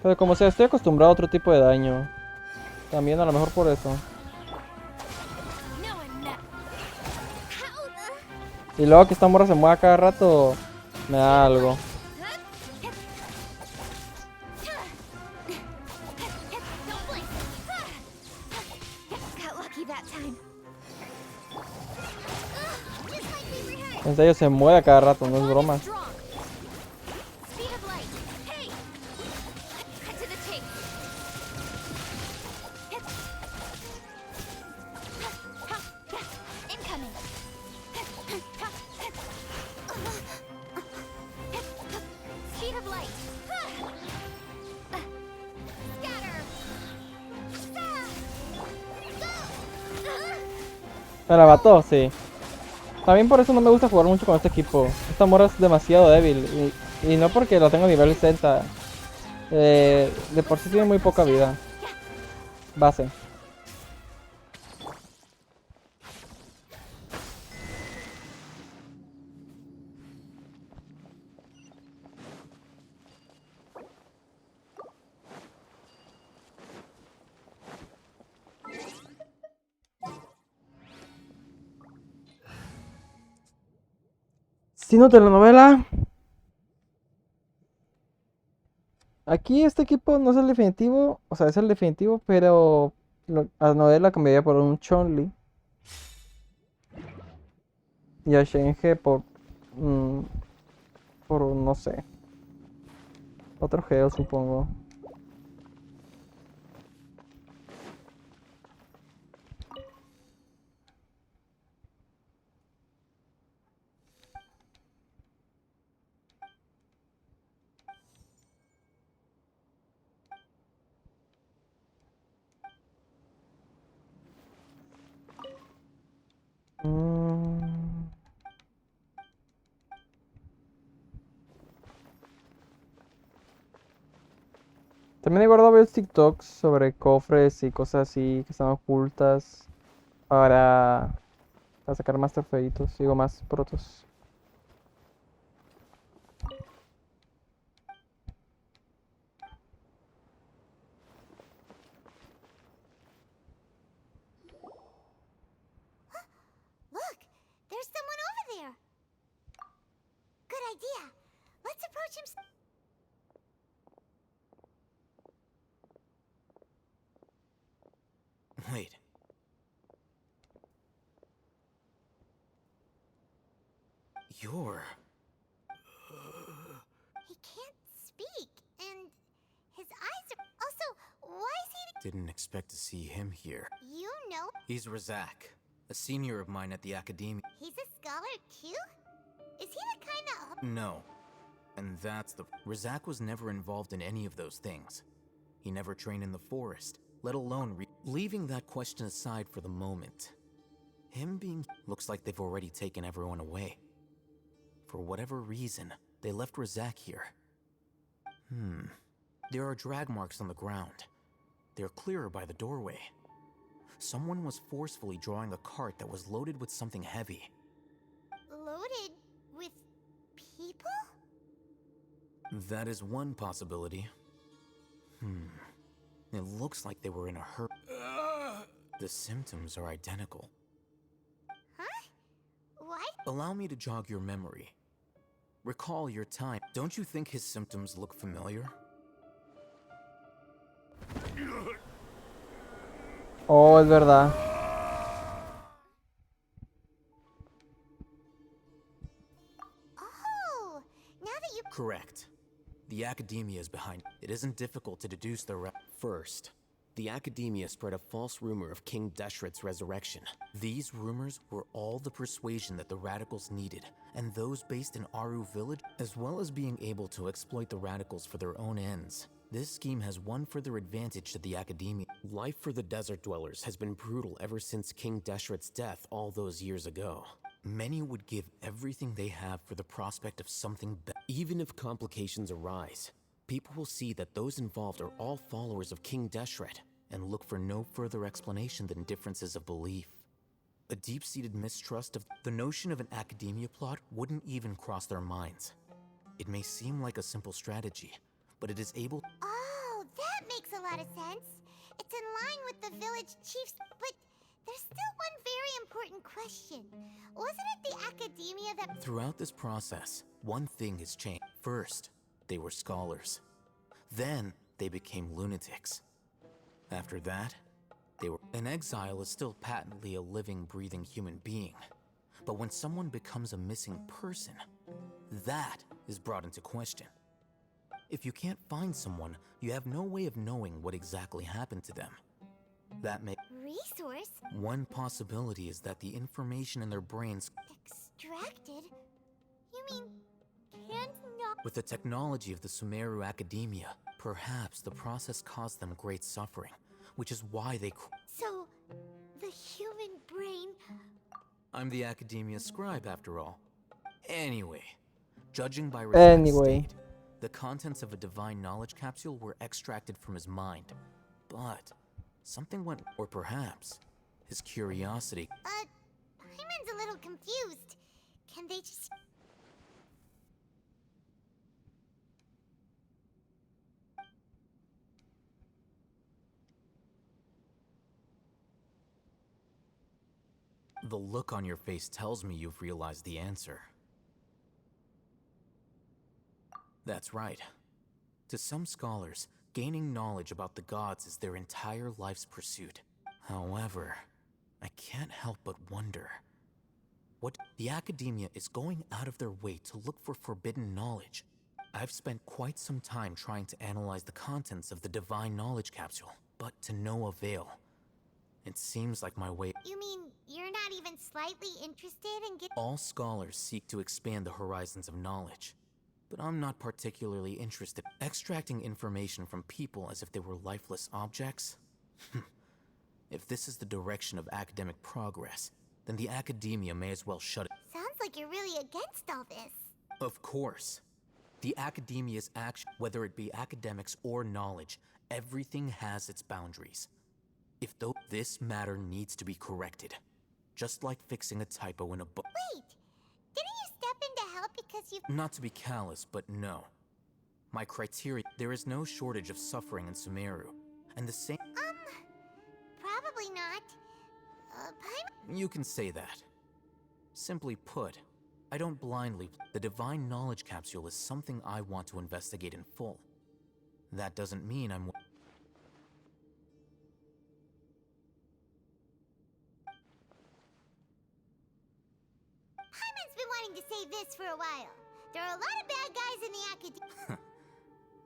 Pero como sea, estoy acostumbrado a otro tipo de daño. También a lo mejor por eso. Y luego que esta morra se mueva cada rato, me da algo. En serio, se muere a cada rato, no es broma. Speed of light. Hey! Cut to the chase. Incoming. Speed of light. Scatter. ¿Me la mató? Sí. También por eso no me gusta jugar mucho con este equipo. Esta morra es demasiado débil. Y no porque la tengo a nivel 60. De por sí tiene muy poca vida. Base. Cyno telenovela. Aquí este equipo no es el definitivo, o sea, es el definitivo, pero a novela cambiaría por un Chun-Li. Y a Shenhe mm, por no sé, otro Geo supongo. Mm. También he guardado varios TikToks sobre cofres y cosas así que están ocultas para, para sacar más trofeitos, digo más protos. Look, there's someone over there. Good idea. Let's approach him. Wait. You're... He can't speak, and his eyes are... Also, why is he... Didn't expect to see him here. You know... He's Razak, a senior of mine at the academia. He's a scholar, too? Is he the kind of... No. And that's the... Razak was never involved in any of those things. He never trained in the forest, let alone leaving that question aside for the moment. Him being... Looks like they've already taken everyone away. For whatever reason, they left Razak here. There are drag marks on the ground. They're clearer by the doorway. Someone was forcefully drawing a cart that was loaded with something heavy. Loaded with people? That is one possibility. It looks like they were in a hurry. The symptoms are identical. Huh? What? Allow me to jog your memory. Recall your time. Don't you think his symptoms look familiar? Oh, es verdad. Oh, now that you... Correct. The academia is behind. It isn't difficult to deduce the First, the academia spread a false rumor of King Deshret's resurrection. These rumors were all the persuasion that the radicals needed, and those based in Aru village, as well as being able to exploit the radicals for their own ends. This scheme has one further advantage to the academia. Life for the desert dwellers has been brutal ever since King Deshret's death all those years ago. Many would give everything they have for the prospect of something better. Even if complications arise, people will see that those involved are all followers of King Deshret and look for no further explanation than differences of belief. A deep-seated mistrust of the notion of an academia plot wouldn't even cross their minds. It may seem like a simple strategy, but it is able... Oh, that makes a lot of sense. It's in line with the village chief's... But there's still one very important question. Wasn't it the academia that... Throughout this process, one thing has changed. First, they were scholars. Then, they became lunatics. After that, they were... An exile is still patently a living, breathing human being. But when someone becomes a missing person, that is brought into question. If you can't find someone, you have no way of knowing what exactly happened to them. That may... Resource? One possibility is that the information in their brains... Extracted? You mean, can't not... With the technology of the Sumeru Academia, perhaps the process caused them great suffering, which is why they... So, the human brain... I'm the Academia scribe, after all. Anyway, judging by Razak's state, the contents of a divine knowledge capsule were extracted from his mind. But something went... Or perhaps his curiosity... Paimon's a little confused. Can they just... The look on your face tells me you've realized the answer. That's right. To some scholars, gaining knowledge about the gods is their entire life's pursuit. However, I can't help but wonder... What the Academia is going out of their way to look for forbidden knowledge. I've spent quite some time trying to analyze the contents of the divine knowledge capsule, but to no avail. It seems like my way... You mean, you're not even slightly interested in getting... All scholars seek to expand the horizons of knowledge, but I'm not particularly interested. Extracting information from people as if they were lifeless objects? If this is the direction of academic progress, then the Academia may as well shut it. Sounds like you're really against all this. Of course. The Academia's action, whether it be academics or knowledge, everything has its boundaries. If though this matter needs to be corrected, just like fixing a typo in a book. Wait! Didn't you step in to help because you... Not to be callous, but no. My criteria... There is no shortage of suffering in Sumeru, and the same... Probably not. Paimon... You can say that. Simply put, I don't blindly... The divine knowledge capsule is something I want to investigate in full. That doesn't mean I'm... Paimon's been wanting to say this for a while. There are a lot of bad guys in the Academia.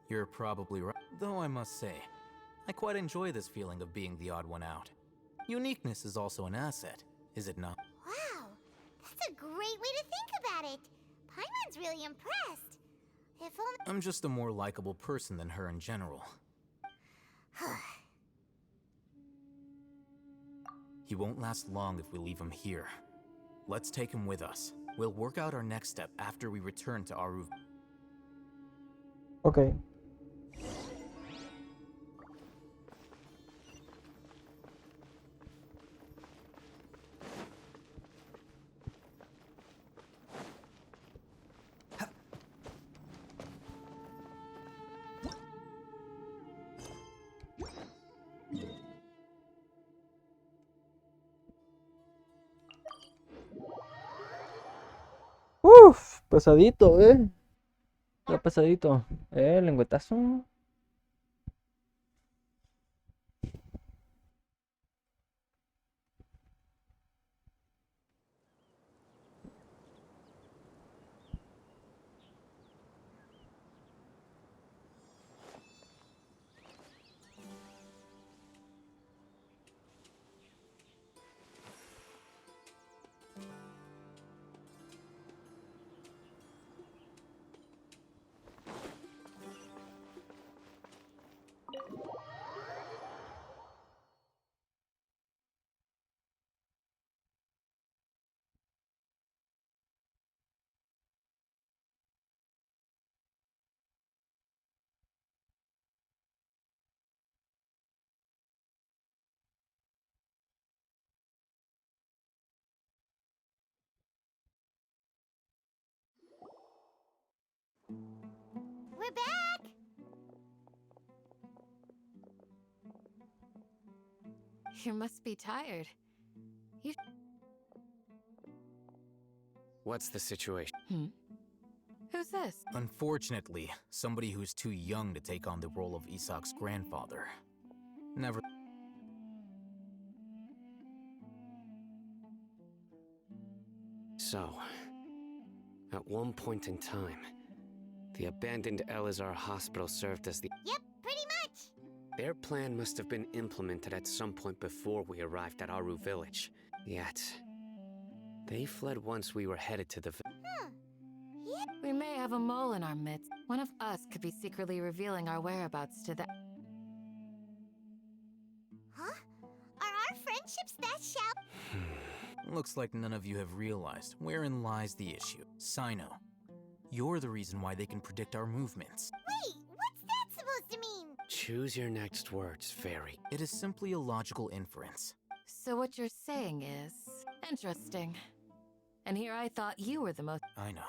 You're probably right. Though I must say, I quite enjoy this feeling of being the odd one out. Uniqueness is also an asset, is it not? Wow, that's a great way to think about it. Paimon's really impressed. If only... I'm just a more likable person than her in general. He won't last long if we leave him here. Let's take him with us. We'll work out our next step after we return to Aru. Okay. Uf, pesadito, Está pesadito. Lengüetazo. We're back! You must be tired. You... What's the situation? Who's this? Unfortunately, somebody who's too young to take on the role of Isak's grandfather. Never... So, at one point in time, the abandoned Elazar hospital served as the... Yep, pretty much. Their plan must have been implemented at some point before we arrived at Aru village. Yet, they fled once we were headed to the... Yeah. We may have a mole in our midst. One of us could be secretly revealing our whereabouts to the... Huh? Are our friendships that shallow? Looks like none of you have realized wherein lies the issue. Cyno, you're the reason why they can predict our movements. Wait, what's that supposed to mean? Choose your next words, Fairy. It is simply a logical inference. So what you're saying is... interesting. And here I thought you were the most... I know.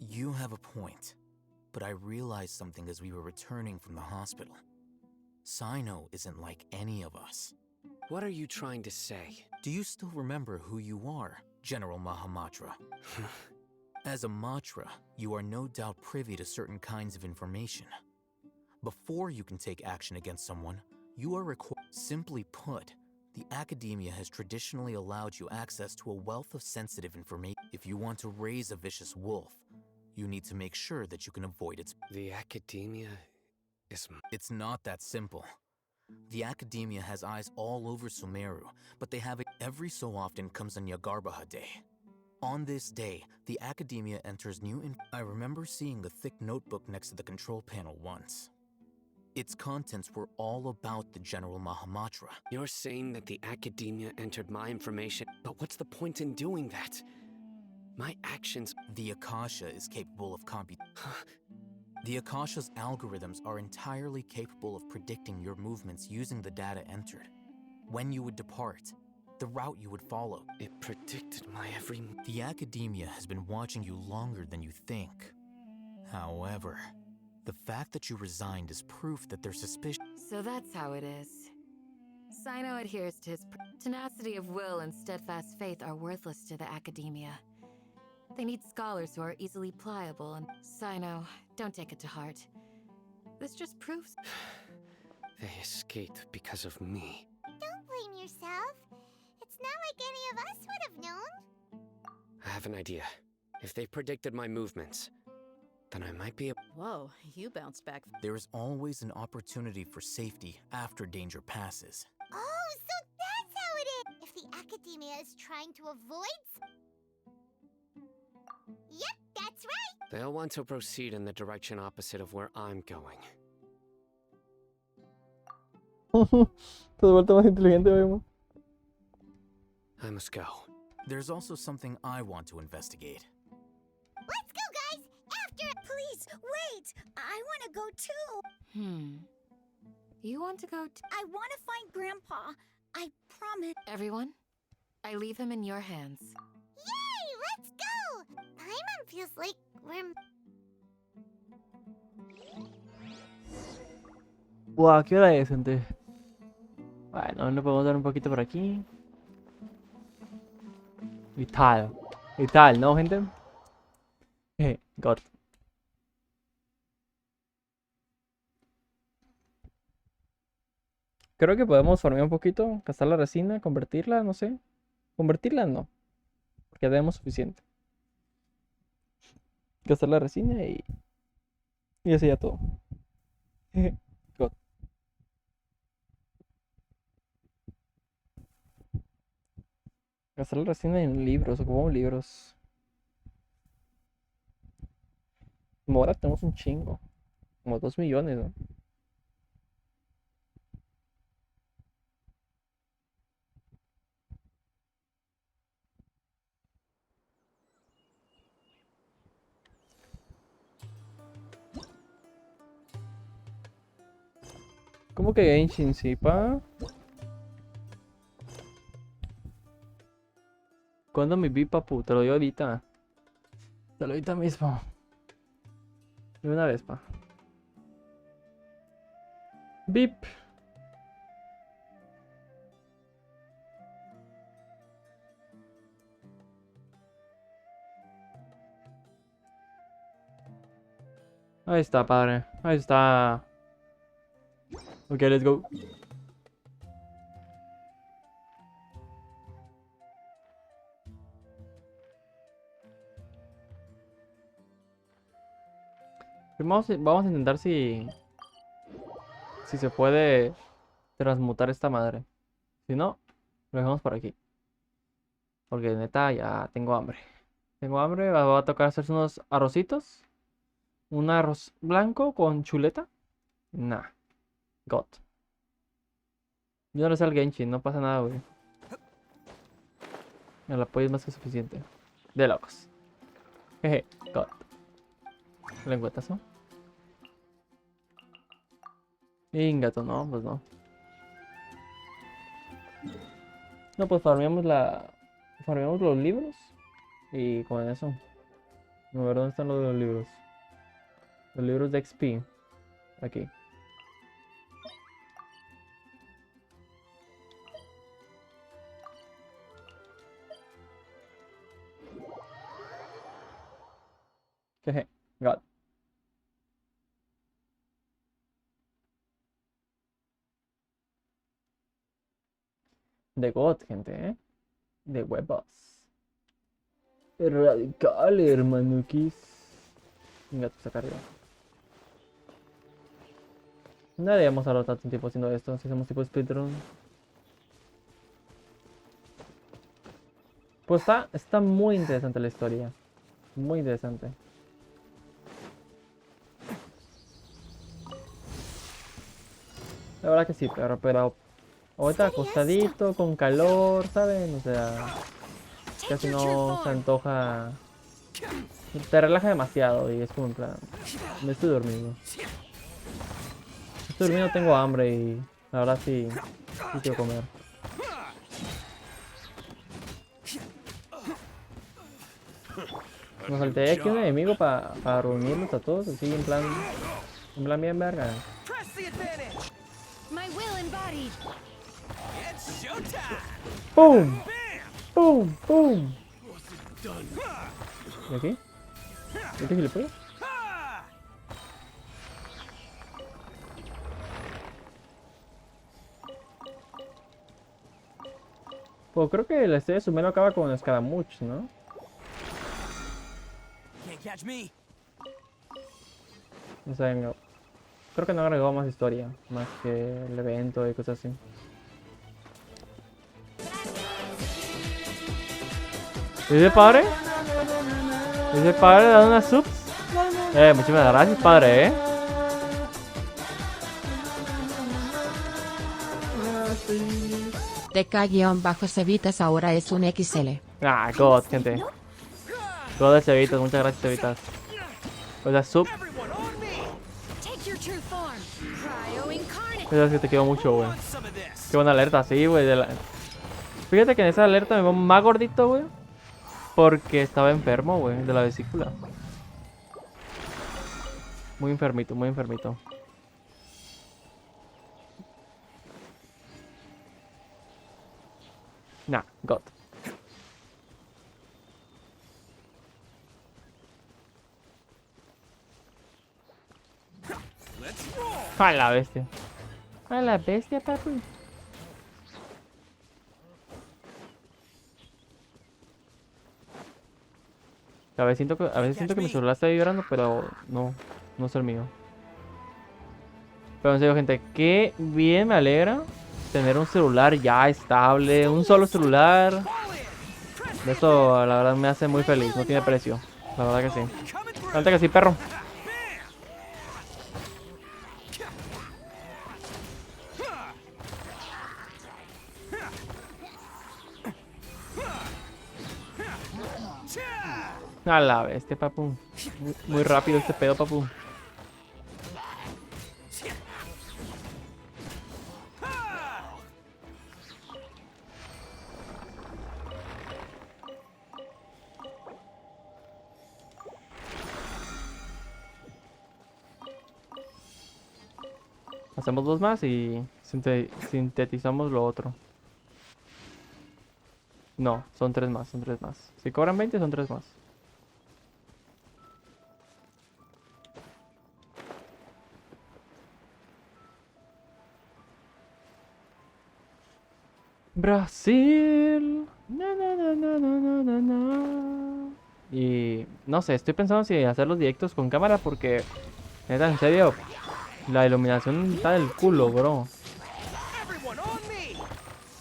You have a point. But I realized something as we were returning from the hospital. Cyno isn't like any of us. What are you trying to say? Do you still remember who you are, General Mahamatra? As a Matra, you are no doubt privy to certain kinds of information. Before you can take action against someone, you are required. Simply put, the academia has traditionally allowed you access to a wealth of sensitive information. If you want to raise a vicious wolf, you need to make sure that you can avoid its... The academia is... It's not that simple. The academia has eyes all over Sumeru, but they have it every so often comes on Yagarbaha Day. On this day, the academia enters I remember seeing a thick notebook next to the control panel once. Its contents were all about the General Mahamatra. You're saying that the academia entered my information, but what's the point in doing that? My actions... The Akasha is capable of The Akasha's algorithms are entirely capable of predicting your movements using the data entered. When you would depart, the route you would follow. It predicted my every... The academia has been watching you longer than you think. However, the fact that you resigned is proof that their suspicion... So that's how it is. Cyno adheres to his... Tenacity of will and steadfast faith are worthless to the academia. They need scholars who are easily pliable, and Cyno, don't take it to heart. This just proves... They escaped because of me. Don't blame yourself. It's not like any of us would have known. I have an idea. If they predicted my movements, then I might be a... Whoa, you bounced back. There is always an opportunity for safety after danger passes. Oh, so that's how it is! If the academia is trying to avoid... Yep, that's right! They'll want to proceed in the direction opposite of where I'm going. Te has vuelto más inteligente, vemos. I must go. There's also something I want to investigate. Let's go, guys! After it! Please, wait! I want to go too! You want to go I want to find Grandpa. I promise. Everyone, I leave him in your hands. Yay! Let's go! Paimon feels like we're... Wow, ¿qué hora es, gente? Bueno, nos podemos dar un poquito por aquí. Vital. Vital, ¿no, gente? God. Creo que podemos farmear un poquito, cazar la resina, convertirla, no sé. Convertirla no. Porque ya tenemos suficiente. Cazar la resina y eso ya todo. God. Gastar la resina en libros, ocupamos libros. Ahora tenemos un chingo. Como 2 millones, ¿no? ¿Cómo que Genshin, sí, pa? ¿Cuándo mi vi, papu? Te lo doy ahorita. Te lo doy ahorita mismo. De una vez, pa. Bip. Ahí está, padre. Ahí está. Ok, let's go. Vamos a intentar si se puede transmutar esta madre. Si no, lo dejamos por aquí. Porque neta ya tengo hambre. Tengo hambre, va a tocar hacerse unos arrocitos. Un arroz blanco con chuleta. Nah. God. Yo no sé al Genshin, no pasa nada, güey. El apoyo es más que suficiente. De locos. Jeje, God. Lengüetazo. Ingato, no, pues no. No, pues farmeamos los libros. Y con eso. A ver, ¿dónde están los libros? Los libros de XP. Aquí. Jeje, God. De God, gente, ¿eh? De huevos. Radical, hermano X. Venga, pues acá arriba. No deberíamos hablar tanto tiempo haciendo esto, si hacemos tipo speedrun. Pues está muy interesante la historia. Muy interesante. La verdad que sí, pero ahorita acostadito, con calor, ¿saben? O sea, casi no se antoja. Te relaja demasiado y es como en plan, me estoy durmiendo. Estoy durmiendo, tengo hambre y la verdad sí quiero comer. Nos salté aquí un enemigo para reunirlos a todos, así en plan bien verga. ¡Pum! ¡Pum! ¡Pum! ¿Y aquí? ¿Este gilipollas? Pues creo que la historia de Sumero acaba con Escaramuch, ¿no? O sea, no, creo que no agregó más historia, más que el evento y cosas así. ¿Ese padre? ¿Ese padre da unas subs? Muchísimas gracias, padre, TK-Cevitas ahora es un XL. Ah, God, gente. God de Cevitas, muchas gracias, Cevitas. O sea, sub. Es que te quiero mucho, güey. Qué buena alerta, sí, güey. Fíjate que en esa alerta me veo más gordito, güey. Porque estaba enfermo, güey, de la vesícula. Muy enfermito, muy enfermito. Nah, God. A la bestia. A la bestia, papi. A veces siento que mi celular está vibrando, pero no es el mío. Pero en serio, gente, qué bien me alegra tener un celular ya estable, un solo celular. Eso la verdad me hace muy feliz, no tiene precio. La verdad que sí. Falta que sí, perro. A la bestia, papu. Muy rápido este pedo, papu. Hacemos dos más y sintetizamos lo otro. No, son tres más, son tres más. Si cobran 20, son tres más. Brasil. Na, na, na, na, na, na, na. Y no sé, estoy pensando si hacer los directos con cámara porque Neta, en serio, la iluminación está del culo, bro. Everyone on me!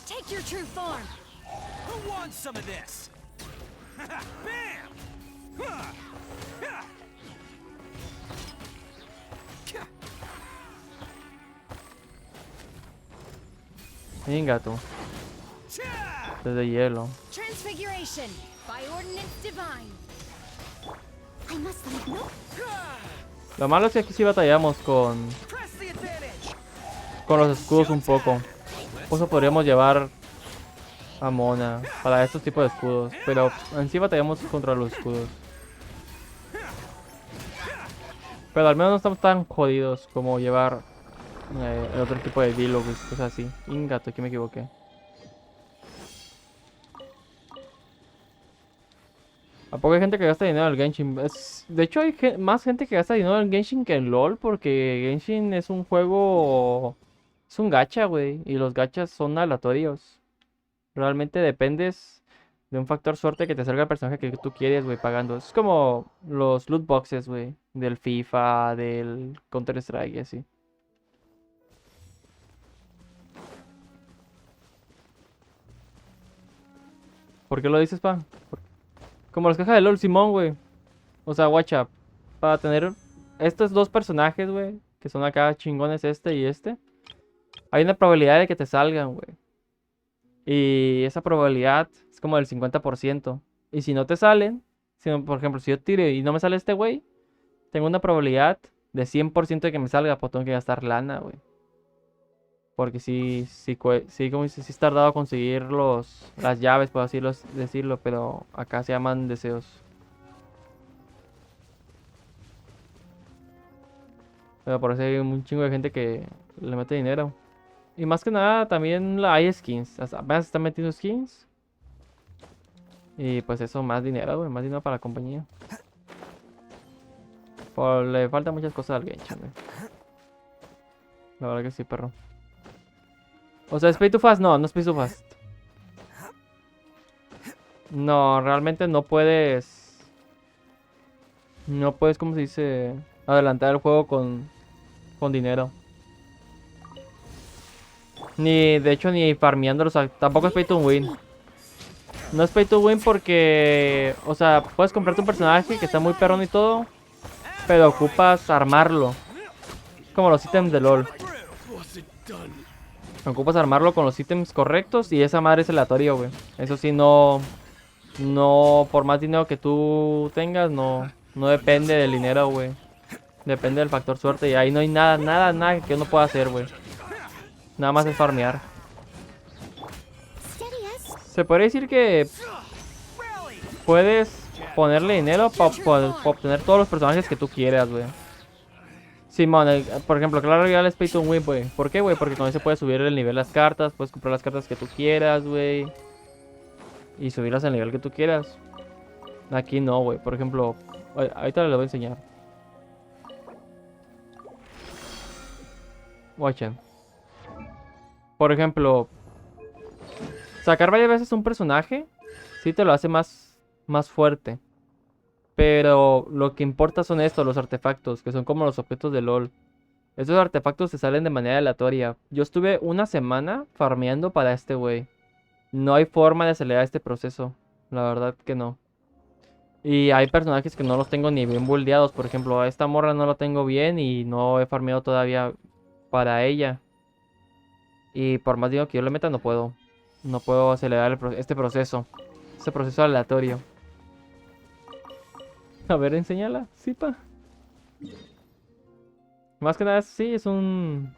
Take your true form. Who wants some of this? Bam! Huh! Ha! Venga tú. Desde hielo. Transfiguration by ordinance divine. I must leave, no? Lo malo es que aquí sí batallamos con los escudos un poco. Por eso podríamos llevar a Mona para estos tipos de escudos. Pero en sí batallamos contra los escudos. Pero al menos no estamos tan jodidos como llevar el otro tipo de diálogos, cosas así. Ingato, aquí me equivoqué. ¿A poco hay gente que gasta dinero en el Genshin? De hecho, hay más gente que gasta dinero en Genshin que en LoL, porque Genshin es un juego... Es un gacha, güey, y los gachas son aleatorios. Realmente dependes de un factor suerte que te salga el personaje que tú quieres, güey, pagando. Es como los loot boxes, güey, del FIFA, del Counter-Strike y así. ¿Por qué lo dices, pa? Como las cajas de LoL, Simón, güey. O sea, guacha, para tener estos dos personajes, güey, que son acá chingones este y este, hay una probabilidad de que te salgan, güey. Y esa probabilidad es como del 50%. Y si no te salen, por ejemplo, si yo tiro y no me sale este güey, tengo una probabilidad de 100% de que me salga, pues tengo que gastar lana, güey. Porque sí, como dice, sí es tardado conseguir las llaves, por así decirlo, pero acá se llaman deseos. Pero por eso hay un chingo de gente que le mete dinero. Y más que nada también hay skins. Apenas están metiendo skins. Y pues eso, más dinero, güey. Más dinero para la compañía. Le faltan muchas cosas al Genshin, güey. La verdad que sí, perro. O sea, ¿es pay to fast? No, no es pay to fast. No, realmente no puedes... No puedes, ¿cómo se dice? Adelantar el juego con dinero. Ni, de hecho, ni farmeándolo. O sea, tampoco es pay to win. No es pay to win porque... O sea, puedes comprarte un personaje que está muy perrón y todo. Pero ocupas armarlo. Como los ítems de LoL. Ocupas armarlo con los ítems correctos. Y esa madre es aleatorio, güey. Eso sí, no... No, por más dinero que tú tengas, no depende del dinero, güey. Depende del factor suerte. Y ahí no hay nada que uno pueda hacer, güey. Nada más es farmear. Se podría decir que puedes ponerle dinero para obtener todos los personajes que tú quieras, güey. Simón, por ejemplo, Claro Royale es pay to win, güey. ¿Por qué, güey? Porque con eso puedes subir el nivel de las cartas, puedes comprar las cartas que tú quieras, güey. Y subirlas al nivel que tú quieras. Aquí no, güey. Por ejemplo, ahorita les voy a enseñar. Watchen. Por ejemplo, sacar varias veces un personaje sí te lo hace más fuerte. Pero lo que importa son estos, los artefactos, que son como los objetos de LoL. Estos artefactos te salen de manera aleatoria. Yo estuve una semana farmeando para este güey. No hay forma de acelerar este proceso. La verdad que no. Y hay personajes que no los tengo ni bien buildeados. Por ejemplo, a esta morra no la tengo bien y no he farmeado todavía para ella. Y por más dinero que yo le meta, no puedo. No puedo acelerar este proceso. Este proceso aleatorio. A ver, enséñala. Sí, pa. Más que nada, sí, es un...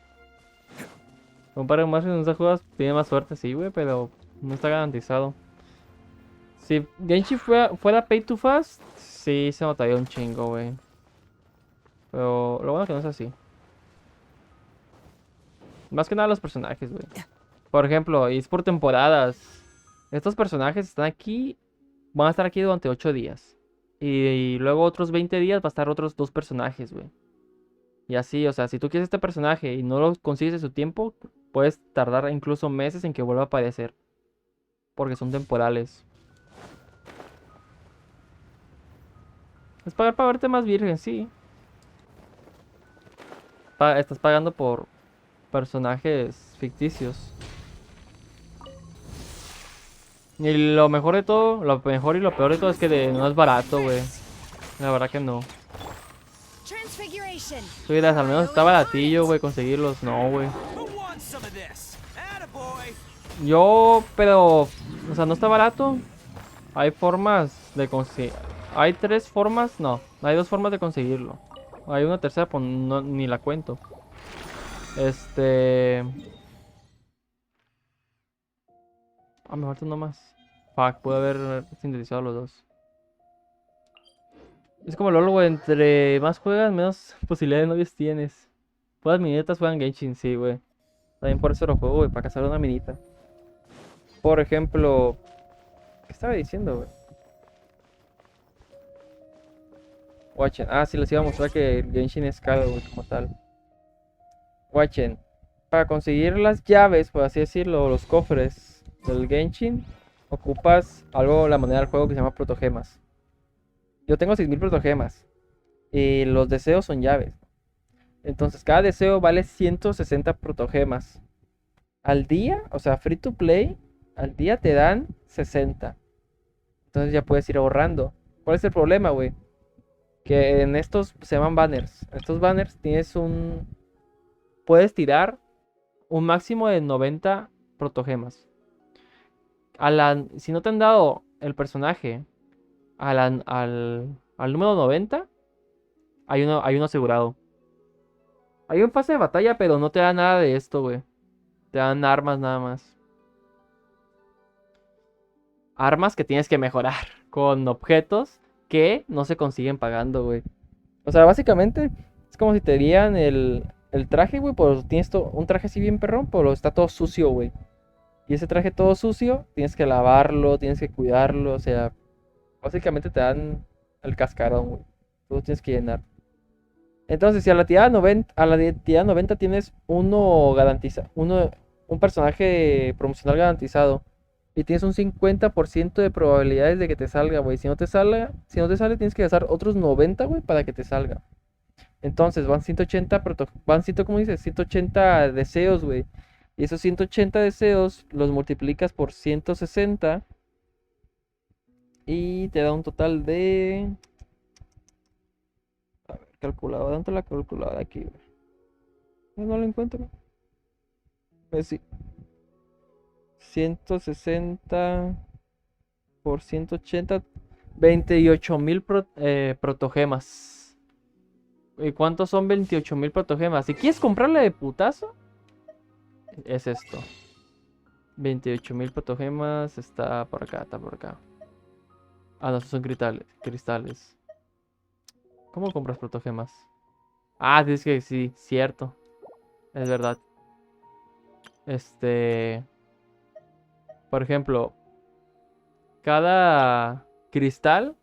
Un par de más que en esas juegos tiene más suerte, sí, güey, pero no está garantizado. Si Genshin fuera pay to fast, sí se notaría un chingo, güey. Pero lo bueno es que no es así. Más que nada los personajes, güey. Por ejemplo, y es por temporadas. Estos personajes están aquí, van a estar aquí durante 8 días. Y luego otros 20 días va a estar otros 2 personajes, güey. Y así, o sea, si tú quieres este personaje y no lo consigues en su tiempo, puedes tardar incluso meses en que vuelva a aparecer. Porque son temporales. Es pagar para verte más virgen, sí. estás pagando por personajes ficticios. Y lo mejor de todo, lo mejor y lo peor de todo es que no es barato, güey. La verdad que no. Transfiguration. Tú dirás, al menos está baratillo, güey, conseguirlos. No, güey. Pero, o sea, no está barato. Hay formas de conseguir. Hay 3 formas, no. Hay 2 formas de conseguirlo. Hay una tercera, pues ni la cuento. Ah, me falta uno más. Fuck, pude haber sintetizado los dos. Es como LOL, güey. Entre más juegas, menos posibilidades de novios tienes. Todas las minitas juegan Genshin, sí, güey. También por eso lo juego, güey, para cazar una minita. Por ejemplo, ¿qué estaba diciendo, güey? Watchen. Ah, sí, les iba a mostrar que el Genshin es caro, güey, como tal. Watchen. Para conseguir las llaves, por así decirlo, los cofres del Genshin, ocupas algo, la moneda del juego que se llama protogemas. Yo tengo 6000 protogemas. Y los deseos son llaves. Entonces, cada deseo vale 160 protogemas. Al día, o sea, free to play, al día te dan 60. Entonces ya puedes ir ahorrando. ¿Cuál es el problema, güey? Que en estos se llaman banners. En estos banners puedes tirar un máximo de 90 protogemas. Si no te han dado el personaje al número 90, hay uno asegurado. Hay un pase de batalla, pero no te da nada de esto, güey. Te dan armas nada más. Armas que tienes que mejorar con objetos que no se consiguen pagando, güey. O sea, básicamente es como si te dieran el traje, güey, pues tienes un traje así bien perrón, pero está todo sucio, güey. Y ese traje todo sucio, tienes que lavarlo, tienes que cuidarlo, o sea, básicamente te dan el cascarón, güey. Tú tienes que llenar. Entonces, si a la tirada 90 tienes un personaje promocional garantizado y tienes un 50% de probabilidades de que te salga, güey. Si no te sale, tienes que gastar otros 90, güey, para que te salga. Entonces, van 180 ¿cómo dices? 180 deseos, güey. Y esos 180 deseos los multiplicas por 160 y te da un total de... A ver, calculadora, ¿dónde está la calculadora aquí, güey? No lo encuentro. Pues sí. 160 por 180, 28,000 protogemas. ¿Y cuántos son 28,000 protogemas? Si quieres comprarle de putazo, es esto. 28,000 protogemas. Está por acá, está por acá. Ah, no, estos son cristales. ¿Cómo compras protogemas? Ah, dices que sí, cierto. Es verdad. Por ejemplo, cada cristal,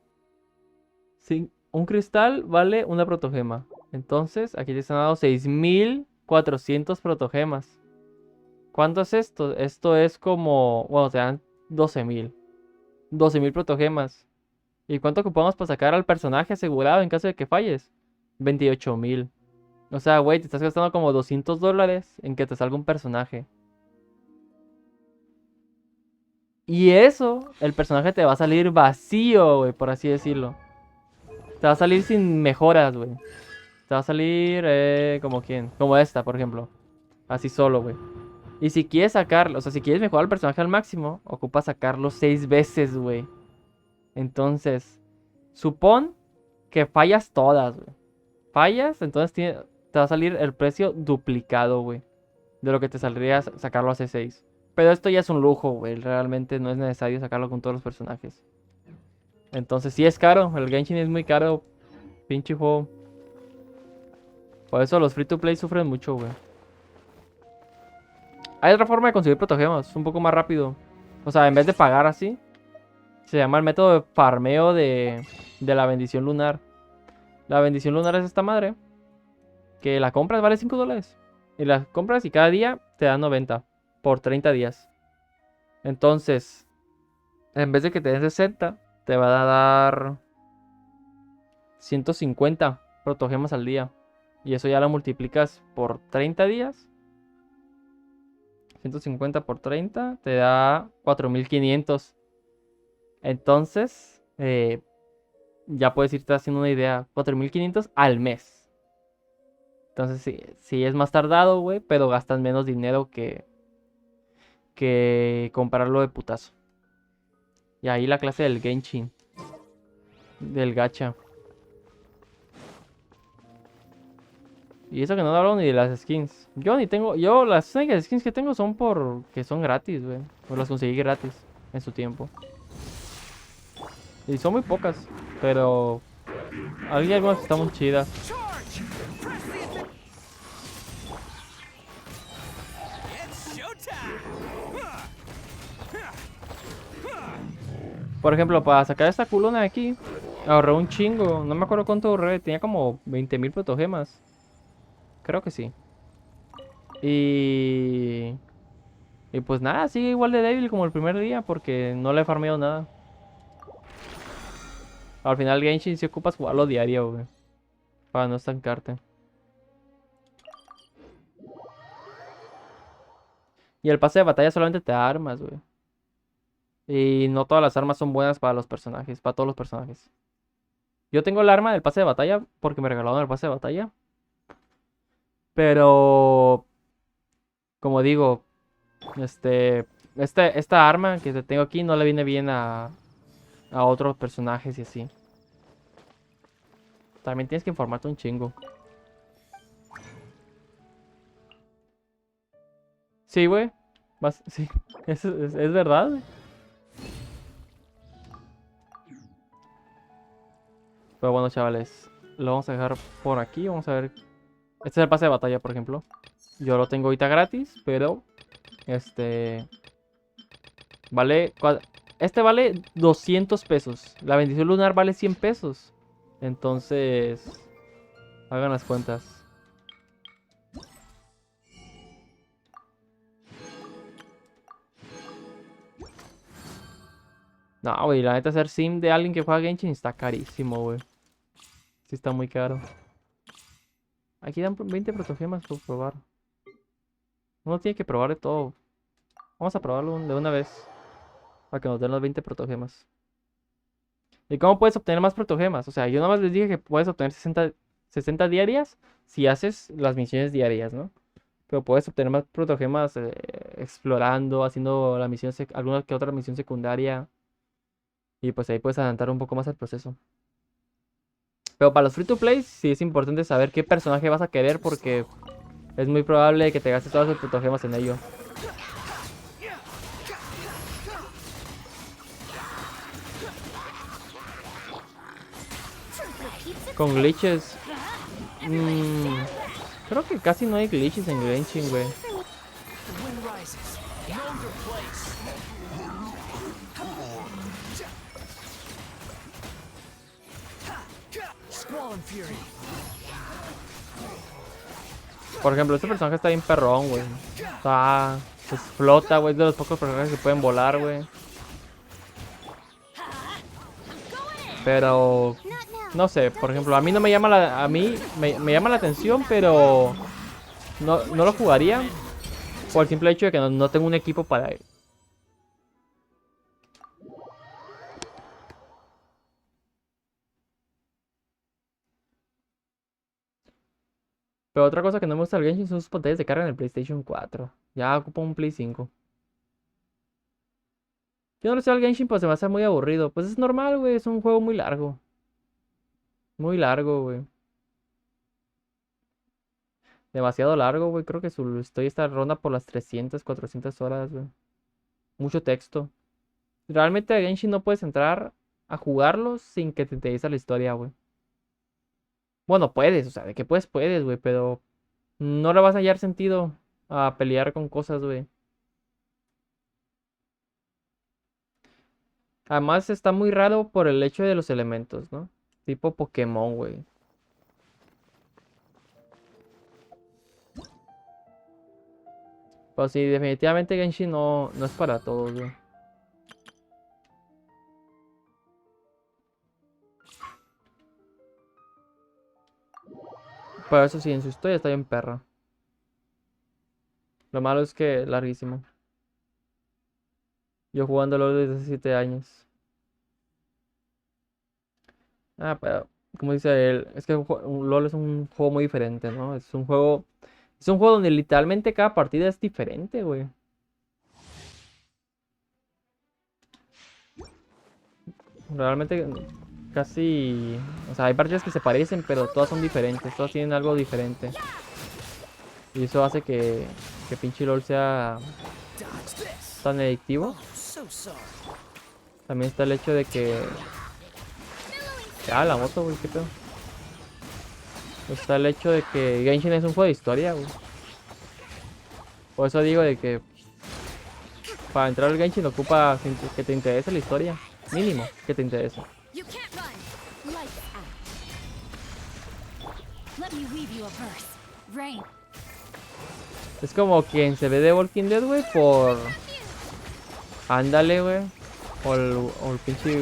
un cristal vale una protogema. Entonces, aquí te están dando 6400 protogemas. ¿Cuánto es esto? Esto es como, bueno, te dan 12,000. 12,000 protogemas. ¿Y cuánto ocupamos para sacar al personaje asegurado en caso de que falles? 28,000. O sea, güey, te estás gastando como $200 en que te salga un personaje. Y eso, el personaje te va a salir vacío, güey, por así decirlo. Te va a salir sin mejoras, güey. Te va a salir como quién. Como esta, por ejemplo. Así solo, güey. Y si quieres sacarlo, o sea, si quieres mejorar el personaje al máximo, ocupa sacarlo 6 veces, güey. Entonces, supón que fallas todas, güey. Fallas, entonces te va a salir el precio duplicado, güey. De lo que te saldría sacarlo a C6. Pero esto ya es un lujo, güey. Realmente no es necesario sacarlo con todos los personajes. Entonces sí es caro. El Genshin es muy caro. Pinche juego. Por eso los free to play sufren mucho, güey. Hay otra forma de conseguir protogemas. Un poco más rápido. O sea, en vez de pagar así. Se llama el método de farmeo de la bendición lunar. La bendición lunar es esta madre. Que la compras vale $5. Y la compras y cada día te da 90. Por 30 días. Entonces, en vez de que te den 60, te va a dar 150 protogemas al día. Y eso ya lo multiplicas por 30 días. 150 por 30 te da 4500. Entonces, ya puedes irte haciendo una idea. 4500 al mes. Entonces, sí es más tardado, güey, pero gastas menos dinero que comprarlo de putazo. Y ahí la clase del Genshin. Del gacha. Y eso que no he hablado ni de las skins. Yo las únicas skins que tengo son porque son gratis, güey. Pues las conseguí gratis en su tiempo. Y son muy pocas, pero hay algunas que están muy chidas. Por ejemplo, para sacar esta culona de aquí, ahorré un chingo. No me acuerdo cuánto ahorré. Tenía como 20.000 protogemas. Creo que sí. Y... Y pues nada, sigue igual de débil como el primer día porque no le he farmeado nada. Al final Genshin si ocupas jugarlo diario, güey. Para no estancarte. Y el pase de batalla solamente te da armas, güey. Y no todas las armas son buenas para los personajes, para todos los personajes. Yo tengo el arma del pase de batalla porque me regalaron el pase de batalla. Pero, como digo, esta arma que te tengo aquí no le viene bien a otros personajes y así. También tienes que informarte un chingo. Sí, güey. Sí, es verdad, güey. Pero bueno, chavales, lo vamos a dejar por aquí. Vamos a ver. Este es el pase de batalla, por ejemplo. Yo lo tengo ahorita gratis, pero vale. Este vale 200 pesos. La bendición lunar vale 100 pesos. Entonces, hagan las cuentas. No, güey, la neta hacer sim de alguien que juega Genshin está carísimo, güey. Sí está muy caro. Aquí dan 20 protogemas por probar. Uno tiene que probar de todo. Vamos a probarlo de una vez. Para que nos den los 20 protogemas. ¿Y cómo puedes obtener más protogemas? O sea, yo nada más les dije que puedes obtener 60 diarias si haces las misiones diarias, ¿no? Pero puedes obtener más protogemas explorando, haciendo la misión alguna que otra misión secundaria. Y pues ahí puedes adelantar un poco más el proceso. Pero para los free to play sí es importante saber qué personaje vas a querer porque es muy probable que te gastes todos los protogemas en ello. Con glitches. Creo que casi no hay glitches en Genshin, güey. Por ejemplo, este personaje está bien perrón, güey. Pues flota, güey. Es de los pocos personajes que pueden volar, güey. Pero... No sé, por ejemplo, a mí no me llama la... A mí me llama la atención, pero... No lo jugaría. Por el simple hecho de que no tengo un equipo para él. Pero otra cosa que no me gusta del Genshin son sus pantallas de carga en el PlayStation 4. Ya ocupo un Play 5. Yo no le sé al Genshin, pues se me hace muy aburrido. Pues es normal, güey. Es un juego muy largo. Muy largo, güey. Demasiado largo, güey. Creo que estoy esta ronda por las 300, 400 horas, güey. Mucho texto. Realmente a Genshin no puedes entrar a jugarlo sin que te interese la historia, güey. Bueno, puedes, o sea, de que puedes, güey, pero no le vas a hallar sentido a pelear con cosas, güey. Además está muy raro por el hecho de los elementos, ¿no? Tipo Pokémon, güey. Pero sí, definitivamente Genshin no es para todos, güey. Pero eso sí, en su historia está bien perra. Lo malo es que larguísimo. Yo jugándolo desde hace 7 años. Ah, pero como dice él, es que un LOL es un juego muy diferente, ¿no? Es un juego donde literalmente cada partida es diferente, güey. Realmente casi, o sea, hay partidas que se parecen, pero todas son diferentes, todas tienen algo diferente. Y eso hace que pinche LOL sea tan adictivo. También está el hecho de que... Ah, la moto, güey, qué pedo. Está el hecho de que Genshin es un juego de historia, güey. Por eso digo de que para entrar al Genshin ocupa que te interese la historia. Mínimo, que te interese. You can't run. Lights out. Let me weave you a verse. Rain. Es como quien se ve de Walking Dead, güey, por... Ándale, güey. O el pinche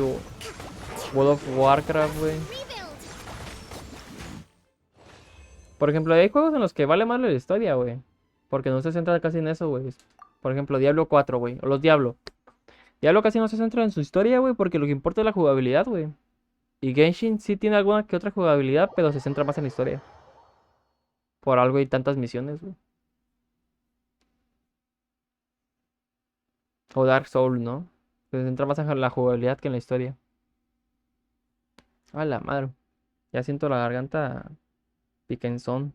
World of Warcraft, güey. Por ejemplo, hay juegos en los que vale más la historia, güey. Porque no se centra casi en eso, güey. Por ejemplo, Diablo 4, güey. O los Diablo. Diablo casi no se centra en su historia, güey, porque lo que importa es la jugabilidad, güey. Y Genshin sí tiene alguna que otra jugabilidad, pero se centra más en la historia. Por algo hay tantas misiones, güey. O Dark Souls, ¿no? Se centra más en la jugabilidad que en la historia. A la madre. Ya siento la garganta piquenzón.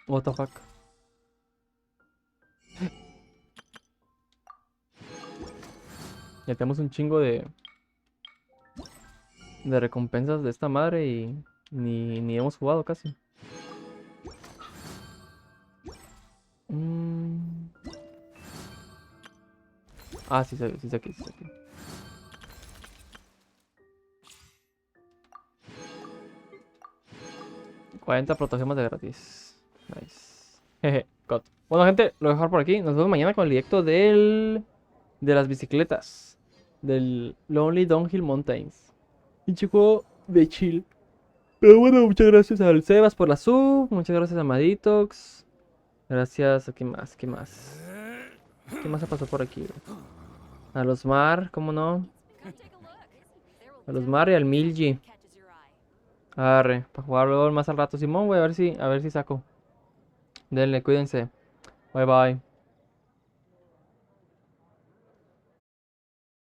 What the fuck. Ya tenemos un chingo de recompensas de esta madre y ni hemos jugado casi. Ah, sí, sí, sí, aquí, sí, aquí. $40 protogemas de gratis. Nice. Jeje, God. Bueno, gente, lo voy a dejar por aquí. Nos vemos mañana con el directo de las bicicletas. Del Lonely Downhill Mountains. Pinche juego de chill. Pero bueno, muchas gracias al Sebas por la sub. Muchas gracias a Maditox. Gracias a ¿qué más? ¿Qué más? ¿Qué más ha pasado por aquí? A los Mar, ¿cómo no? A los Mar y al Milji. Arre, para jugar luego más al rato. Simón, güey, a ver si saco. Denle, cuídense. Bye bye.